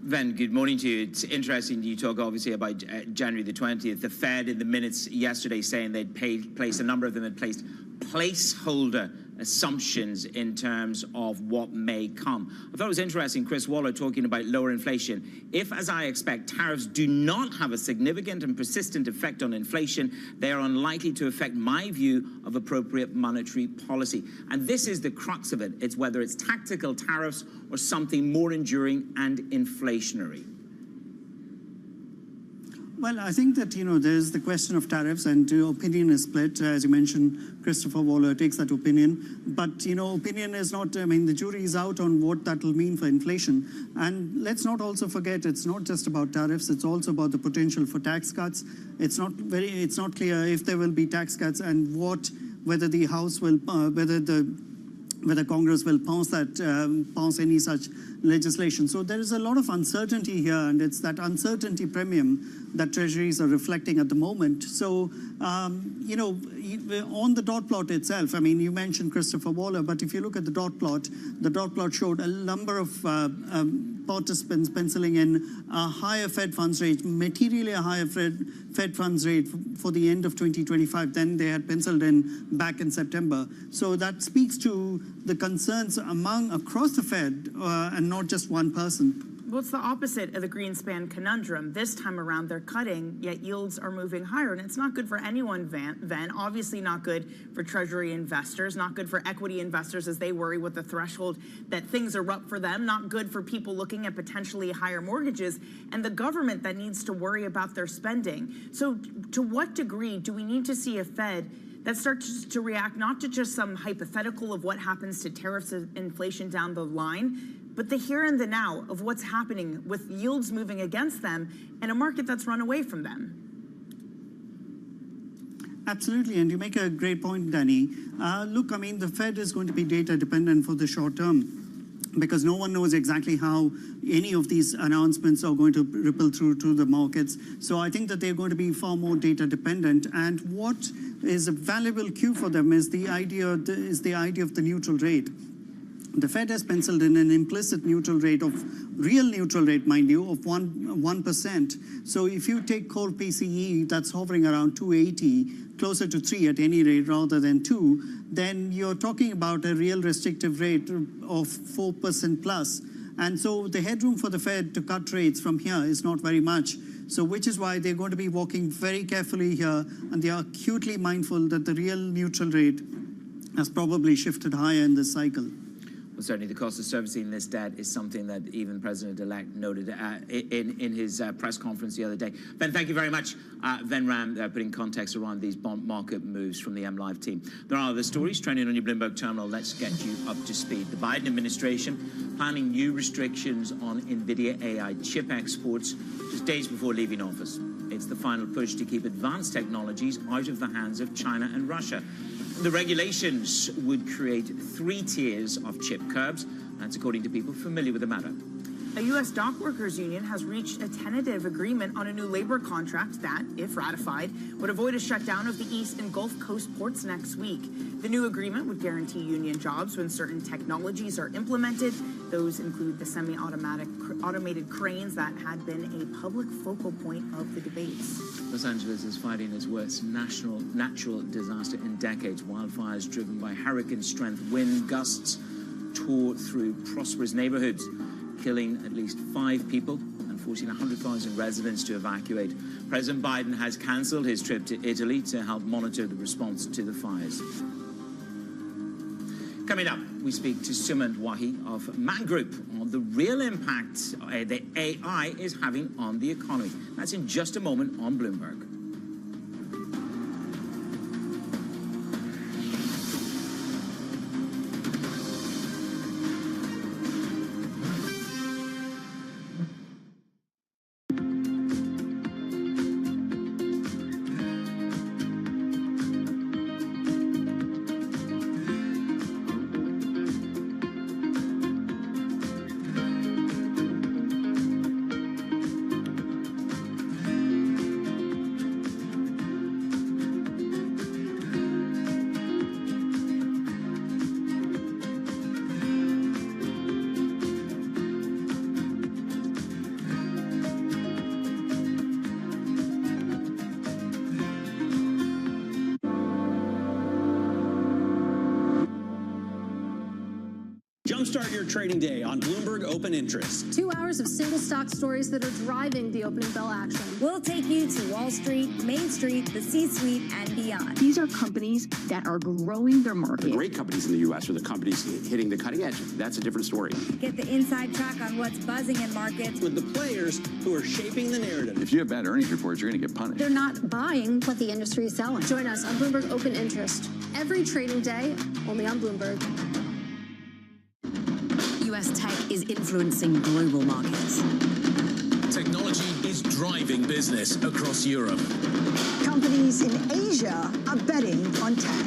Ven, good morning to you. It's interesting you talk obviously about January the 20th. The Fed in the minutes yesterday saying they'd placed, a number of them had placed placeholder assumptions in terms of what may come. I thought it was interesting, Chris Waller talking about lower inflation. If, as I expect, tariffs do not have a significant and persistent effect on inflation, they are unlikely to affect my view of appropriate monetary policy. And this is the crux of it. It's whether it's tactical tariffs or something more enduring and inflationary. Well, I think that, there's the question of tariffs, and opinion is split. As you mentioned, Christopher Waller takes that opinion. But, opinion is not, the jury is out on what that will mean for inflation. And let's not also forget, it's not just about tariffs, it's also about the potential for tax cuts. It's not clear if there will be tax cuts and whether the House will, whether Congress will pass any such legislation. So there is a lot of uncertainty here, and it's that uncertainty premium that treasuries are reflecting at the moment. So, on the dot plot itself, you mentioned Christopher Waller, but if you look at the dot plot showed a number of participants penciling in a higher Fed funds rate, materially a higher Fed funds rate for the end of 2025 than they had penciled in back in September. So that speaks to the concerns across the Fed and not just one person. Well, it's the opposite of the Greenspan conundrum. This time around, they're cutting, yet yields are moving higher. And it's not good for anyone, Van. Obviously not good for Treasury investors, not good for equity investors as they worry with the threshold that things are up for them, not good for people looking at potentially higher mortgages, and the government that needs to worry about their spending. So to what degree do we need to see a Fed that starts to react not to just some hypothetical of what happens to tariffs and inflation down the line, but the here and the now of what's happening with yields moving against them and a market that's run away from them? Absolutely, and you make a great point, Danny. Look, I mean, the Fed is going to be data dependent for the short term because no one knows exactly how any of these announcements are going to ripple through to the markets. So I think that they're going to be far more data dependent. And what is a valuable cue for them is the idea of the neutral rate. The Fed has penciled in an implicit neutral rate real neutral rate, mind you, of 1%. So if you take core PCE that's hovering around 280, closer to 3 at any rate rather than 2, then you're talking about a real restrictive rate of 4% plus. And so the headroom for the Fed to cut rates from here is not very much. So which is why they're going to be walking very carefully here, and they are acutely mindful that the real neutral rate has probably shifted higher in this cycle. Well, certainly the cost of servicing this debt is something that even President-elect noted in his press conference the other day. Ben, thank you very much. Ven Ram putting context around these bond market moves from the MLive team. There are other stories trending on your Bloomberg terminal. Let's get you up to speed. The Biden administration planning new restrictions on NVIDIA AI chip exports just days before leaving office. It's the final push to keep advanced technologies out of the hands of China and Russia. The regulations would create 3 tiers of chip curbs. That's according to people familiar with the matter. A U.S. dock workers union has reached a tentative agreement on a new labor contract that, if ratified, would avoid a shutdown of the East and Gulf Coast ports next week. The new agreement would guarantee union jobs when certain technologies are implemented. Those include the automated cranes that had been a public focal point of the debates. Los Angeles is fighting its worst natural disaster in decades. Wildfires driven by hurricane-strength wind gusts tore through prosperous neighborhoods, killing at least 5 people and forcing 100,000 residents to evacuate. President Biden has cancelled his trip to Italy to help monitor the response to the fires. Coming up, we speak to Sumant Wahi of Man Group on the real impact that AI is having on the economy. That's in just a moment on Bloomberg. Jumpstart your trading day on Bloomberg Open Interest. 2 hours of single stock stories that are driving the opening bell action. We'll take you to Wall Street, Main Street, the C-suite, and beyond. These are companies that are growing their market. The great companies in the U.S. are the companies hitting the cutting edge. That's a different story. Get the inside track on what's buzzing in markets with the players who are shaping the narrative. If you have bad earnings reports, you're going to get punished. They're not buying what the industry is selling. Join us on Bloomberg Open Interest every trading day, only on Bloomberg. U.S. tech is influencing global markets. Technology is driving business across Europe. Companies in Asia are betting on tech.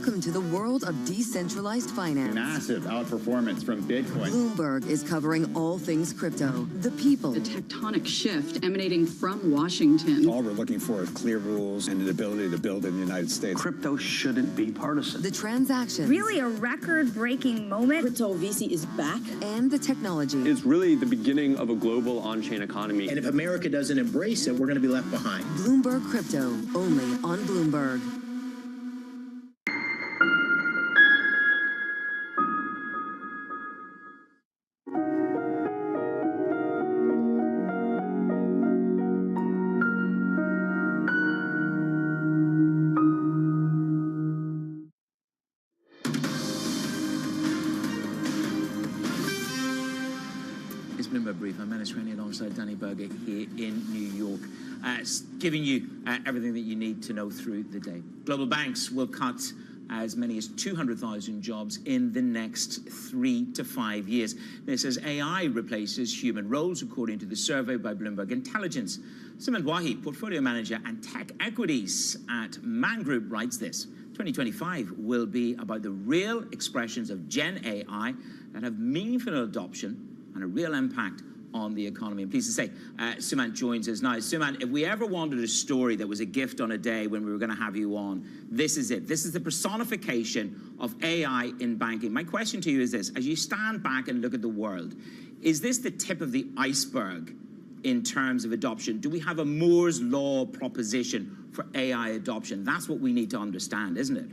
Welcome to the world of decentralized finance. Massive outperformance from Bitcoin. Bloomberg is covering all things crypto, the people. The tectonic shift emanating from Washington. All we're looking for is clear rules and an ability to build in the United States. Crypto shouldn't be partisan. The transactions. Really a record-breaking moment. Crypto VC is back. And the technology. It's really the beginning of a global on-chain economy. And if America doesn't embrace it, we're going to be left behind. Bloomberg Crypto, only on Bloomberg. Bloomberg Brief. I'm Menace Rainey alongside Danny Berger here in New York, giving you everything that you need to know through the day. Global banks will cut as many as 200,000 jobs in the next 3 to 5 years. This as AI replaces human roles, according to the survey by Bloomberg Intelligence. Sumant Wahi, portfolio manager and tech equities at Man Group, writes this: 2025 will be about the real expressions of Gen AI that have meaningful adoption and a real impact on the economy. I'm pleased to say Sumant joins us now. Sumant, if we ever wanted a story that was a gift on a day when we were going to have you on, this is it. This is the personification of AI in banking. My question to you is this: as you stand back and look at the world, is this the tip of the iceberg in terms of adoption? Do we have a Moore's Law proposition for AI adoption? That's what we need to understand, isn't it?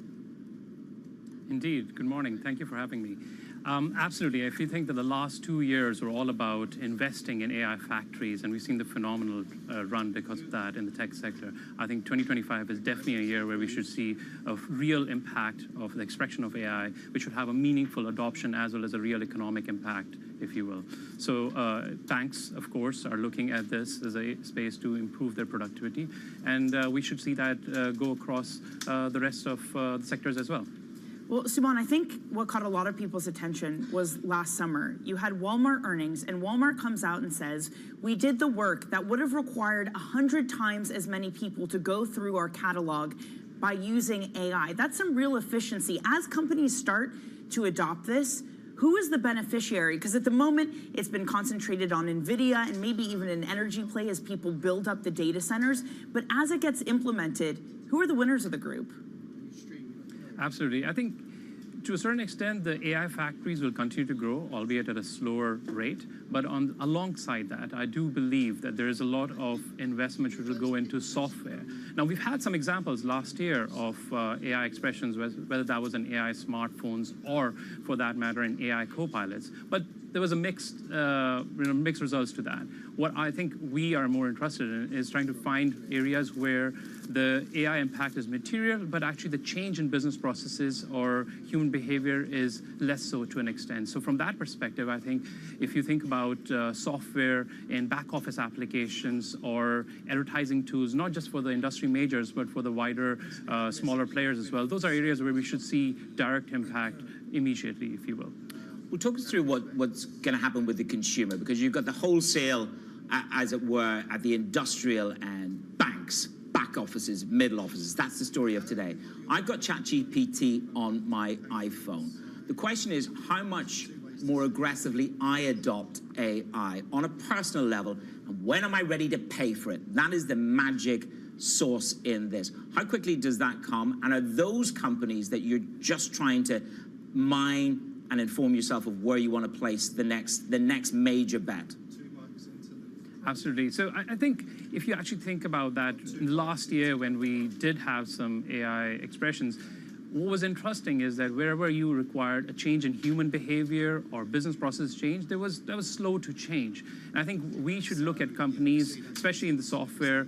Indeed. Good morning. Thank you for having me. Absolutely. If you think that the last 2 years were all about investing in AI factories, and we've seen the phenomenal run because of that in the tech sector, I think 2025 is definitely a year where we should see a real impact of the expression of AI, which should have a meaningful adoption as well as a real economic impact, if you will. So banks, of course, are looking at this as a space to improve their productivity, and we should see that go across the rest of the sectors as well. Well, Sumant, I think what caught a lot of people's attention was last summer. You had Walmart earnings, and Walmart comes out and says, we did the work that would have required 100 times as many people to go through our catalog by using AI. That's some real efficiency. As companies start to adopt this, who is the beneficiary? Because at the moment, it's been concentrated on NVIDIA and maybe even an energy play as people build up the data centers. But as it gets implemented, who are the winners of the group? Absolutely. I think to a certain extent, the AI factories will continue to grow, albeit at a slower rate. But alongside that, I do believe that there is a lot of investment which will go into software. Now, we've had some examples last year of AI expressions, whether that was in AI smartphones or, for that matter, in AI co-pilots. But there was a mixed results to that. What I think we are more interested in is trying to find areas where the AI impact is material, but actually the change in business processes or human behavior is less so to an extent. So from that perspective, I think if you think about software in back office applications or advertising tools, not just for the industry majors, but for the wider, smaller players as well, those are areas where we should see direct impact immediately, if you will. Well, talk us through what's going to happen with the consumer, because you've got the wholesale, as it were, at the industrial and banks, back offices, middle offices. That's the story of today. I've got ChatGPT on my iPhone. The question is how much more aggressively I adopt AI on a personal level, and when am I ready to pay for it? That is the magic source in this. How quickly does that come? And are those companies that you're just trying to mine and inform yourself of where you want to place the next major bet? Absolutely. So I think if you actually think about that, last year when we did have some AI expressions, what was interesting is that wherever you required a change in human behavior or business process change, that was slow to change. And I think we should look at companies, especially in the software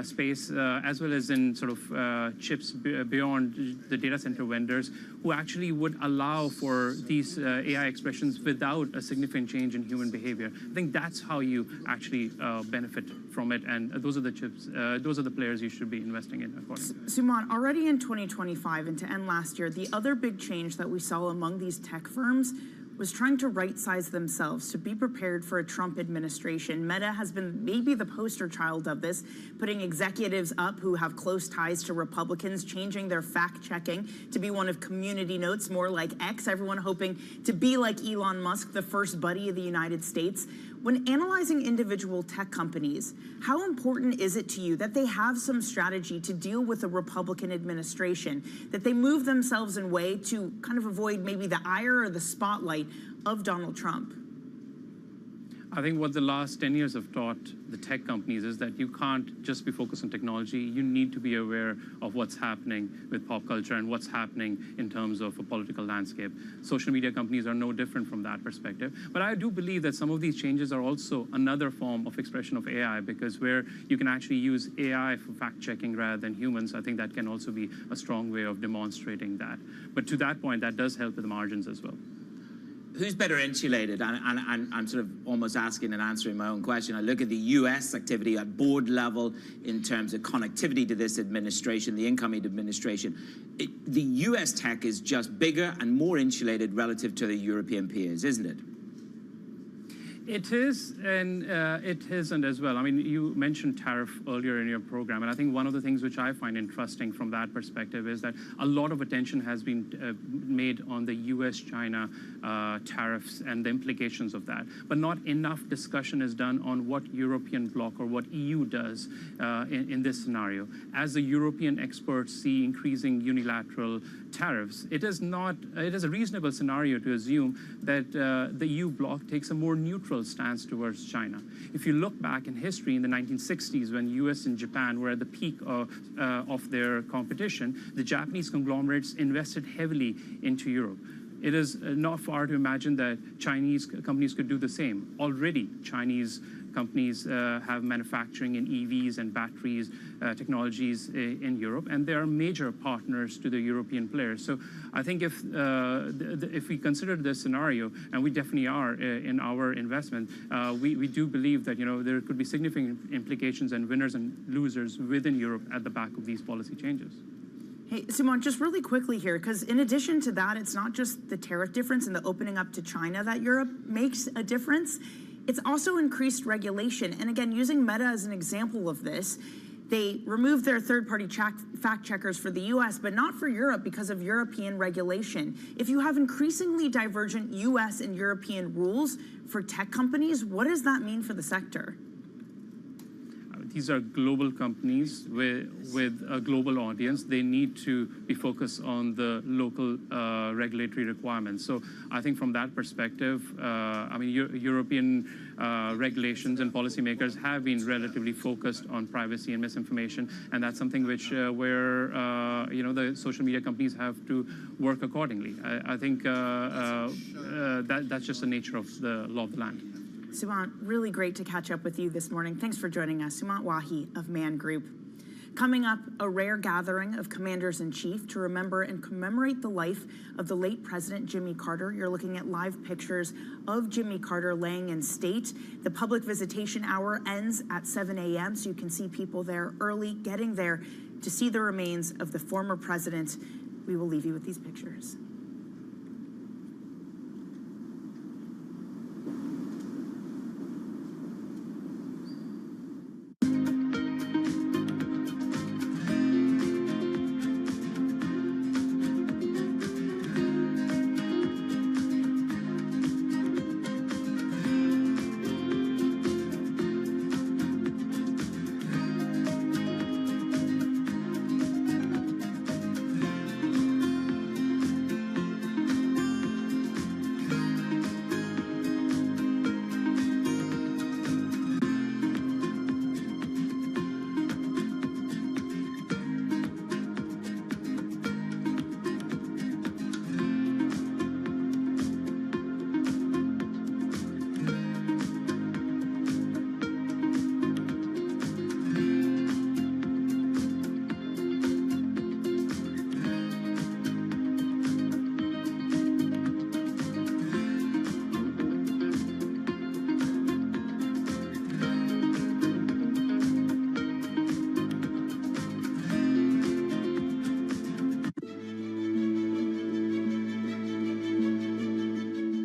space, as well as in sort of chips beyond the data center vendors, who actually would allow for these AI expressions without a significant change in human behavior. I think that's how you actually benefit from it, and those are the chips, those are the players you should be investing in, accordingly. Sumant, already in 2025 and to end last year, the other big change that we saw among these tech firms was trying to right-size themselves to be prepared for a Trump administration. Meta has been maybe the poster child of this, putting executives up who have close ties to Republicans, changing their fact-checking to be one of Community Notes, more like X, everyone hoping to be like Elon Musk, the first buddy of the United States. When analyzing individual tech companies, how important is it to you that they have some strategy to deal with a Republican administration, that they move themselves in a way to kind of avoid maybe the ire or the spotlight of Donald Trump? I think what the last 10 years have taught the tech companies is that you can't just be focused on technology. You need to be aware of what's happening with pop culture and what's happening in terms of a political landscape. Social media companies are no different from that perspective. But I do believe that some of these changes are also another form of expression of AI, because where you can actually use AI for fact-checking rather than humans, I think that can also be a strong way of demonstrating that. But to that point, that does help with the margins as well. Who's better insulated? And I'm sort of almost asking and answering my own question. I look at the U.S. activity at board level in terms of connectivity to this administration, the incoming administration. The U.S. tech is just bigger and more insulated relative to the European peers, isn't it? It is, and it isn't as well. I mean, you mentioned tariff earlier in your program, and I think one of the things which I find interesting from that perspective is that a lot of attention has been made on the U.S.-China tariffs and the implications of that, but not enough discussion is done on what European bloc or what EU does in this scenario. As the European experts see increasing unilateral tariffs, it is a reasonable scenario to assume that the EU bloc takes a more neutral stance towards China. If you look back in history in the 1960s, when US and Japan were at the peak of their competition, the Japanese conglomerates invested heavily into Europe. It is not far to imagine that Chinese companies could do the same. Already, Chinese companies have manufacturing in EVs and batteries technologies in Europe, and they are major partners to the European players. So I think if we consider this scenario, and we definitely are in our investment, we do believe that there could be significant implications and winners and losers within Europe at the back of these policy changes. Hey, Simon, just really quickly here, because in addition to that, it's not just the tariff difference and the opening up to China that Europe makes a difference. It's also increased regulation. And again, using Meta as an example of this, they removed their third-party fact checkers for the US, but not for Europe because of European regulation. If you have increasingly divergent US and European rules for tech companies, what does that mean for the sector? These are global companies with a global audience. They need to be focused on the local regulatory requirements. So I think from that perspective, I mean, European regulations and policymakers have been relatively focused on privacy and misinformation, and that's something which where the social media companies have to work accordingly. I think that's just the nature of the law of the land. Sumant, really great to catch up with you this morning. Thanks for joining us. Sumant Wahi of Man Group. Coming up, a rare gathering of commanders-in-chief to remember and commemorate the life of the late President Jimmy Carter. You're looking at live pictures of Jimmy Carter laying in state. The public visitation hour ends at 7 a.m., so you can see people there early, getting there to see the remains of the former president. We will leave you with these pictures.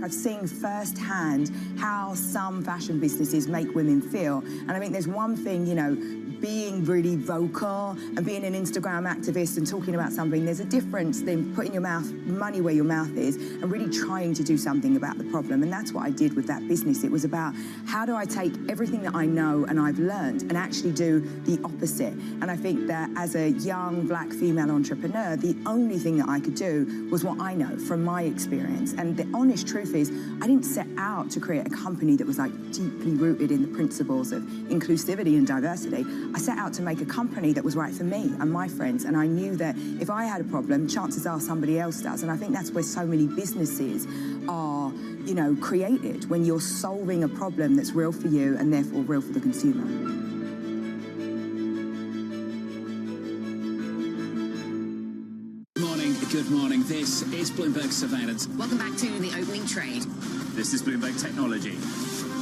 I've seen firsthand how some fashion businesses make women feel. And I think there's one thing, you know, being really vocal and being an Instagram activist and talking about something, there's a difference than putting your money where your mouth is and really trying to do something about the problem. And that's what I did with that business. It was about how do I take everything that I know and I've learned and actually do the opposite. And I think that as a young black female entrepreneur, the only thing that I could do was what I know from my experience. And the honest truth is, I didn't set out to create a company that was like deeply rooted in the principles of inclusivity and diversity. I set out to make a company that was right for me and my friends, and I knew that if I had a problem, chances are somebody else does. And I think that's where so many businesses are, you know, created, when you're solving a problem that's real for you and therefore real for the consumer. Good morning. This is Bloomberg Surveillance. Welcome back to the opening trade. This is Bloomberg Technology.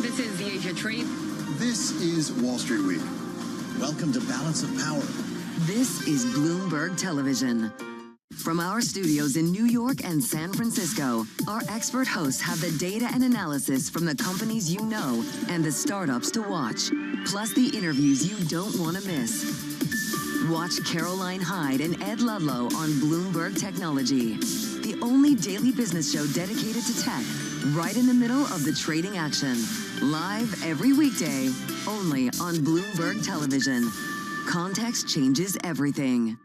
This is the Asia Trade. This is Wall Street Week. Welcome to Balance of Power. This is Bloomberg Television. From our studios in New York and San Francisco, our expert hosts have the data and analysis from the companies you know and the startups to watch, plus the interviews you don't want to miss. Watch Caroline Hyde and Ed Ludlow on Bloomberg Technology, the only daily business show dedicated to tech, right in the middle of the trading action. Live every weekday, only on Bloomberg Television. Context changes everything.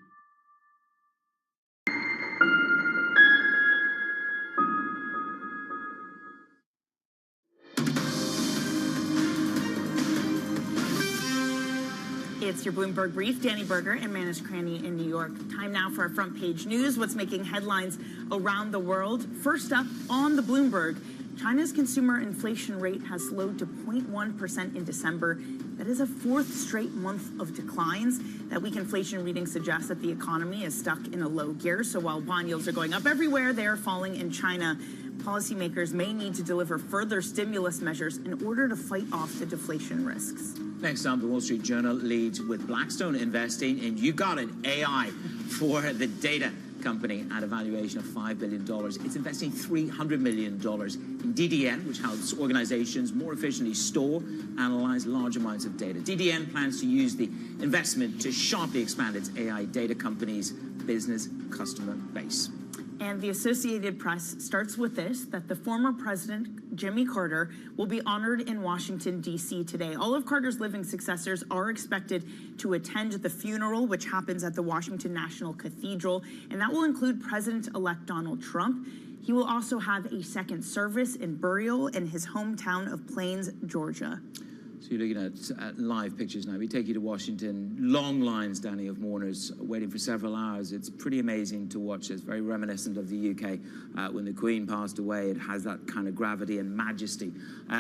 It's your Bloomberg Brief. Danny Berger and Manish Cranny in New York. Time now for our front page news. What's making headlines around the world? First up on the Bloomberg, China's consumer inflation rate has slowed to 0.1% in December. That is a fourth straight month of declines. That weak inflation reading suggests that the economy is stuck in a low gear. So while bond yields are going up everywhere, they are falling in China. Policymakers may need to deliver further stimulus measures in order to fight off the deflation risks. Next up, the Wall Street Journal leads with Blackstone investing in, you got it, AI for the data company at a valuation of $5 billion. It's investing $300 million in DDN, which helps organizations more efficiently store, analyze large amounts of data. DDN plans to use the investment to sharply expand its AI data company's business customer base. And the Associated Press starts with this, that the former president, Jimmy Carter, will be honored in Washington, D.C. today. All of Carter's living successors are expected to attend the funeral, which happens at the Washington National Cathedral, and that will include President-elect Donald Trump. He will also have a second service and burial in his hometown of Plains, Georgia. So you're looking at live pictures now. We take you to Washington. Long lines, Danny, of mourners waiting for several hours. It's pretty amazing to watch. It's very reminiscent of the UK. When the Queen passed away, it has that kind of gravity and majesty.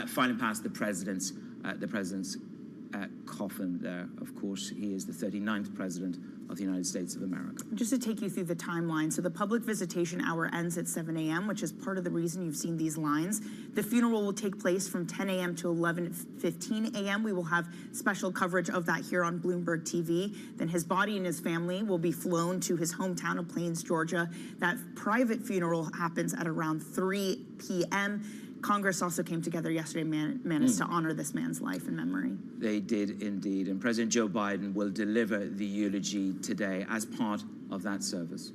Filing past the president's coffin there. Of course, he is the 39th president of the United States of America. Just to take you through the timeline, so the public visitation hour ends at 7 a.m., which is part of the reason you've seen these lines. The funeral will take place from 10 a.m. to 11:15 a.m. We will have special coverage of that here on Bloomberg TV. Then his body and his family will be flown to his hometown of Plains, Georgia. That private funeral happens at around 3 p.m. Congress also came together yesterday, Manis, to honor this man's life and memory. They did indeed. And President Joe Biden will deliver the eulogy today as part of that service.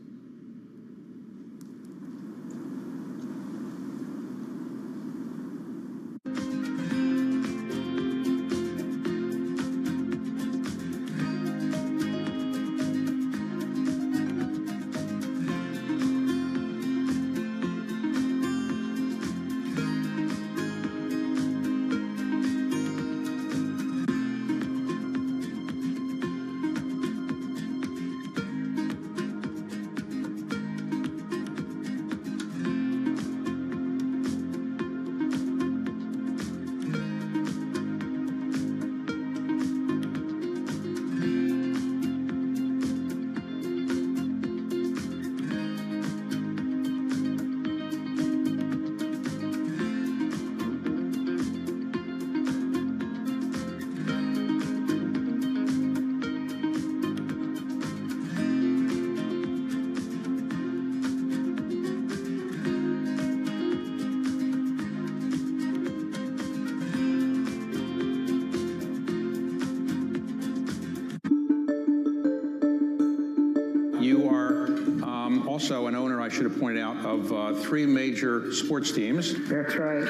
also an owner, I should have pointed out, of 3 major sports teams. That's right.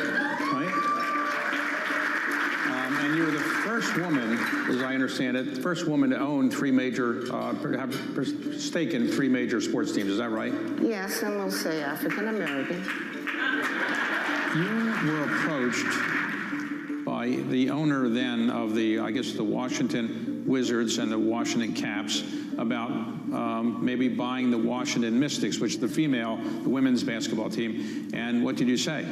And you're the first woman, as I understand it, the first woman to own 3 major, have stake in 3 major sports teams. Is that right? Yes, and we'll say African American. You were approached by the owner then of the, I guess, the Washington Wizards and the Washington Caps about maybe buying the Washington Mystics, which is the women's basketball team. And what did you say?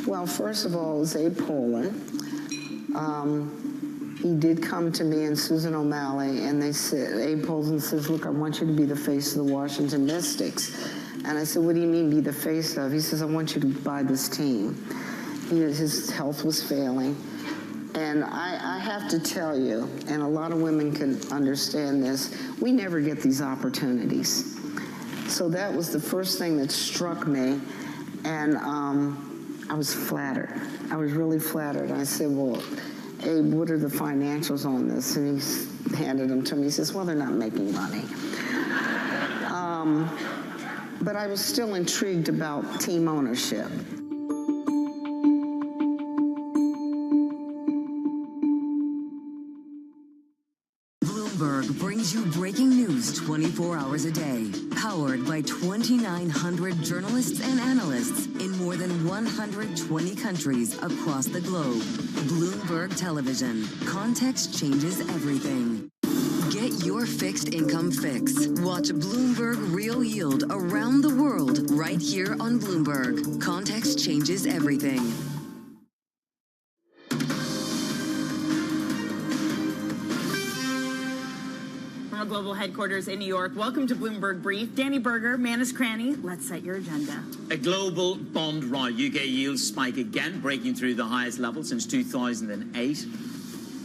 Well, first of all, it was Abe Pollin. He did come to me and Susan O'Malley, and they said, Abe Pollin says, look, I want you to be the face of the Washington Mystics. And I said, what do you mean be the face of? He says, I want you to buy this team. His health was failing. And I have to tell you, and a lot of women can understand this, we never get these opportunities. So that was the first thing that struck me. And I was flattered. I was really flattered. I said, well, Abe, what are the financials on this? And he handed them to me. He says, well, they're not making money. But I was still intrigued about team ownership. Bloomberg brings you breaking news 24 hours a day, powered by 2,900 journalists and analysts in more than 120 countries across the globe. Bloomberg Television. Context changes everything. Get your fixed income fix. Watch Bloomberg Real Yield around the world right here on Bloomberg. Context changes everything. From our global headquarters in New York, welcome to Bloomberg Brief. Danny Berger, Manus Cranny, let's set your agenda. A global bond run. UK yields spike again, breaking through the highest level since 2008.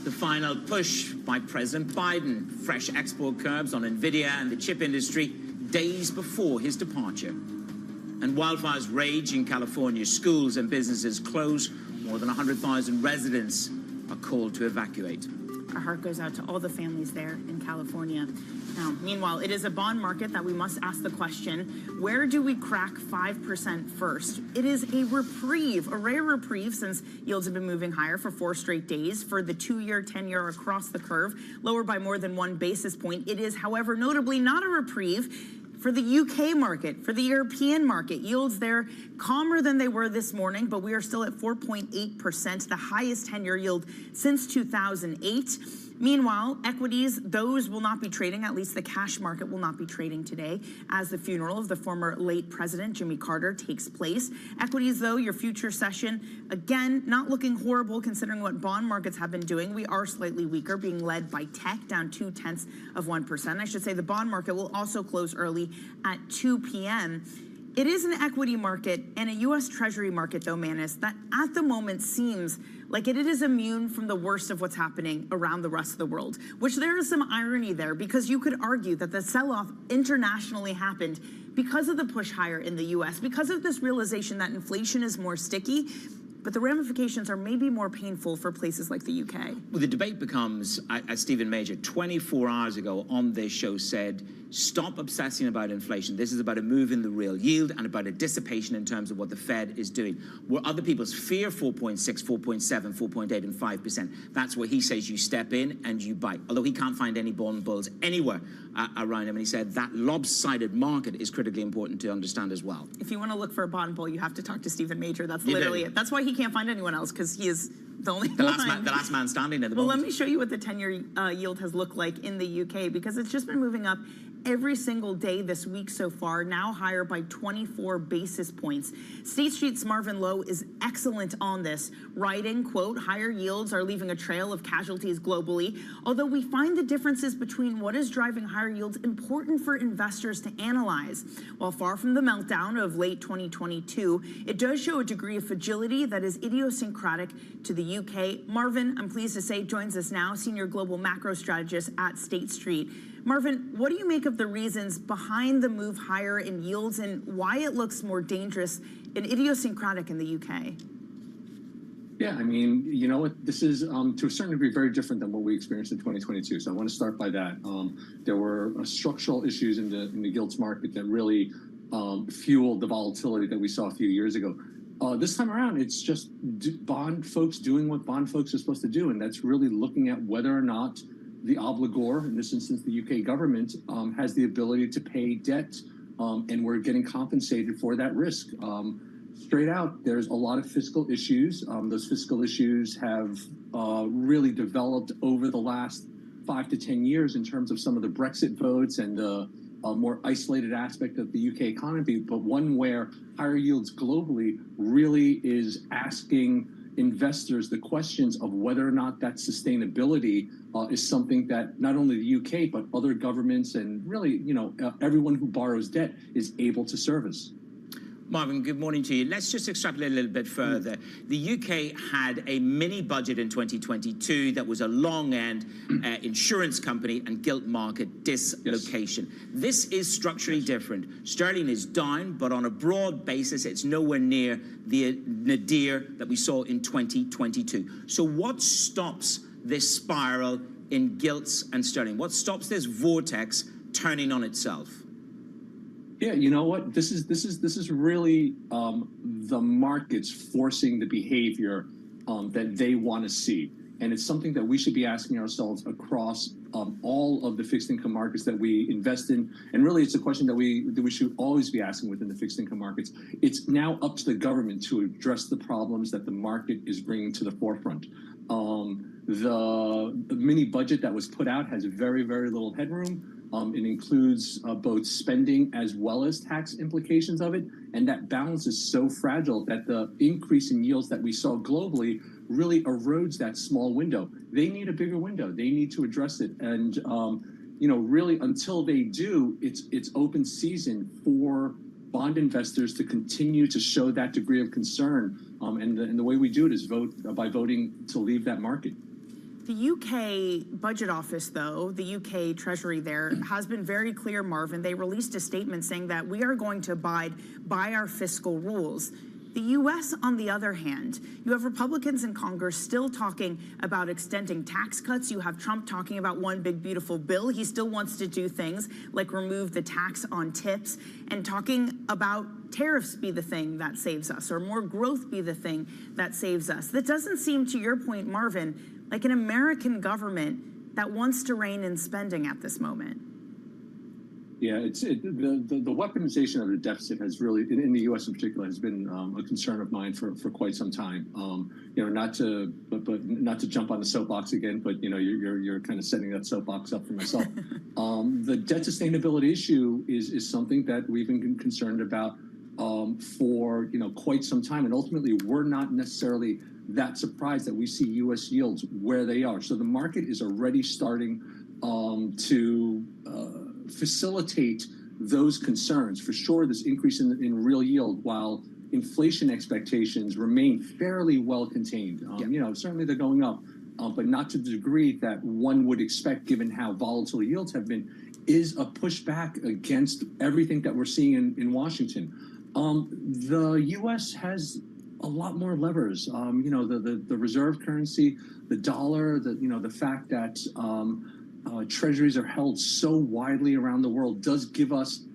The final push by President Biden. Fresh export curbs on Nvidia and the chip industry days before his departure. And wildfires rage in California. Schools and businesses close. More than 100,000 residents are called to evacuate. Our heart goes out to all the families there in California. Now, meanwhile, it is a bond market that we must ask the question, where do we crack 5% first? It is a reprieve, a rare reprieve, since yields have been moving higher for 4 straight days. For the 2-year, 10-year across the curve, lower by more than 1 basis point. It is, however, notably not a reprieve for the UK market, for the European market. Yields there calmer than they were this morning, but we are still at 4.8%, the highest 10-year yield since 2008. Meanwhile, equities, those will not be trading, at least the cash market will not be trading today, as the funeral of the former late president, Jimmy Carter, takes place. Equities, though, your future session, again, not looking horrible considering what bond markets have been doing. We are slightly weaker, being led by tech, down 0.2%. I should say the bond market will also close early at 2 p.m. It is an equity market and a U.S. Treasury market, though, Manus, that at the moment seems like it is immune from the worst of what's happening around the rest of the world, which there is some irony there, because you could argue that the sell-off internationally happened because of the push higher in the U.S., because of this realization that inflation is more sticky, but the ramifications are maybe more painful for places like the UK. Well, the debate becomes, as Stephen Major 24 hours ago on this show said, stop obsessing about inflation. This is about a move in the real yield and about a dissipation in terms of what the Fed is doing. Where other people's fear 4.6, 4.7, 4.8 and 5%, that's where he says you step in and you buy. Although he can't find any bond bulls anywhere around him. And he said that lopsided market is critically important to understand as well. If you want to look for a bond bull, you have to talk to Stephen Major. That's literally it. That's why he can't find anyone else, because he is the only the last man standing at the moment. Well, let me show you what the 10-year yield has looked like in the UK, because it's just been moving up every single day this week so far, now higher by 24 basis points. State Street's Marvin Lowe is excellent on this, writing, quote, higher yields are leaving a trail of casualties globally, although we find the differences between what is driving higher yields important for investors to analyze. While far from the meltdown of late 2022, it does show a degree of fragility that is idiosyncratic to the UK. Marvin, I'm pleased to say, joins us now, senior global macro strategist at State Street. Marvin, what do you make of the reasons behind the move higher in yields and why it looks more dangerous and idiosyncratic in the UK? Yeah, I mean, you know what? This is, to a certain degree, very different than what we experienced in 2022. So I want to start by that. There were structural issues in the gilts market that really fueled the volatility that we saw a few years ago. This time around, it's just bond folks doing what bond folks are supposed to do, and that's really looking at whether or not the obligor, in this instance the UK government, has the ability to pay debt, and we're getting compensated for that risk. Straight out, there's a lot of fiscal issues. Those fiscal issues have really developed over the last 5 to 10 years in terms of some of the Brexit votes and the more isolated aspect of the UK economy, but one where higher yields globally really is asking investors the questions of whether or not that sustainability is something that not only the UK, but other governments and really, everyone who borrows debt is able to service. Marvin, good morning to you. Let's just extrapolate a little bit further. The UK had a mini budget in 2022 that was a long-end insurance company and gilt market dislocation. Yes. This is structurally different. Sterling is down, but on a broad basis, it's nowhere near the nadir that we saw in 2022. So what stops this spiral in gilts and sterling? What stops this vortex turning on itself? Yeah, you know what? This is really the markets forcing the behavior that they want to see, and it's something that we should be asking ourselves across all of the fixed income markets that we invest in. And really, it's a question that we should always be asking within the fixed income markets. It's now up to the government to address the problems that the market is bringing to the forefront. The mini budget that was put out has very, very little headroom. It includes both spending as well as tax implications of it. And that balance is so fragile that the increase in yields that we saw globally really erodes that small window. They need a bigger window. They need to address it. And, really until they do, it's open season for bond investors to continue to show that degree of concern. And the way we do it is by voting to leave that market. The UK Budget Office, though, the UK Treasury there, has been very clear, Marvin. They released a statement saying that we are going to abide by our fiscal rules. The U.S., on the other hand, you have Republicans in Congress still talking about extending tax cuts. You have Trump talking about one big, beautiful bill. He still wants to do things like remove the tax on tips and talking about tariffs be the thing that saves us or more growth be the thing that saves us. That doesn't seem, to your point, Marvin, like an American government that wants to rein in spending at this moment. Yeah, the weaponization of the deficit has really, in the U.S. in particular, has been a concern of mine for quite some time. Not to jump on the soapbox again, but you're kind of setting that soapbox up for myself. The debt sustainability issue is something that we've been concerned about for quite some time, and ultimately we're not necessarily that surprised that we see U.S. yields where they are. So the market is already starting to facilitate those concerns. For sure, this increase in real yield, while inflation expectations remain fairly well contained. Certainly they're going up, but not to the degree that one would expect given how volatile yields have been, is a pushback against everything that we're seeing in Washington. The U.S. has a lot more levers. The reserve currency, the dollar, the fact that treasuries are held so widely around the world does give us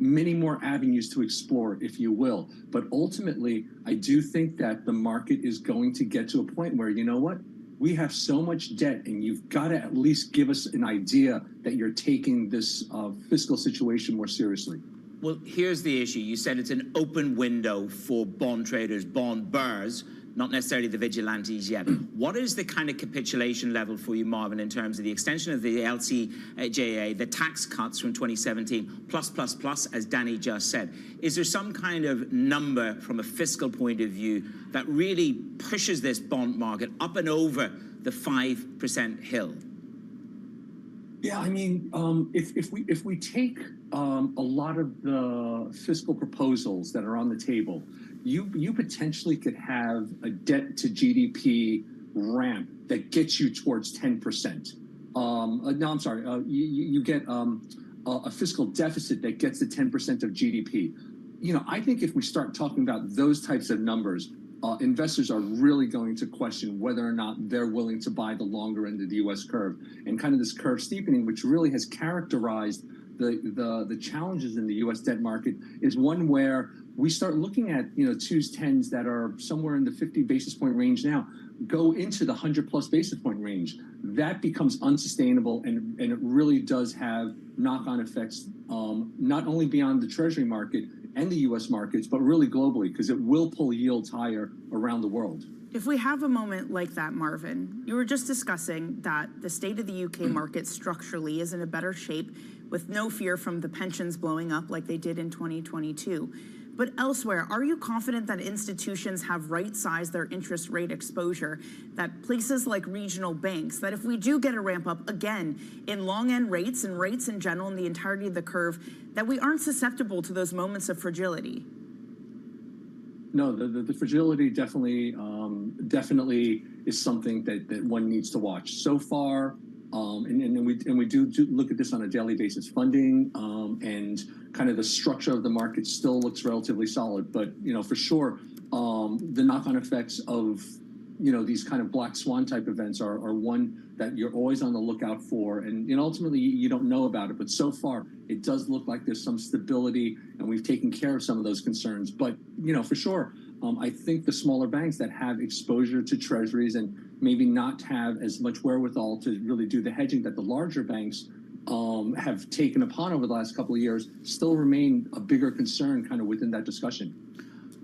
many more avenues to explore, if you will. But ultimately, I do think that the market is going to get to a point where, you know what? We have so much debt, and you've got to at least give us an idea that you're taking this fiscal situation more seriously. Well, here's the issue. You said it's an open window for bond traders, bond bears, not necessarily the vigilantes yet. What is the kind of capitulation level for you, Marvin, in terms of the extension of the LCJA, the tax cuts from 2017, plus, as Danny just said? Is there some kind of number from a fiscal point of view that really pushes this bond market up and over the 5% hill? Yeah, I mean, if we take a lot of the fiscal proposals that are on the table, you potentially could have a debt to GDP ramp that gets you towards 10%. No, I'm sorry. You get a fiscal deficit that gets to 10% of GDP. I think if we start talking about those types of numbers, investors are really going to question whether or not they're willing to buy the longer end of the U.S. curve. And kind of this curve steepening, which really has characterized the challenges in the U.S. debt market, is one where we start looking at, 2s, 10s that are somewhere in the 50 basis point range now, go into the 100+ basis point range. That becomes unsustainable, and it really does have knock-on effects, not only beyond the Treasury market and the U.S. markets, but really globally, because it will pull yields higher around the world. If we have a moment like that, Marvin, you were just discussing that the state of the UK market structurally is in a better shape with no fear from the pensions blowing up like they did in 2022. But elsewhere, are you confident that institutions have right-sized their interest rate exposure, that places like regional banks, that if we do get a ramp up again in long-end rates and rates in general in the entirety of the curve, that we aren't susceptible to those moments of fragility? No, the fragility definitely is something that one needs to watch. So far, and we do look at this on a daily basis. Funding and kind of the structure of the market still looks relatively solid, but for sure, the knock-on effects of these kind of black swan type events are one that you're always on the lookout for, and ultimately you don't know about it. But so far, it does look like there's some stability, and we've taken care of some of those concerns. But for sure, I think the smaller banks that have exposure to treasuries and maybe not have as much wherewithal to really do the hedging that the larger banks have taken upon over the last couple of years still remain a bigger concern kind of within that discussion.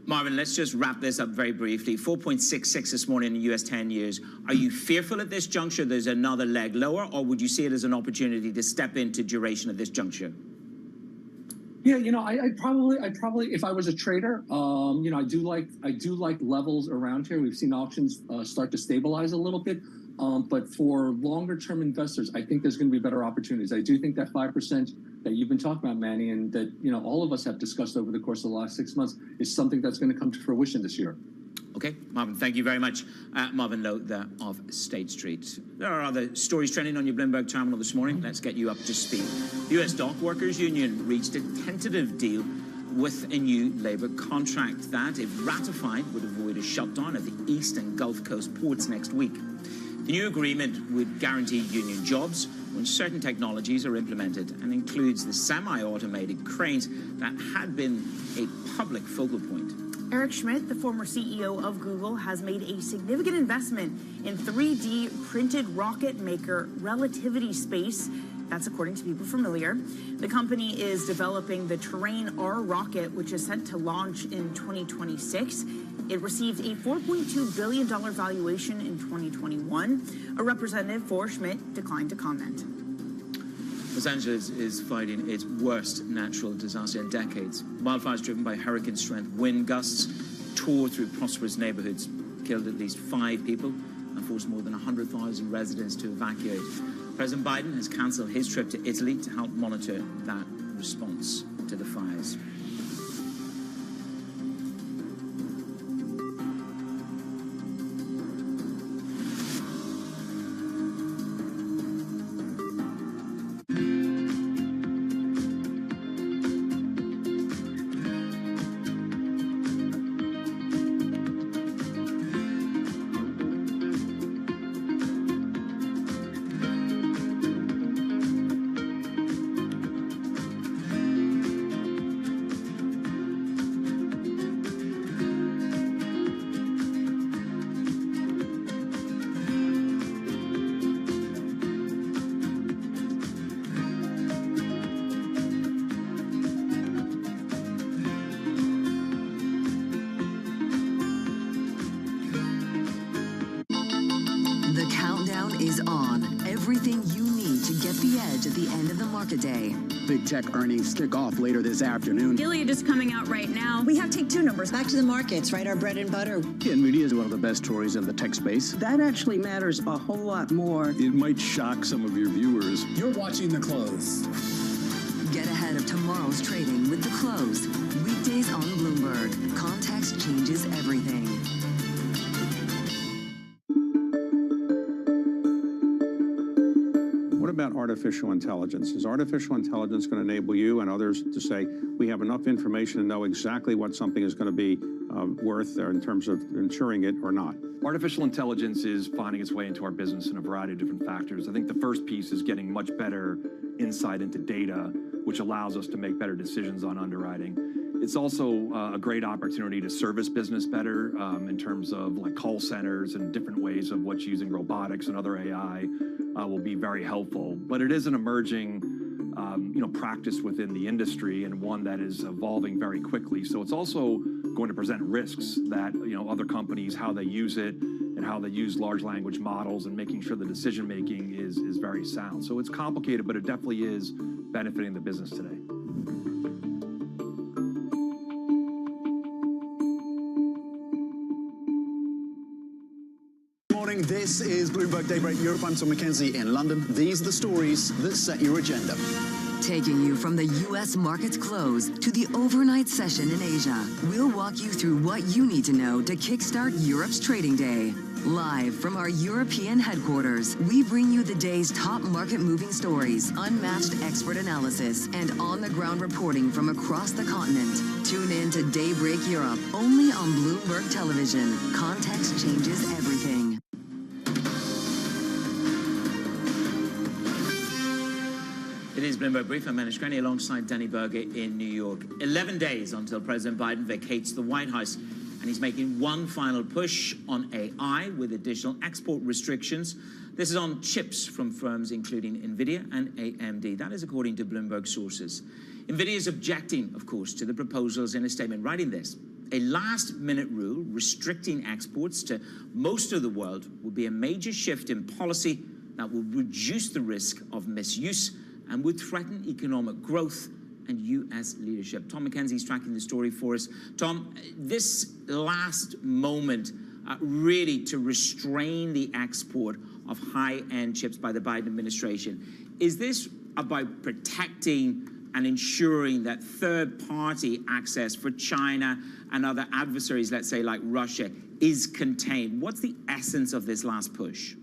Marvin, let's just wrap this up very briefly. 4.66 this morning in the U.S. 10 years. Are you fearful at this juncture there's another leg lower, or would you see it as an opportunity to step into duration at this juncture? Yeah, I'd probably, if I was a trader, I do like levels around here. We've seen auctions start to stabilize a little bit, but for longer-term investors, I think there's going to be better opportunities. I do think that 5% that you've been talking about, Manny, and that all of us have discussed over the course of the last 6 months is something that's going to come to fruition this year. Okay, Marvin, thank you very much. Marvin Lowe there of State Street. There are other stories trending on your Bloomberg terminal this morning. Let's get you up to speed. The U.S. Dock Workers Union reached a tentative deal with a new labor contract that, if ratified, would avoid a shutdown of the East and Gulf Coast ports next week. The new agreement would guarantee union jobs when certain technologies are implemented and includes the semi-automated cranes that had been a public focal point. Eric Schmidt, the former CEO of Google, has made a significant investment in 3D printed rocket maker Relativity Space. That's according to people familiar. The company is developing the Terrain R rocket, which is set to launch in 2026. It received a $4.2 billion valuation in 2021. A representative for Schmidt declined to comment. Los Angeles is fighting its worst natural disaster in decades. Wildfires driven by hurricane-strength wind gusts tore through prosperous neighborhoods, killed at least 5 people, and forced more than 100,000 residents to evacuate. President Biden has canceled his trip to Italy to help monitor that response to the fires. Is on. Everything you need to get the edge at the end of the market day. Big tech earnings kick off later this afternoon. Gilead is coming out right now. We have take 2 numbers. Back to the markets, right? Our bread and butter. NVIDIA is one of the best stories in the tech space. That actually matters a whole lot more. It might shock some of your viewers. You're watching The Close. Get ahead of tomorrow's trading with The Close. Weekdays on Bloomberg. Context changes everything. What about artificial intelligence? Is artificial intelligence going to enable you and others to say, we have enough information to know exactly what something is going to be worth in terms of insuring it or not? Artificial intelligence is finding its way into our business in a variety of different factors. I think the first piece is getting much better insight into data, which allows us to make better decisions on underwriting. It's also a great opportunity to service business better in terms of like call centers and different ways of what's using robotics and other AI will be very helpful. But it is an emerging practice within the industry and one that is evolving very quickly. So it's also going to present risks that other companies, how they use it and how they use large language models and making sure the decision making is very sound. So it's complicated, but it definitely is benefiting the business today. Morning, this is Bloomberg Daybreak Europe. I'm Tom McKenzie in London. These are the stories that set your agenda. Taking you from the U.S. market's close to the overnight session in Asia, we'll walk you through what you need to know to kickstart Europe's trading day. Live from our European headquarters, we bring you the day's top market-moving stories, unmatched expert analysis, and on-the-ground reporting from across the continent. Tune in to Daybreak Europe, only on Bloomberg Television. Context changes everything. It is Bloomberg Brief. I'm Manish Graney alongside Danny Berger in New York. 11 days until President Biden vacates the White House, and he's making one final push on AI with additional export restrictions. This is on chips from firms including NVIDIA and AMD. That is according to Bloomberg sources. NVIDIA is objecting, of course, to the proposals in a statement writing this. A last-minute rule restricting exports to most of the world would be a major shift in policy that will reduce the risk of misuse and would threaten economic growth and U.S. leadership. Tom McKenzie's tracking the story for us. Tom, this last moment really to restrain the export of high-end chips by the Biden administration, is this about protecting and ensuring that third-party access for China and other adversaries, let's say like Russia, is contained? What's the essence of this last push?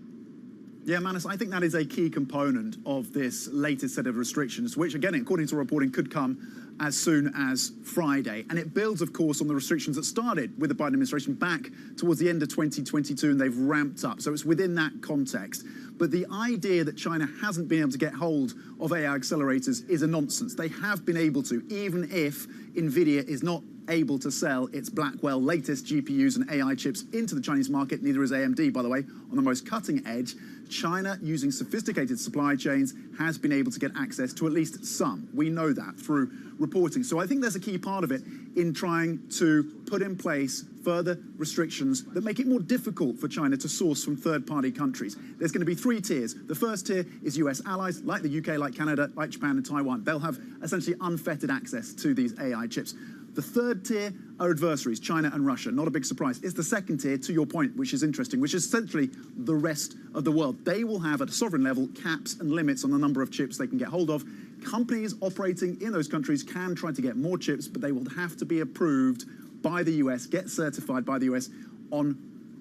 Yeah, Manus, I think that is a key component of this latest set of restrictions, which, again, according to reporting, could come as soon as Friday. And it builds, of course, on the restrictions that started with the Biden administration back towards the end of 2022, and they've ramped up. So it's within that context. But the idea that China hasn't been able to get hold of AI accelerators is a nonsense. They have been able to, even if NVIDIA is not able to sell its Blackwell latest GPUs and AI chips into the Chinese market. Neither is AMD, by the way, on the most cutting edge. China, using sophisticated supply chains, has been able to get access to at least some. We know that through reporting. So I think there's a key part of it in trying to put in place further restrictions that make it more difficult for China to source from third-party countries. There's going to be 3 tiers. The first tier is US allies, like the UK, like Canada, like Japan and Taiwan. They'll have essentially unfettered access to these AI chips. The third tier are adversaries, China and Russia. Not a big surprise. It's the second tier, to your point, which is interesting, which is essentially the rest of the world. They will have, at a sovereign level, caps and limits on the number of chips they can get hold of. Companies operating in those countries can try to get more chips, but they will have to be approved by the US, get certified by the US on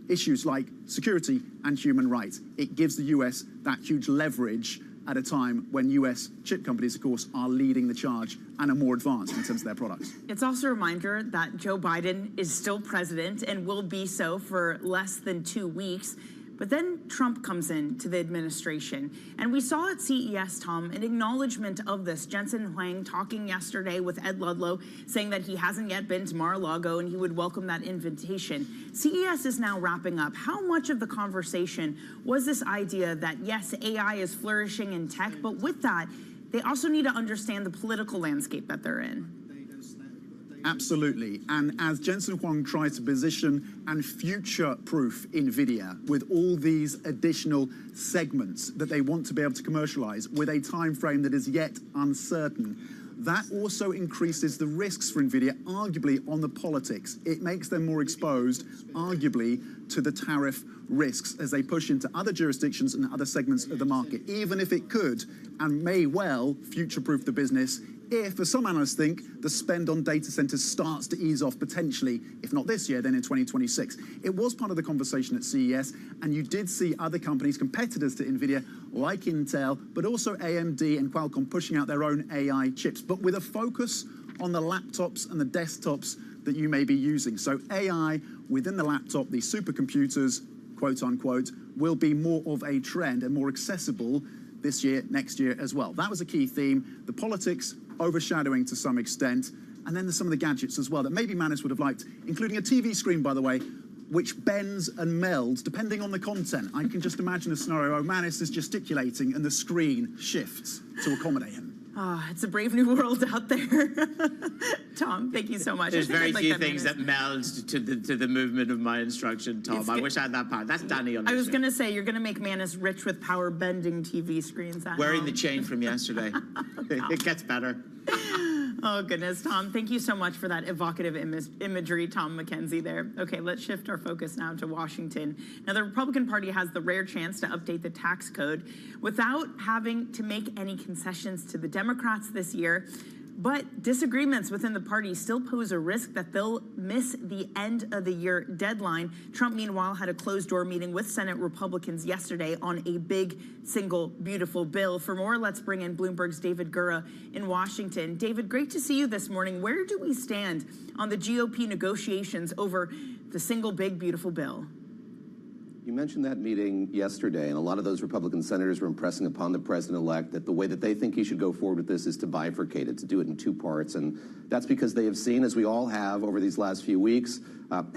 issues like security and human rights. It gives the US that huge leverage at a time when US chip companies, of course, are leading the charge and are more advanced in terms of their products. It's also a reminder that Joe Biden is still president and will be so for less than 2 weeks. But then Trump comes into the administration. And we saw at CES, Tom, an acknowledgement of this. Jensen Huang talking yesterday with Ed Ludlow, saying that he hasn't yet been to Mar-a-Lago and he would welcome that invitation. CES is now wrapping up. How much of the conversation was this idea that, yes, AI is flourishing in tech, but with that, they also need to understand the political landscape that they're in? Absolutely. And as Jensen Huang tries to position and future-proof NVIDIA with all these additional segments that they want to be able to commercialize with a time frame that is yet uncertain, that also increases the risks for NVIDIA, arguably on the politics. It makes them more exposed, arguably, to the tariff risks as they push into other jurisdictions and other segments of the market, even if it could and may well future-proof the business if, as some analysts think, the spend on data centers starts to ease off potentially, if not this year, then in 2026. It was part of the conversation at CES, and you did see other companies, competitors to NVIDIA, like Intel, but also AMD and Qualcomm pushing out their own AI chips, but with a focus on the laptops and the desktops that you may be using. So AI within the laptop, these supercomputers, quote unquote, will be more of a trend and more accessible this year, next year as well. That was a key theme. The politics overshadowing to some extent, and then there's some of the gadgets as well that maybe Manus would have liked, including a TV screen, by the way, which bends and melds depending on the content. I can just imagine a scenario where Manus is gesticulating and the screen shifts to accommodate him. Oh, it's a brave new world out there. Tom, thank you so much. There's very few things that meld to the movement of my instruction, Tom. I wish I had that power. That's Danny on the I was show. going to say, you're going to make Manus rich with power bending TV screens. Wearing the chain from yesterday. It gets better. Oh, goodness, Tom. Thank you so much for that evocative imagery, Tom McKenzie there. Okay, let's shift our focus now to Washington. Now, the Republican Party has the rare chance to update the tax code without having to make any concessions to the Democrats this year. But disagreements within the party still pose a risk that they'll miss the end of the year deadline. Trump, meanwhile, had a closed-door meeting with Senate Republicans yesterday on a big, single, beautiful bill. For more, let's bring in Bloomberg's David Gura in Washington. David, great to see you this morning. Where do we stand on the GOP negotiations over the single, big, beautiful bill? You mentioned that meeting yesterday, and a lot of those Republican senators were impressing upon the president-elect that the way that they think he should go forward with this is to bifurcate it, to do it in two parts. And that's because they have seen, as we all have over these last few weeks,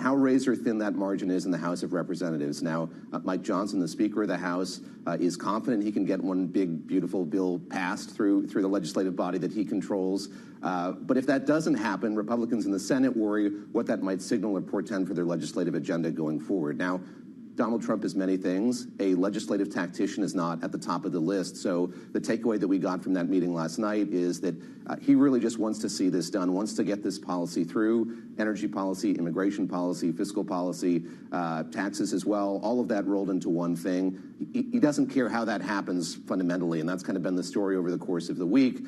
how razor-thin that margin is in the House of Representatives. Now, Mike Johnson, the Speaker of the House, is confident he can get one big, beautiful bill passed through the legislative body that he controls. But if that doesn't happen, Republicans in the Senate worry what that might signal or portend for their legislative agenda going forward. Now, Donald Trump is many things. A legislative tactician is not at the top of the list. So the takeaway that we got from that meeting last night is that he really just wants to see this done, wants to get this policy through, energy policy, immigration policy, fiscal policy, taxes as well, all of that rolled into one thing. He doesn't care how that happens fundamentally, and that's kind of been the story over the course of the week,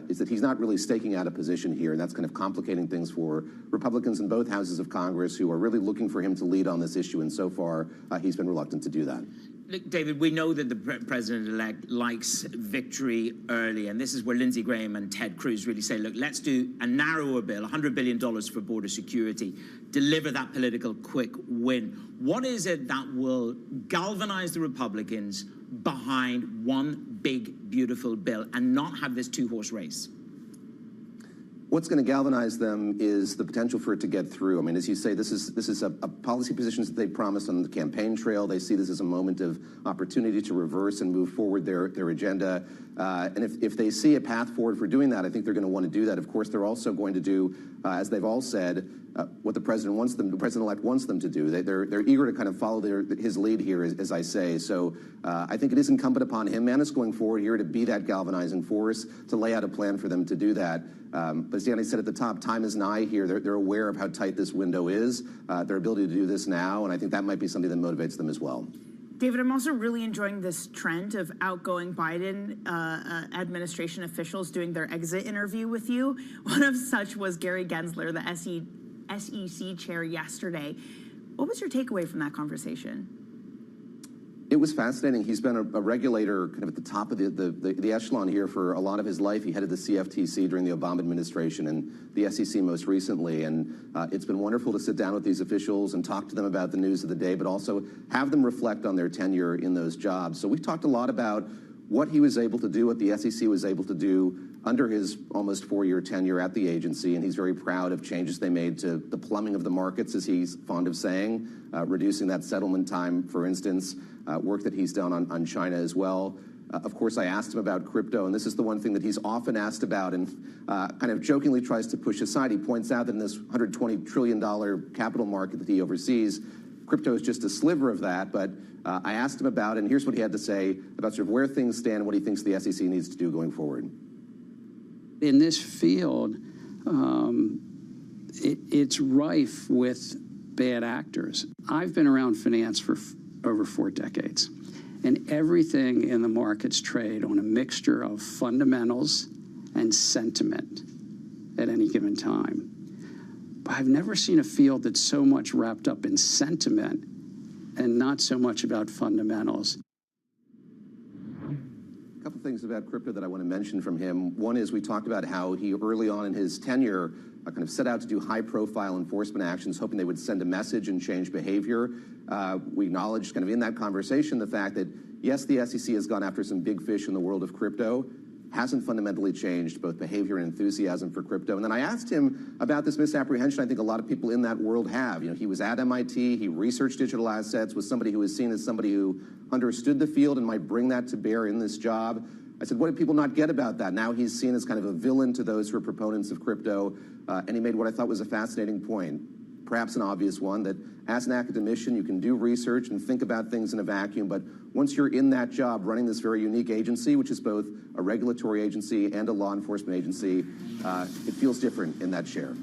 is that he's not really staking out a position here, and that's kind of complicating things for Republicans in both houses of Congress who are really looking for him to lead on this issue, and so far he's been reluctant to do that. Look, David, we know that the president-elect likes victory early, and this is where Lindsey Graham and Ted Cruz really say, look, let's do a narrower bill, $100 billion for border security, deliver that political quick win. What is it that will galvanize the Republicans behind one big, beautiful bill and not have this two-horse race? What's going to galvanize them is the potential for it to get through. I mean, as you say, this is a policy positions that they promised on the campaign trail. They see this as a moment of opportunity to reverse and move forward their agenda. And if they see a path forward for doing that, I think they're going to want to do that. Of course, they're also going to do, as they've all said, what the president-elect wants them to do. They're eager to kind of follow his lead here, as I say. So I think it is incumbent upon him, Manus, going forward here to be that galvanizing force, to lay out a plan for them to do that. But as Danny said at the top, time is nigh here. They're aware of how tight this window is, their ability to do this now, and I think that might be something that motivates them as well. David, I'm also really enjoying this trend of outgoing Biden administration officials doing their exit interview with you. One of such was Gary Gensler, the SEC chair, yesterday. What was your takeaway from that conversation? It was fascinating. He's been a regulator kind of at the top of the echelon here for a lot of his life. He headed the CFTC during the Obama administration and the SEC most recently. And it's been wonderful to sit down with these officials and talk to them about the news of the day, but also have them reflect on their tenure in those jobs. So we talked a lot about what he was able to do, what the SEC was able to do under his almost four-year tenure at the agency, and he's very proud of changes they made to the plumbing of the markets, as he's fond of saying, reducing that settlement time, for instance, work that he's done on China as well. Of course, I asked him about crypto, and this is the one thing that he's often asked about and kind of jokingly tries to push aside. He points out that in this $120 trillion capital market that he oversees, crypto is just a sliver of that, but I asked him about it, and here's what he had to say about sort of where things stand and what he thinks the SEC needs to do going forward. In this field, it's rife with bad actors. I've been around finance for over 4 decades, and everything in the markets trade on a mixture of fundamentals and sentiment at any given time. But I've never seen a field that's so much wrapped up in sentiment and not so much about fundamentals. couple things about crypto that I want to mention from him. One is we talked about how he early on in his tenure kind of set out to do high-profile enforcement actions, hoping they would send a message and change behavior. We acknowledged kind of in that conversation the fact that, yes, the SEC has gone after some big fish in the world of crypto, hasn't fundamentally changed both behavior and enthusiasm for crypto. And then I asked him about this misapprehension I think a lot of people in that world have. You know, he was at MIT, he researched digital assets, was somebody who was seen as somebody who understood the field and might bring that to bear in this job. I said, what did people not get about that? Now he's seen as kind of a villain to those who are proponents of crypto, and he made what I thought was a fascinating point, perhaps an obvious one, that as an academician, you can do research and think about things in a vacuum, but once you're in that job running this very unique agency, which is both a regulatory agency and a law enforcement agency, it feels different in that chair.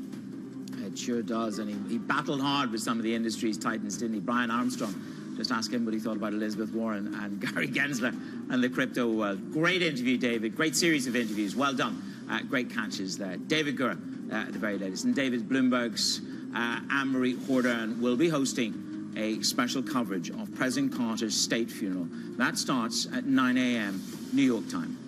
It sure does, and he battled hard with some of the industry's titans, didn't he? Brian Armstrong, just ask him what he thought about Elizabeth Warren and Gary Gensler and the crypto world. Great interview, David. Great series of interviews. Well done. Great catches there. David Gura at the very latest. And David, Bloomberg's Anne-Marie Hordern will be hosting a special coverage of President Carter's state funeral. That starts at 9 a.m. New York time.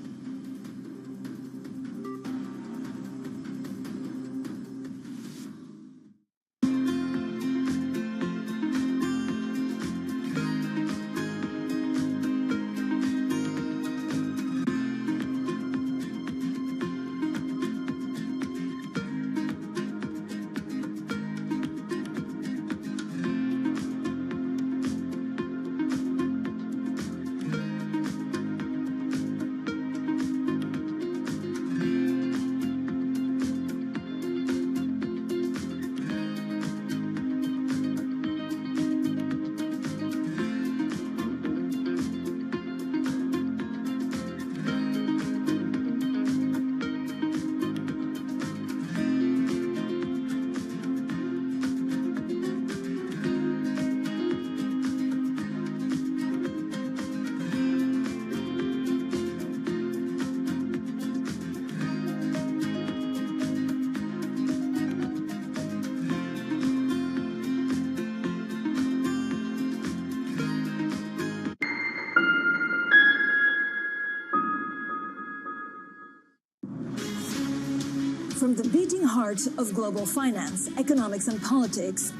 From the beating heart of global finance, economics, and politics,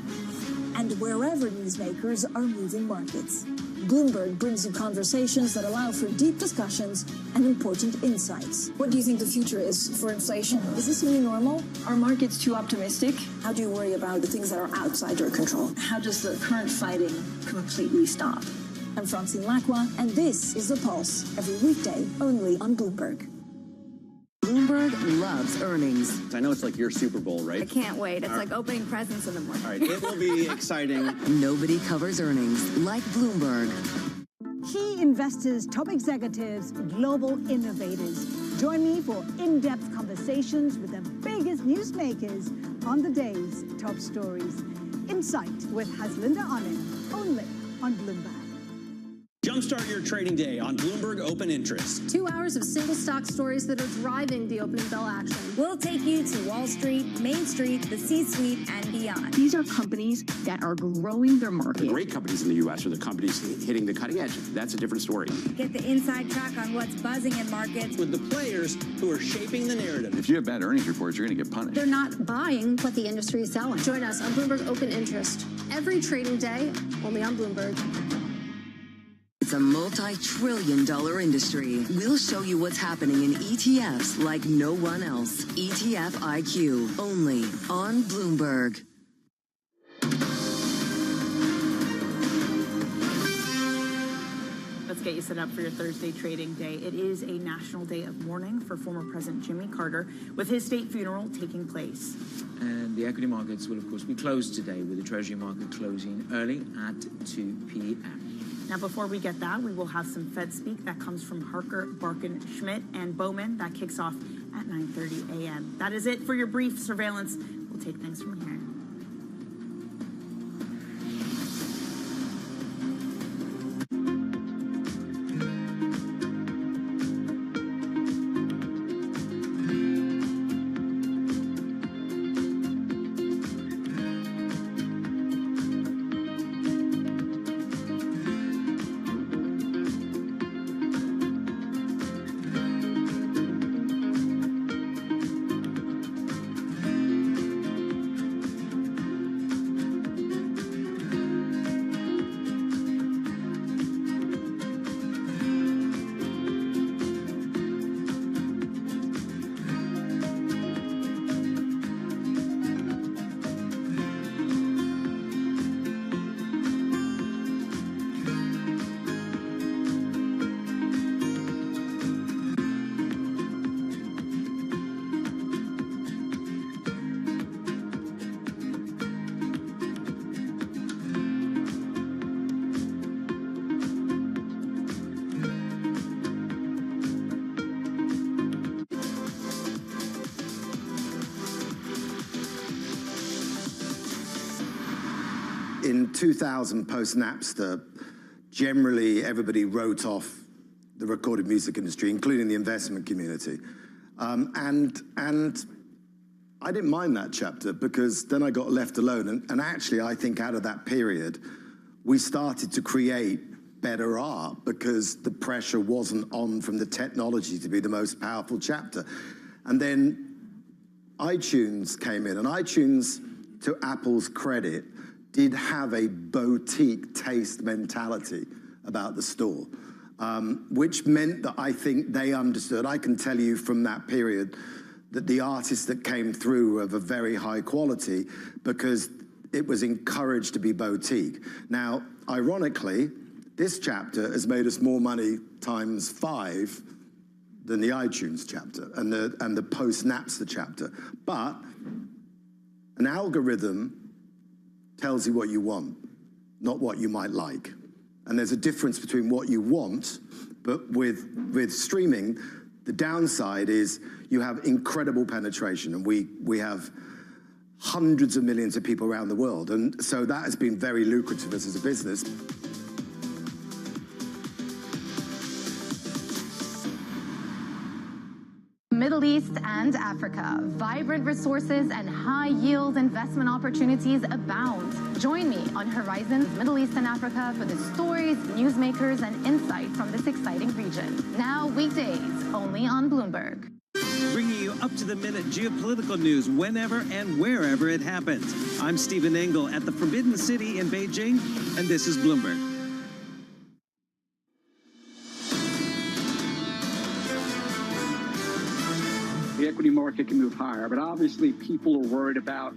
and wherever newsmakers are moving markets, Bloomberg brings you conversations that allow for deep discussions and important insights. What do you think the future is for inflation? Is this a new normal? Are markets too optimistic? How do you worry about the things that are outside your control? How does the current fighting completely stop? I'm Francine Lacroix, and this is The Pulse, every weekday only on Bloomberg. Bloomberg loves earnings. I know it's like your Super Bowl, right? I can't wait. It's like opening presents in the morning. All right, it will be exciting. Nobody covers earnings like Bloomberg. Key investors, top executives, global innovators. Join me for in-depth conversations with the biggest newsmakers on the day's top stories. Insight with Haslinda Onen, only on Bloomberg. Jumpstart your trading day on Bloomberg Open Interest. 2 hours of single stock stories that are driving the opening bell action. We'll take you to Wall Street, Main Street, the C-suite, and beyond. These are companies that are growing their market. The great companies in the U.S. are the companies hitting the cutting edge. That's a different story. Get the inside track on what's buzzing in markets. With the players who are shaping the narrative. If you have bad earnings reports, you're going to get punished. They're not buying what the industry is selling. Join us on Bloomberg Open Interest. Every trading day, only on Bloomberg. It's a multi-trillion-dollar industry. We'll show you what's happening in ETFs like no one else. ETF IQ, only on Bloomberg. Let's get you set up for your Thursday trading day. It is a national day of mourning for former President Jimmy Carter, with his state funeral taking place. And the equity markets will, of course, be closed today, with the Treasury market closing early at 2 p.m. Now, before we get that, we will have some Fed speak. That comes from Harker, Barkin, Schmidt, and Bowman. That kicks off at 9:30 a.m. That is it for your brief surveillance. We'll take things from here. 2000 post-Napster, generally everybody wrote off the recorded music industry, including the investment community. And I didn't mind that chapter because then I got left alone. And actually, I think out of that period, we started to create better art because the pressure wasn't on from the technology to be the most powerful chapter. And then iTunes came in, and iTunes, to Apple's credit, did have a boutique taste mentality about the store, which meant that I think they understood. I can tell you from that period that the artists that came through were of a very high quality because it was encouraged to be boutique. Now, ironically, this chapter has made us more money times 5 than the iTunes chapter and the post-Napster chapter. But an algorithm tells you what you want, not what you might like. And there's a difference between what you want, but with streaming, the downside is you have incredible penetration, and we have hundreds of millions of people around the world. And so that has been very lucrative as a business. Middle East and Africa. Vibrant resources and high-yield investment opportunities abound. Join me on Horizons Middle East and Africa for the stories, newsmakers, and insight from this exciting region. Now weekdays, only on Bloomberg. Bringing you up-to-the-minute geopolitical news whenever and wherever it happens. I'm Stephen Engel at the Forbidden City in Beijing, and this is Bloomberg. The equity market can move higher, but obviously people are worried about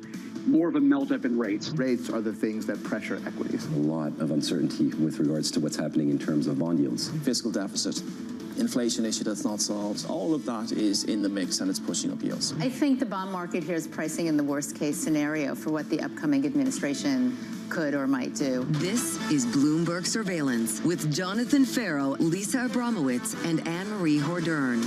more of a melt-up in rates. Rates are the things that pressure equities. A lot of uncertainty with regards to what's happening in terms of bond yields. Fiscal deficit, inflation issue that's not solved, all of that is in the mix and it's pushing up yields. I think the bond market here is pricing in the worst-case scenario for what the upcoming administration could or might do. This is Bloomberg Surveillance with Jonathan Farrow, Lisa Abramowitz, and Anne-Marie Hordern.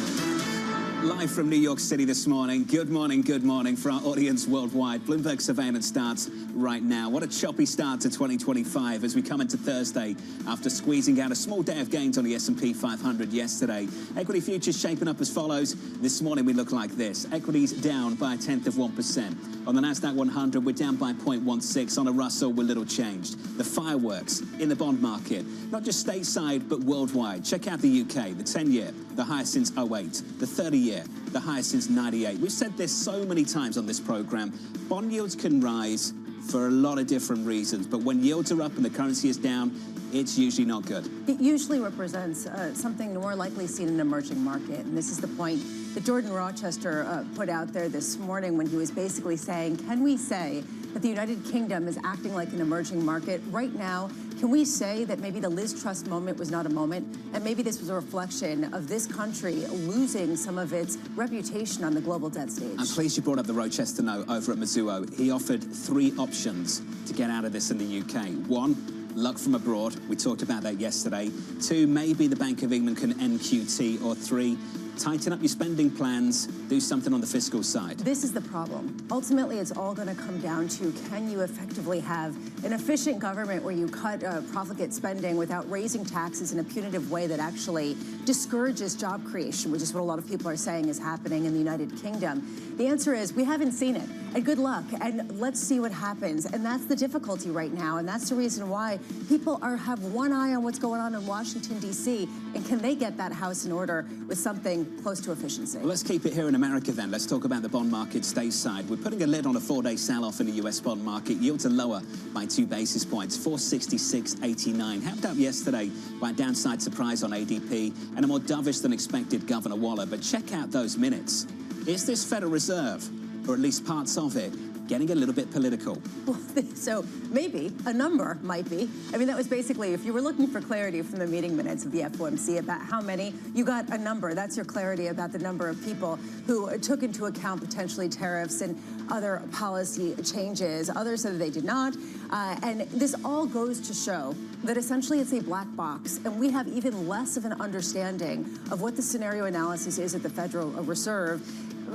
Live from New York City this morning. Good morning for our audience worldwide. Bloomberg Surveillance starts right now. What a choppy start to 2025 as we come into Thursday after squeezing out a small day of gains on the S&P 500 yesterday. Equity futures shaping up as follows. This morning we look like this. Equities down by 0.1%. On the Nasdaq 100, we're down by 0.16. On a Russell, we're little changed. The fireworks in the bond market, not just stateside, but worldwide. Check out the UK, the 10-year, the highest since 08, the 30-year, the highest since 98. We've said this so many times on this program. Bond yields can rise for a lot of different reasons, but when yields are up and the currency is down, it's usually not good. It usually represents something more likely seen in an emerging market, and this is the point that Jordan Rochester put out there this morning when he was basically saying, can we say that the United Kingdom is acting like an emerging market right now? Can we say that maybe the Liz Truss moment was not a moment, and maybe this was a reflection of this country losing some of its reputation on the global debt stage? I'm pleased you brought up the Rochester note over at Mizuho. He offered 3 options to get out of this in the UK. 1, luck from abroad. We talked about that yesterday. 2, maybe the Bank of England can end QT. Or 3, tighten up your spending plans, do something on the fiscal side. This is the problem. Ultimately, it's all going to come down to, can you effectively have an efficient government where you cut profligate spending without raising taxes in a punitive way that actually discourages job creation, which is what a lot of people are saying is happening in the United Kingdom. The answer is, we haven't seen it. And good luck, and let's see what happens. And that's the difficulty right now, and that's the reason why people have one eye on what's going on in Washington, D.C., and can they get that house in order with something close to efficiency? Well, let's keep it here in America then. Let's talk about the bond market stateside. We're putting a lid on a 4-day sell-off in the U.S. bond market. Yields are lower by 2 basis points, 466.89. Helped up yesterday by a downside surprise on ADP and a more dovish than expected Governor Waller. But check out those minutes. Is this Federal Reserve, or at least parts of it, getting a little bit political? Well, so maybe a number might be. I mean, that was basically, if you were looking for clarity from the meeting minutes of the FOMC about how many, you got a number. That's your clarity about the number of people who took into account potentially tariffs and other policy changes. Others said they did not. And this all goes to show that essentially it's a black box, and we have even less of an understanding of what the scenario analysis is at the Federal Reserve.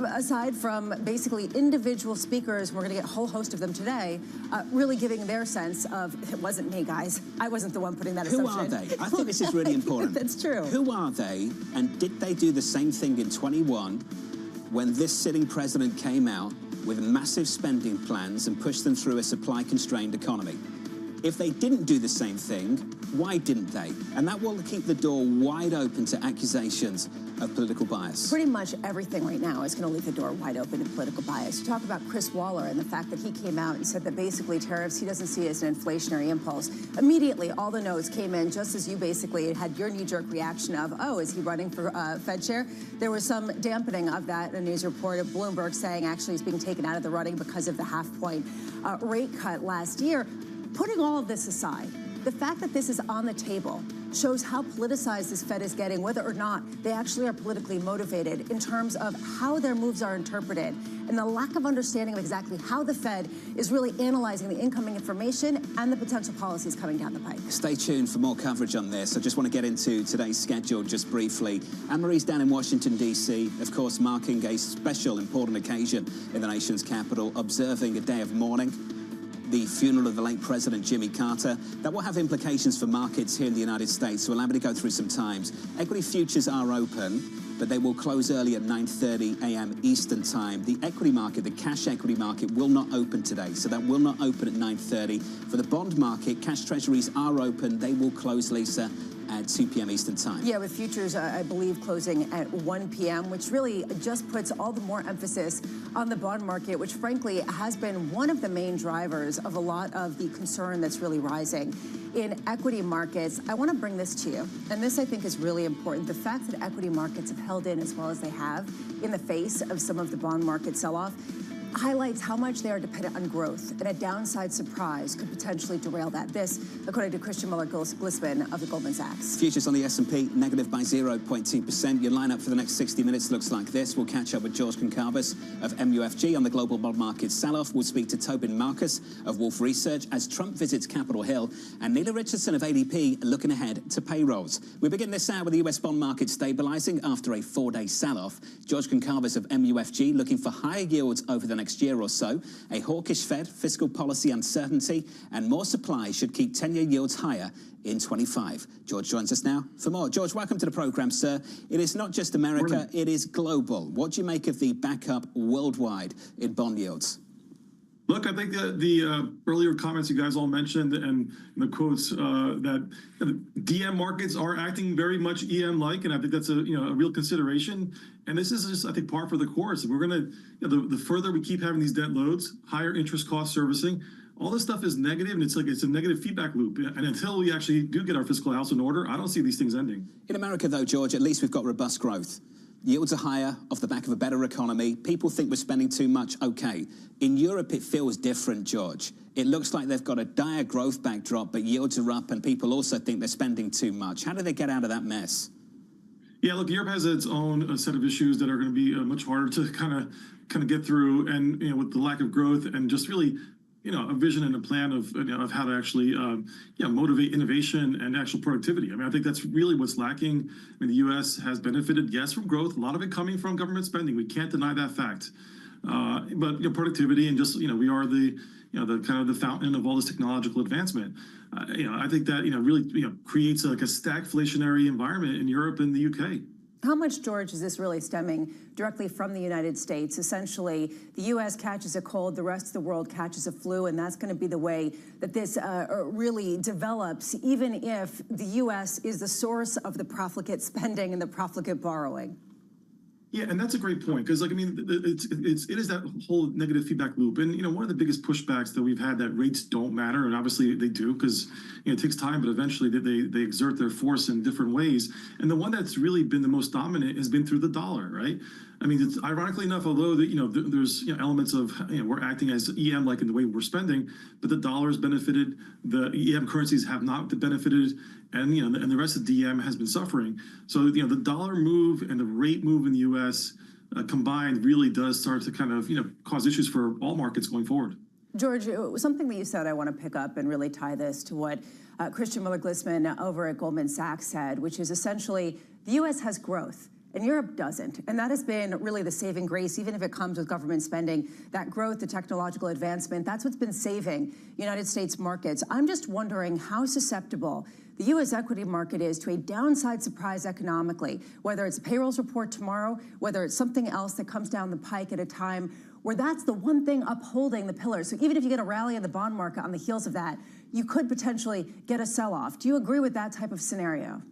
aside from basically individual speakers, we're going to get a whole host of them today, really giving their sense of, it wasn't me, guys. I wasn't the one putting that assumption. Who are they? I think this is really important. That's true. Who are they, and did they do the same thing in 21 when this sitting president came out with massive spending plans and pushed them through a supply-constrained economy? If they didn't do the same thing, why didn't they? And that will keep the door wide open to accusations of political bias. Pretty much everything right now is going to leave the door wide open to political bias. You talk about Chris Waller and the fact that he came out and said that basically tariffs he doesn't see as an inflationary impulse. Immediately, all the notes came in just as you basically had your knee-jerk reaction of, oh, is he running for Fed chair? There was some dampening of that in a news report of Bloomberg saying actually he's being taken out of the running because of the half-point rate cut last year. Putting all of this aside, the fact that this is on the table shows how politicized this Fed is getting, whether or not they actually are politically motivated in terms of how their moves are interpreted and the lack of understanding of exactly how the Fed is really analyzing the incoming information and the potential policies coming down the pike. Stay tuned for more coverage on this. I just want to get into today's schedule just briefly. Anne-Marie's down in Washington, D.C., of course, marking a special important occasion in the nation's capital, observing a day of mourning, the funeral of the late President Jimmy Carter. That will have implications for markets here in the United States, so allow me to go through some times. Equity futures are open, but they will close early at 9:30 a.m. Eastern Time. The equity market, the cash equity market, will not open today, so that will not open at 9:30. For the bond market, cash treasuries are open. They will close, Lisa, at 2 p.m. Eastern Time. Yeah, with futures, I believe, closing at 1 p.m., which really just puts all the more emphasis on the bond market, which frankly has been one of the main drivers of a lot of the concern that's really rising in equity markets. I want to bring this to you, and this I think is really important. The fact that equity markets have held in as well as they have in the face of some of the bond market sell-off highlights how much they are dependent on growth, and a downside surprise could potentially derail that. This, according to Christian Muller-Glisman of the Goldman Sachs. Futures on the S&P negative by 0.2%. Your lineup for the next 60 minutes looks like this. We'll catch up with George Concarbis of MUFG on the global bond market sell-off. We'll speak to Tobin Marcus of Wolfe Research as Trump visits Capitol Hill, and Neela Richardson of ADP looking ahead to payrolls. We begin this hour with the US bond market stabilizing after a 4-day sell-off. George Concarbis of MUFG looking for higher yields over the next year or so. A hawkish Fed, fiscal policy uncertainty, and more supply should keep 10-year yields higher in 25. George joins us now for more. George, welcome to the program, sir. It is not just America, it is global. What do you make of the backup worldwide in bond yields? Look, I think the earlier comments you guys all mentioned and the quotes that DM markets are acting very much EM-like, and I think that's a real consideration. And this is just, I think, par for the course. We're going to, the further we keep having these debt loads, higher interest cost servicing, all this stuff is negative, and it's a negative feedback loop. And until we actually do get our fiscal house in order, I don't see these things ending. In America, though, George, at least we've got robust growth. Yields are higher off the back of a better economy. People think we're spending too much. Okay. In Europe, it feels different, George. It looks like they've got a dire growth backdrop, but yields are up, and people also think they're spending too much. How do they get out of that mess? Yeah, look, Europe has its own set of issues that are going to be much harder to kind of get through, and with the lack of growth and just really a vision and a plan of how to actually motivate innovation and actual productivity. I mean, I think that's really what's lacking. I mean, the U.S. has benefited, yes, from growth, a lot of it coming from government spending. We can't deny that fact. But productivity and just we are the kind of the fountain of all this technological advancement. I think that really creates like a stagflationary environment in Europe and the UK. How much, George, is this really stemming directly from the United States? Essentially, the U.S. catches a cold, the rest of the world catches a flu, and that's going to be the way that this really develops, even if the U.S. is the source of the profligate spending and the profligate borrowing. Yeah, and that's a great point, because it is that whole negative feedback loop. And one of the biggest pushbacks that we've had, that rates don't matter, and obviously they do, because it takes time, but eventually they exert their force in different ways. And the one that's really been the most dominant has been through the dollar, right? I mean, it's ironically enough, although there's elements of we're acting as EM like in the way we're spending, but the dollar's benefited, the EM currencies have not benefited, and and the rest of DM has been suffering. So the dollar move and the rate move in the U.S. Combined really does start to kind of cause issues for all markets going forward. George, something that you said I want to pick up and really tie this to what Christian Muller-Glisman over at Goldman Sachs said, which is essentially the U.S. has growth. and Europe doesn't. And that has been really the saving grace, even if it comes with government spending, that growth, the technological advancement, that's what's been saving United States markets. I'm just wondering how susceptible the U.S. equity market is to a downside surprise economically, whether it's a payrolls report tomorrow, whether it's something else that comes down the pike at a time where that's the one thing upholding the pillar. So even if you get a rally in the bond market on the heels of that, you could potentially get a sell-off. Do you agree with that type of scenario?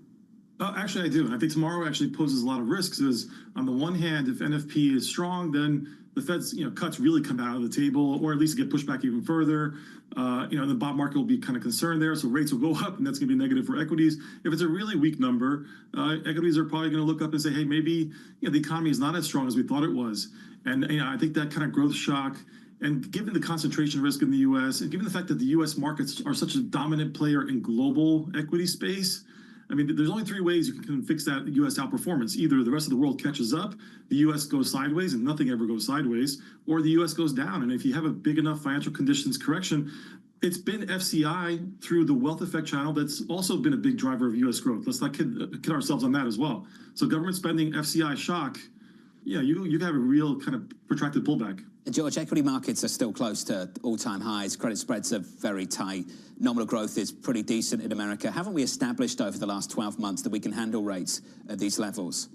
Actually, I do. And I think tomorrow actually poses a lot of risks. Is on the one hand, if NFP is strong, then the Fed's cuts really come out of the table, or at least get pushed back even further. The bond market will be kind of concerned there, so rates will go up, and that's going to be negative for equities. If it's a really weak number, equities are probably going to look up and say, hey, maybe the economy is not as strong as we thought it was. And I think that kind of growth shock, and given the concentration risk in the U.S., and given the fact that the U.S. markets are such a dominant player in global equity space, I mean, there's only three ways you can fix that U.S. outperformance. Either the rest of the world catches up, the U.S. goes sideways, and nothing ever goes sideways, or the U.S. goes down. And if you have a big enough financial conditions correction, it's been FCI through the wealth effect channel that's also been a big driver of U.S. growth. Let's not kid ourselves on that as well. So government spending, FCI shock, yeah, you can have a real kind of protracted pullback. George, equity markets are still close to all-time highs. Credit spreads are very tight. Nominal growth is pretty decent in America. Haven't we established over the last 12 months that we can handle rates at these levels?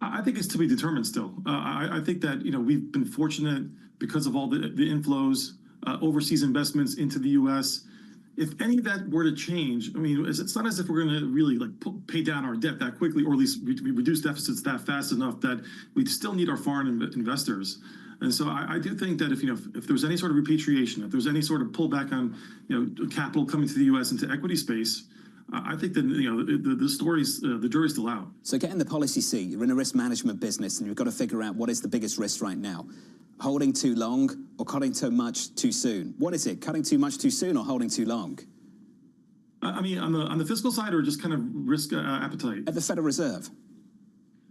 I think it's to be determined still. I think that, we've been fortunate because of all the inflows, overseas investments into the U.S. If any of that were to change, I mean, it's not as if we're going to really pay down our debt that quickly, or at least we reduce deficits that fast enough that we still need our foreign investors. And so I do think that if there's any sort of repatriation, if there's any sort of pullback on capital coming to the U.S. into equity space, I think that the jury's still out. So get in the policy seat. You're in a risk management business, and you've got to figure out what is the biggest risk right now: holding too long or cutting too much too soon. What is it? Cutting too much too soon or holding too long? I mean, on the fiscal side, or just kind of risk appetite at the Federal Reserve.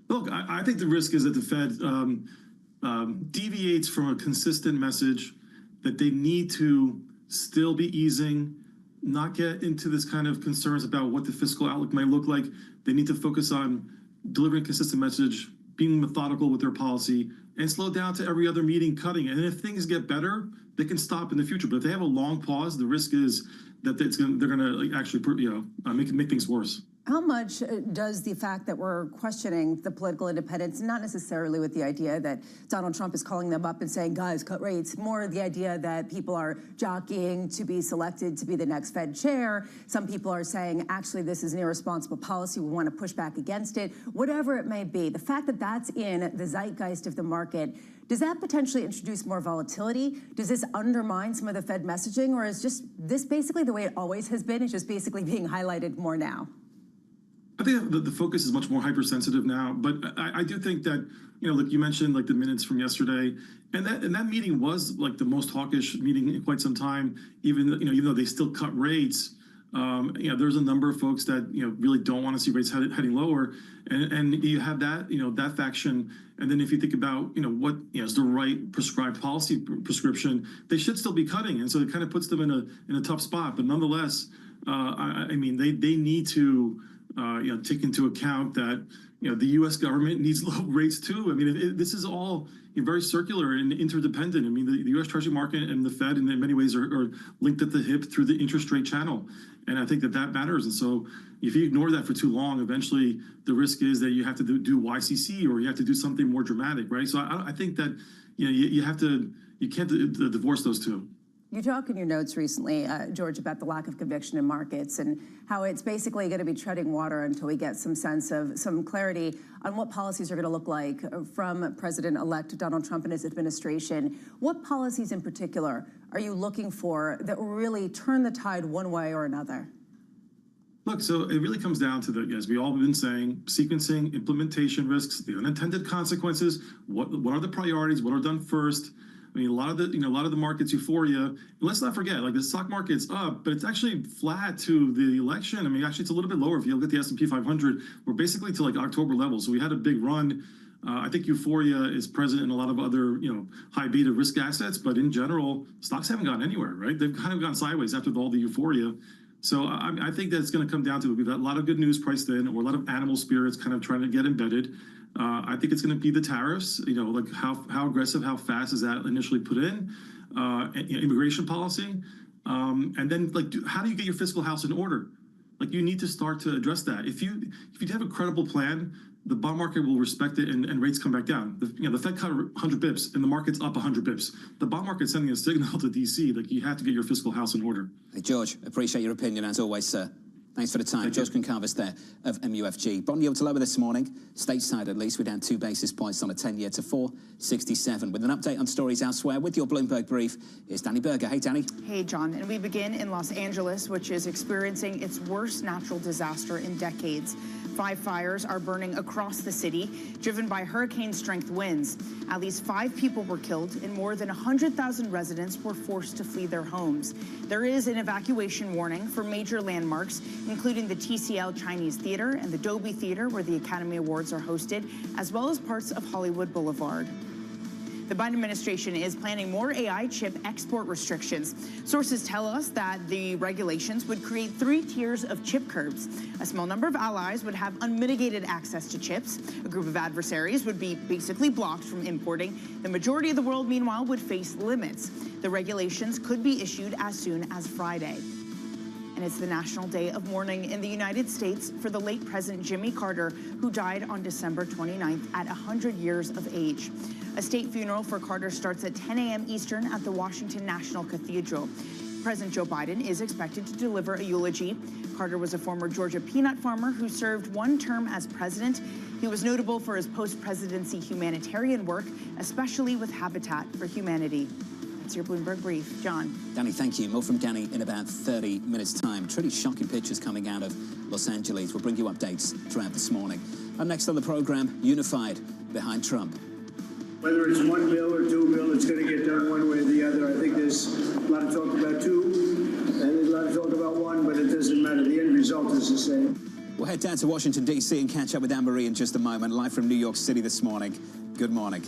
Look, I think the risk is that the Fed deviates from a consistent message that they need to still be easing, not get into this kind of concerns about what the fiscal outlook might look like. They need to focus on delivering a consistent message, being methodical with their policy, and slow down to every other meeting cutting. And if things get better, they can stop in the future. But if they have a long pause, the risk is that they're going to actually make things worse. How much does the fact that we're questioning the political independence, not necessarily with the idea that Donald Trump is calling them up and saying, guys, cut rates, more the idea that people are jockeying to be selected to be the next Fed chair. Some people are saying, actually, this is an irresponsible policy. We want to push back against it. Whatever it may be, the fact that that's in the zeitgeist of the market, does that potentially introduce more volatility? Does this undermine some of the Fed messaging? Or is just this basically the way it always has been? It's just basically being highlighted more now? I think the focus is much more hypersensitive now, but I do think that, like you mentioned, like the minutes from yesterday, and that meeting was like the most hawkish meeting in quite some time. Even though they still cut rates, there's a number of folks that really don't want to see rates heading lower, and you have that that faction. And then if you think about what is the right prescribed policy prescription, they should still be cutting, and so it kind of puts them in a tough spot. But nonetheless, I mean they need to. Take into account that the U.S. government needs low rates too. I mean, this is all very circular and interdependent. I mean, the U.S. Treasury market and the Fed, in many ways, are linked at the hip through the interest rate channel, and I think that matters. And so, if you ignore that for too long, eventually the risk is that you have to do YCC, or you have to do something more dramatic, right? So I think that you can't divorce those two. You talk in your notes recently, George, about the lack of conviction in markets and how it's basically going to be treading water until we get some sense of some clarity on what policies are going to look like from President-elect Donald Trump and his administration. What policies in particular are you looking for that will really turn the tide one way or another? Look, so it really comes down to as we all have been saying, sequencing, implementation risks, the unintended consequences, what are the priorities, what are done first. I mean, a lot of the market's euphoria. And let's not forget, like the stock market's up, but it's actually flat to the election. I mean, actually, it's a little bit lower if you look at the S&P 500. We're basically to like October levels. So we had a big run. I think euphoria is present in a lot of other, high beta risk assets. But in general, stocks haven't gone anywhere, right? They've kind of gone sideways after all the euphoria. So I think that it's going to come down to, we've got a lot of good news priced in, or a lot of animal spirits kind of trying to get embedded. I think it's going to be the tariffs, like how aggressive, how fast is that initially put in, immigration policy, and then how do you get your fiscal house in order? Like, you need to start to address that. If you have a credible plan, the bond market will respect it, and rates come back down. The Fed cut 100 bips, and the market's up 100 bips. The bond market's sending a signal to DC, like, you have to get your fiscal house in order. Hey, George, appreciate your opinion as always, sir. Thanks for the time. George Concavas there of MUFG. Bond yield to lower this morning, stateside at least. We're down 2 basis points on a 10-year to 4.67. With an update on stories elsewhere with your Bloomberg brief, here's Danny Berger. Hey, Danny. Hey, John. And we begin in Los Angeles, which is experiencing its worst natural disaster in decades. 5 fires are burning across the city, driven by hurricane-strength winds. At least 5 people were killed, and more than 100,000 residents were forced to flee their homes. There is an evacuation warning for major landmarks, including the TCL Chinese Theater and the Dolby Theater, where the Academy Awards are hosted, as well as parts of Hollywood Boulevard. The Biden administration is planning more AI chip export restrictions. Sources tell us that the regulations would create 3 tiers of chip curbs. A small number of allies would have unmitigated access to chips. A group of adversaries would be basically blocked from importing. The majority of the world, meanwhile, would face limits. The regulations could be issued as soon as Friday. And it's the National Day of Mourning in the United States for the late President Jimmy Carter, who died on December 29th at 100 years of age. A state funeral for Carter starts at 10 a.m. Eastern at the Washington National Cathedral. President Joe Biden is expected to deliver a eulogy. Carter was a former Georgia peanut farmer who served 1 term as president. He was notable for his post-presidency humanitarian work, especially with Habitat for Humanity. That's your Bloomberg Brief. John. Danny, thank you. More from Danny in about 30 minutes' time. Truly shocking pictures coming out of Los Angeles. We'll bring you updates throughout this morning. Up next on the program, unified behind Trump. Whether it's 1 bill or 2 bills, it's going to get done one way or the other. I think there's a lot of talk about 2, and there's a lot of talk about 1, but it doesn't matter. The end result is the same. We'll head down to Washington, D.C. and catch up with Anne-Marie in just a moment, live from New York City this morning. Good morning.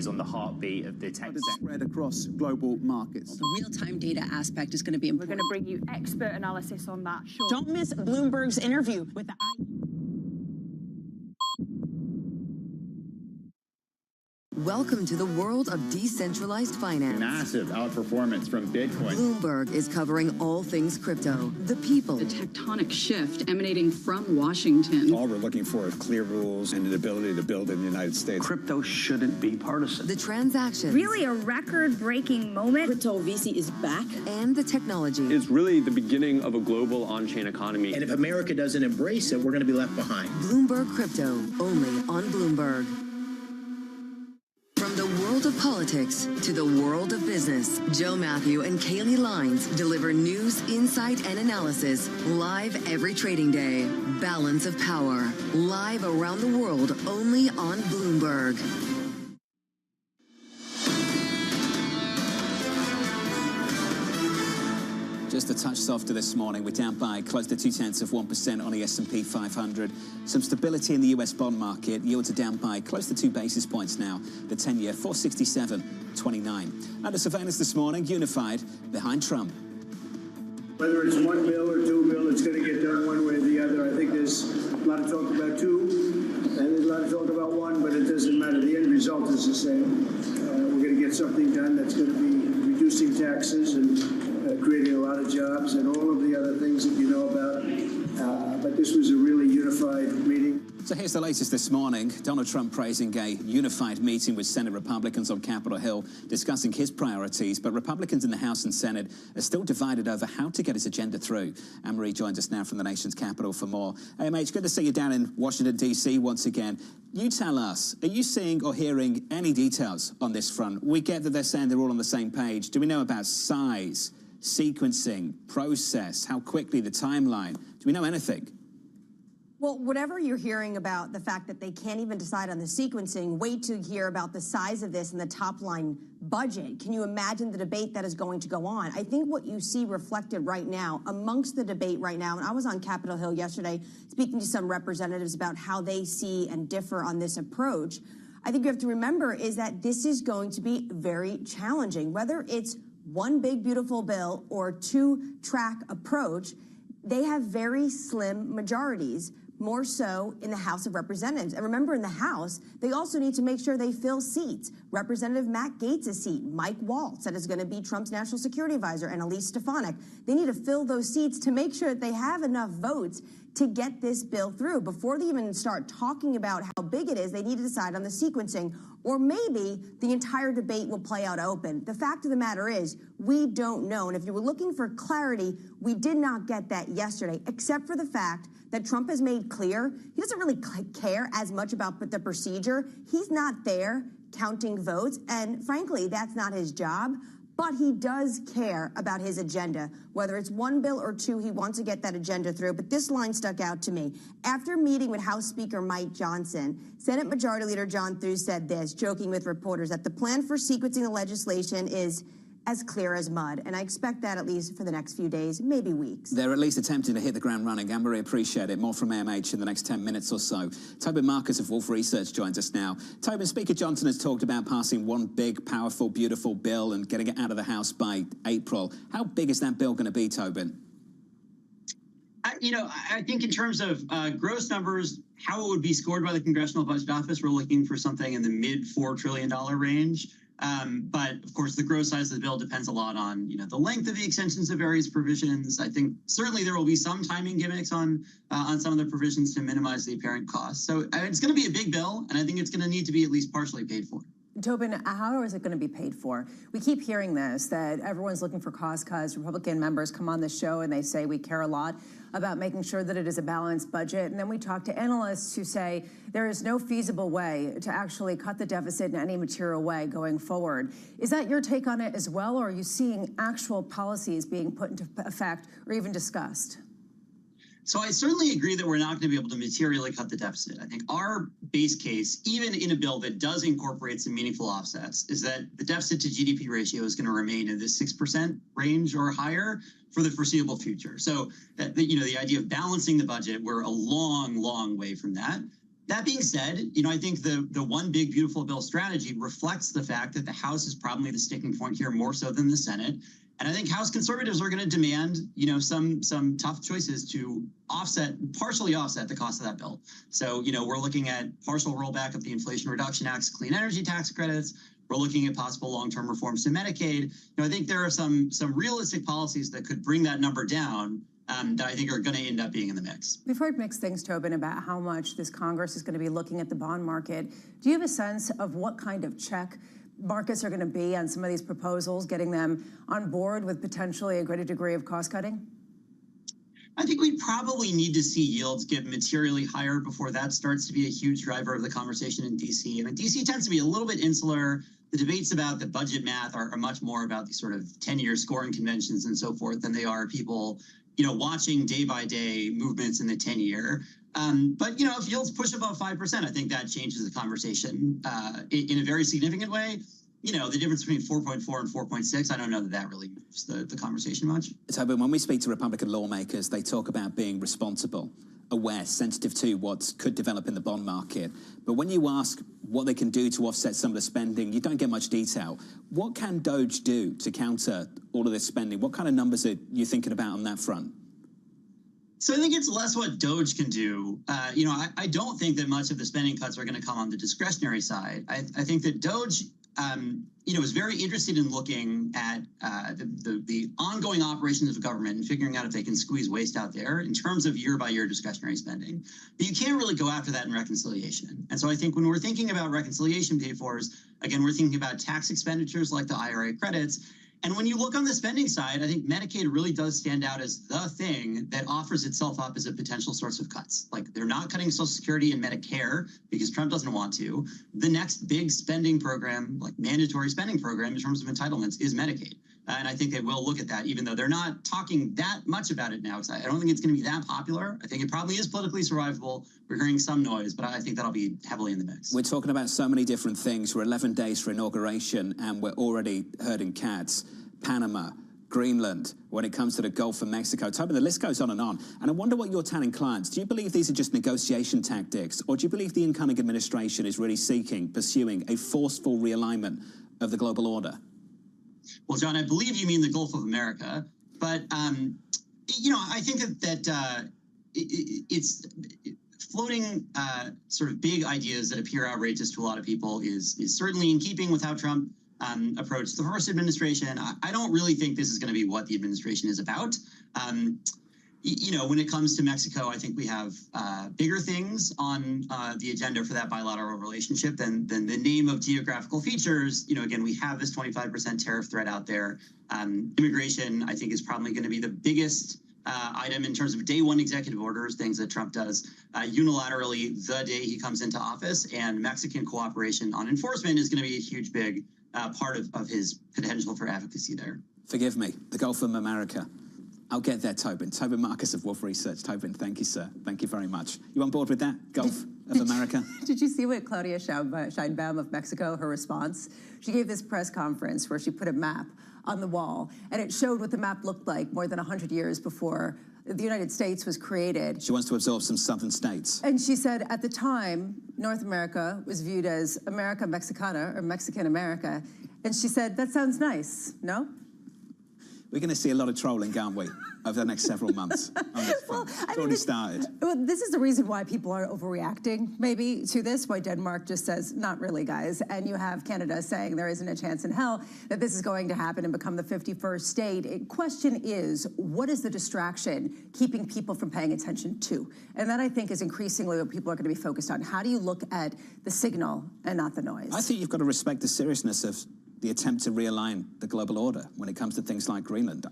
On the heartbeat of the tech spread across global markets. The real-time data aspect is going to be important. We're going to bring you expert analysis on that. Sure. Don't miss Bloomberg's interview with the Welcome to the world of decentralized finance. Massive outperformance from Bitcoin. Bloomberg is covering all things crypto, the people. The tectonic shift emanating from Washington. All we're looking for is clear rules and the ability to build in the United States. Crypto shouldn't be partisan. The transactions. Really a record-breaking moment. Crypto VC is back. And the technology. It's really the beginning of a global on-chain economy. And if America doesn't embrace it, we're going to be left behind. Bloomberg Crypto, only on Bloomberg. From the world of politics to the world of business, Joe Matthew and Kaylee Lines deliver news, insight, and analysis live every trading day. Balance of Power, live around the world only on Bloomberg. Just a touch softer this morning. We're down by close to 0.2% on the S&P 500. Some stability in the US bond market. Yields are down by close to 2 basis points now. The 10-year 4.6729. Under surveillance this morning, unified behind Trump. Whether it's 1 bill or 2 bills, it's going to get done one way or the other. I think there's a lot of talk about 2, And there's a lot of talk about one, but it doesn't matter. The end result is the same. We're going to get something done that's going to be reducing taxes and creating a lot of jobs and all of the other things that you know about. But this was a really unified meeting. So here's the latest this morning. Donald Trump praising a unified meeting with Senate Republicans on Capitol Hill, discussing his priorities. But Republicans in the House and Senate are still divided over how to get his agenda through. Anne-Marie joins us now from the nation's capital for more. AMH, good to see you down in Washington, D.C. once again. You tell us, are you seeing or hearing any details on this front? We get that they're saying they're all on the same page. Do we know about size, sequencing, process, how quickly, the timeline? Do we know anything? Well, whatever you're hearing about the fact that they can't even decide on the sequencing, wait to hear about the size of this and the top line budget. Can you imagine the debate that is going to go on? I think what you see reflected right now amongst the debate right now, and I was on Capitol Hill yesterday speaking to some representatives about how they see and differ on this approach. I think you have to remember is that this is going to be very challenging. Whether it's one big, beautiful bill or two-track approach, they have very slim majorities, more so in the House of Representatives. And remember, in the House, they also need to make sure they fill seats. Representative Matt Gaetz' seat, Mike Waltz, that is going to be Trump's national security advisor, and Elise Stefanik. They need to fill those seats to make sure that they have enough votes to get this bill through. Before they even start talking about how big it is, they need to decide on the sequencing, or maybe the entire debate will play out open. The fact of the matter is, we don't know. And if you were looking for clarity, we did not get that yesterday, except for the fact that Trump has made clear he doesn't really care as much about the procedure. He's not there counting votes, and frankly, that's not his job. But he does care about his agenda. Whether it's one bill or two, he wants to get that agenda through. But this line stuck out to me. After meeting with House Speaker Mike Johnson, Senate Majority Leader John Thune said this, joking with reporters, that the plan for sequencing the legislation is as clear as mud. And I expect that at least for the next few days, maybe weeks. They're at least attempting to hit the ground running. Anne-Marie, appreciate it. More from AMH in the next 10 minutes or so. Tobin Marcus of Wolf Research joins us now. Tobin, Speaker Johnson has talked about passing one big, powerful, beautiful bill and getting it out of the House by April. How big is that bill going to be, Tobin? I think in terms of gross numbers, how it would be scored by the Congressional Budget Office, we're looking for something in the mid-$4 trillion range. But of course, the gross size of the bill depends a lot on, the length of the extensions of various provisions. I think certainly there will be some timing gimmicks on some of the provisions to minimize the apparent cost. So it's going to be a big bill, and I think it's going to need to be at least partially paid for. Tobin, how is it going to be paid for? We keep hearing this, that everyone's looking for cost cuts. Republican members come on the show and they say we care a lot about making sure that it is a balanced budget. And then we talk to analysts who say there is no feasible way to actually cut the deficit in any material way going forward. Is that your take on it as well, or are you seeing actual policies being put into effect or even discussed? So I certainly agree that we're not going to be able to materially cut the deficit. I think our base case, even in a bill that does incorporate some meaningful offsets, is that the deficit to GDP ratio is going to remain in the 6% range or higher for the foreseeable future. So, the idea of balancing the budget, we're a long, long way from that. That being said, I think the one big beautiful bill strategy reflects the fact that the House is probably the sticking point here more so than the Senate. And I think House conservatives are going to demand, some tough choices to partially offset the cost of that bill. So, we're looking at partial rollback of the Inflation Reduction Act's clean energy tax credits. We're looking at possible long-term reforms to Medicaid. I think there are some realistic policies that could bring that number down that I think are going to end up being in the mix. We've heard mixed things, Tobin, about how much this Congress is going to be looking at the bond market. Do you have a sense of what kind of check markets are going to be on some of these proposals, getting them on board with potentially a greater degree of cost cutting? I think we probably need to see yields get materially higher before that starts to be a huge driver of the conversation in D.C. I mean, D.C. tends to be a little bit insular. The debates about the budget math are much more about these sort of 10-year scoring conventions and so forth than they are people, watching day-by-day movements in the 10-year. But, if yields push above 5%, I think that changes the conversation in a very significant way. The difference between 4.4 and 4.6, I don't know that really moves the conversation much. Tobin, when we speak to Republican lawmakers, they talk about being responsible, aware, sensitive to what could develop in the bond market. But when you ask what they can do to offset some of the spending, you don't get much detail. What can DOGE do to counter all of this spending? What kind of numbers are you thinking about on that front? So I think it's less what Doge can do. I don't think that much of the spending cuts are going to come on the discretionary side. I think that Doge, is very interested in looking at the ongoing operations of government and figuring out if they can squeeze waste out there in terms of year-by-year discretionary spending. But you can't really go after that in reconciliation. And so I think when we're thinking about reconciliation pay-fors, again, we're thinking about tax expenditures like the IRA credits. And when you look on the spending side, I think Medicaid really does stand out as the thing that offers itself up as a potential source of cuts. Like, they're not cutting Social Security and Medicare because Trump doesn't want to. The next big spending program, like mandatory spending program in terms of entitlements, is Medicaid. And I think they will look at that, even though they're not talking that much about it now. I don't think it's going to be that popular. I think it probably is politically survivable. We're hearing some noise, but I think that'll be heavily in the mix. We're talking about so many different things. We're 11 days for inauguration, and we're already herding cats. Panama, Greenland, when it comes to the Gulf of Mexico. Toby, the list goes on. And I wonder what you're telling clients. Do you believe these are just negotiation tactics, or do you believe the incoming administration is really pursuing a forceful realignment of the global order? Well, John, I believe you mean the Gulf of America, but I think that it's floating sort of big ideas that appear outrageous to a lot of people is certainly in keeping with how Trump approached the first administration. I don't really think this is going to be what the administration is about. When it comes to Mexico, I think we have bigger things on the agenda for that bilateral relationship than the name of geographical features. Again, we have this 25% tariff threat out there. Immigration, I think, is probably going to be the biggest item in terms of day one executive orders, things that Trump does unilaterally the day he comes into office. And Mexican cooperation on enforcement is going to be a huge, big part of his potential for advocacy there. Forgive me, the Gulf of America. I'll get there, Tobin. Tobin Marcus of Wolf Research. Tobin, thank you, sir. Thank you very much. You on board with that, Gulf of America? Did you see what Claudia Sheinbaum of Mexico, her response? She gave this press conference where she put a map on the wall, and it showed what the map looked like more than 100 years before the United States was created. She wants to absorb some southern states. And she said at the time, North America was viewed as America Mexicana, or Mexican America. And she said, that sounds nice, no? We're going to see a lot of trolling, aren't we, over the next several months on this front. It's already started. Well, this is the reason why people are overreacting, maybe, to this, why Denmark just says, not really, guys. And you have Canada saying there isn't a chance in hell that this is going to happen and become the 51st state. Question is, what is the distraction keeping people from paying attention to? And that, I think, is increasingly what people are going to be focused on. How do you look at the signal and not the noise? I think you've got to respect the seriousness of the attempt to realign the global order when it comes to things like Greenland.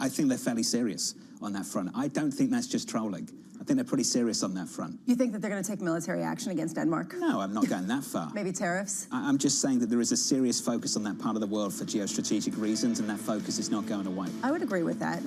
I think they're fairly serious on that front. I don't think that's just trolling. I think they're pretty serious on that front. You think that they're going to take military action against Denmark? No, I'm not going that far. Maybe tariffs? I'm just saying that there is a serious focus on that part of the world for geostrategic reasons, and that focus is not going away. I would agree with that.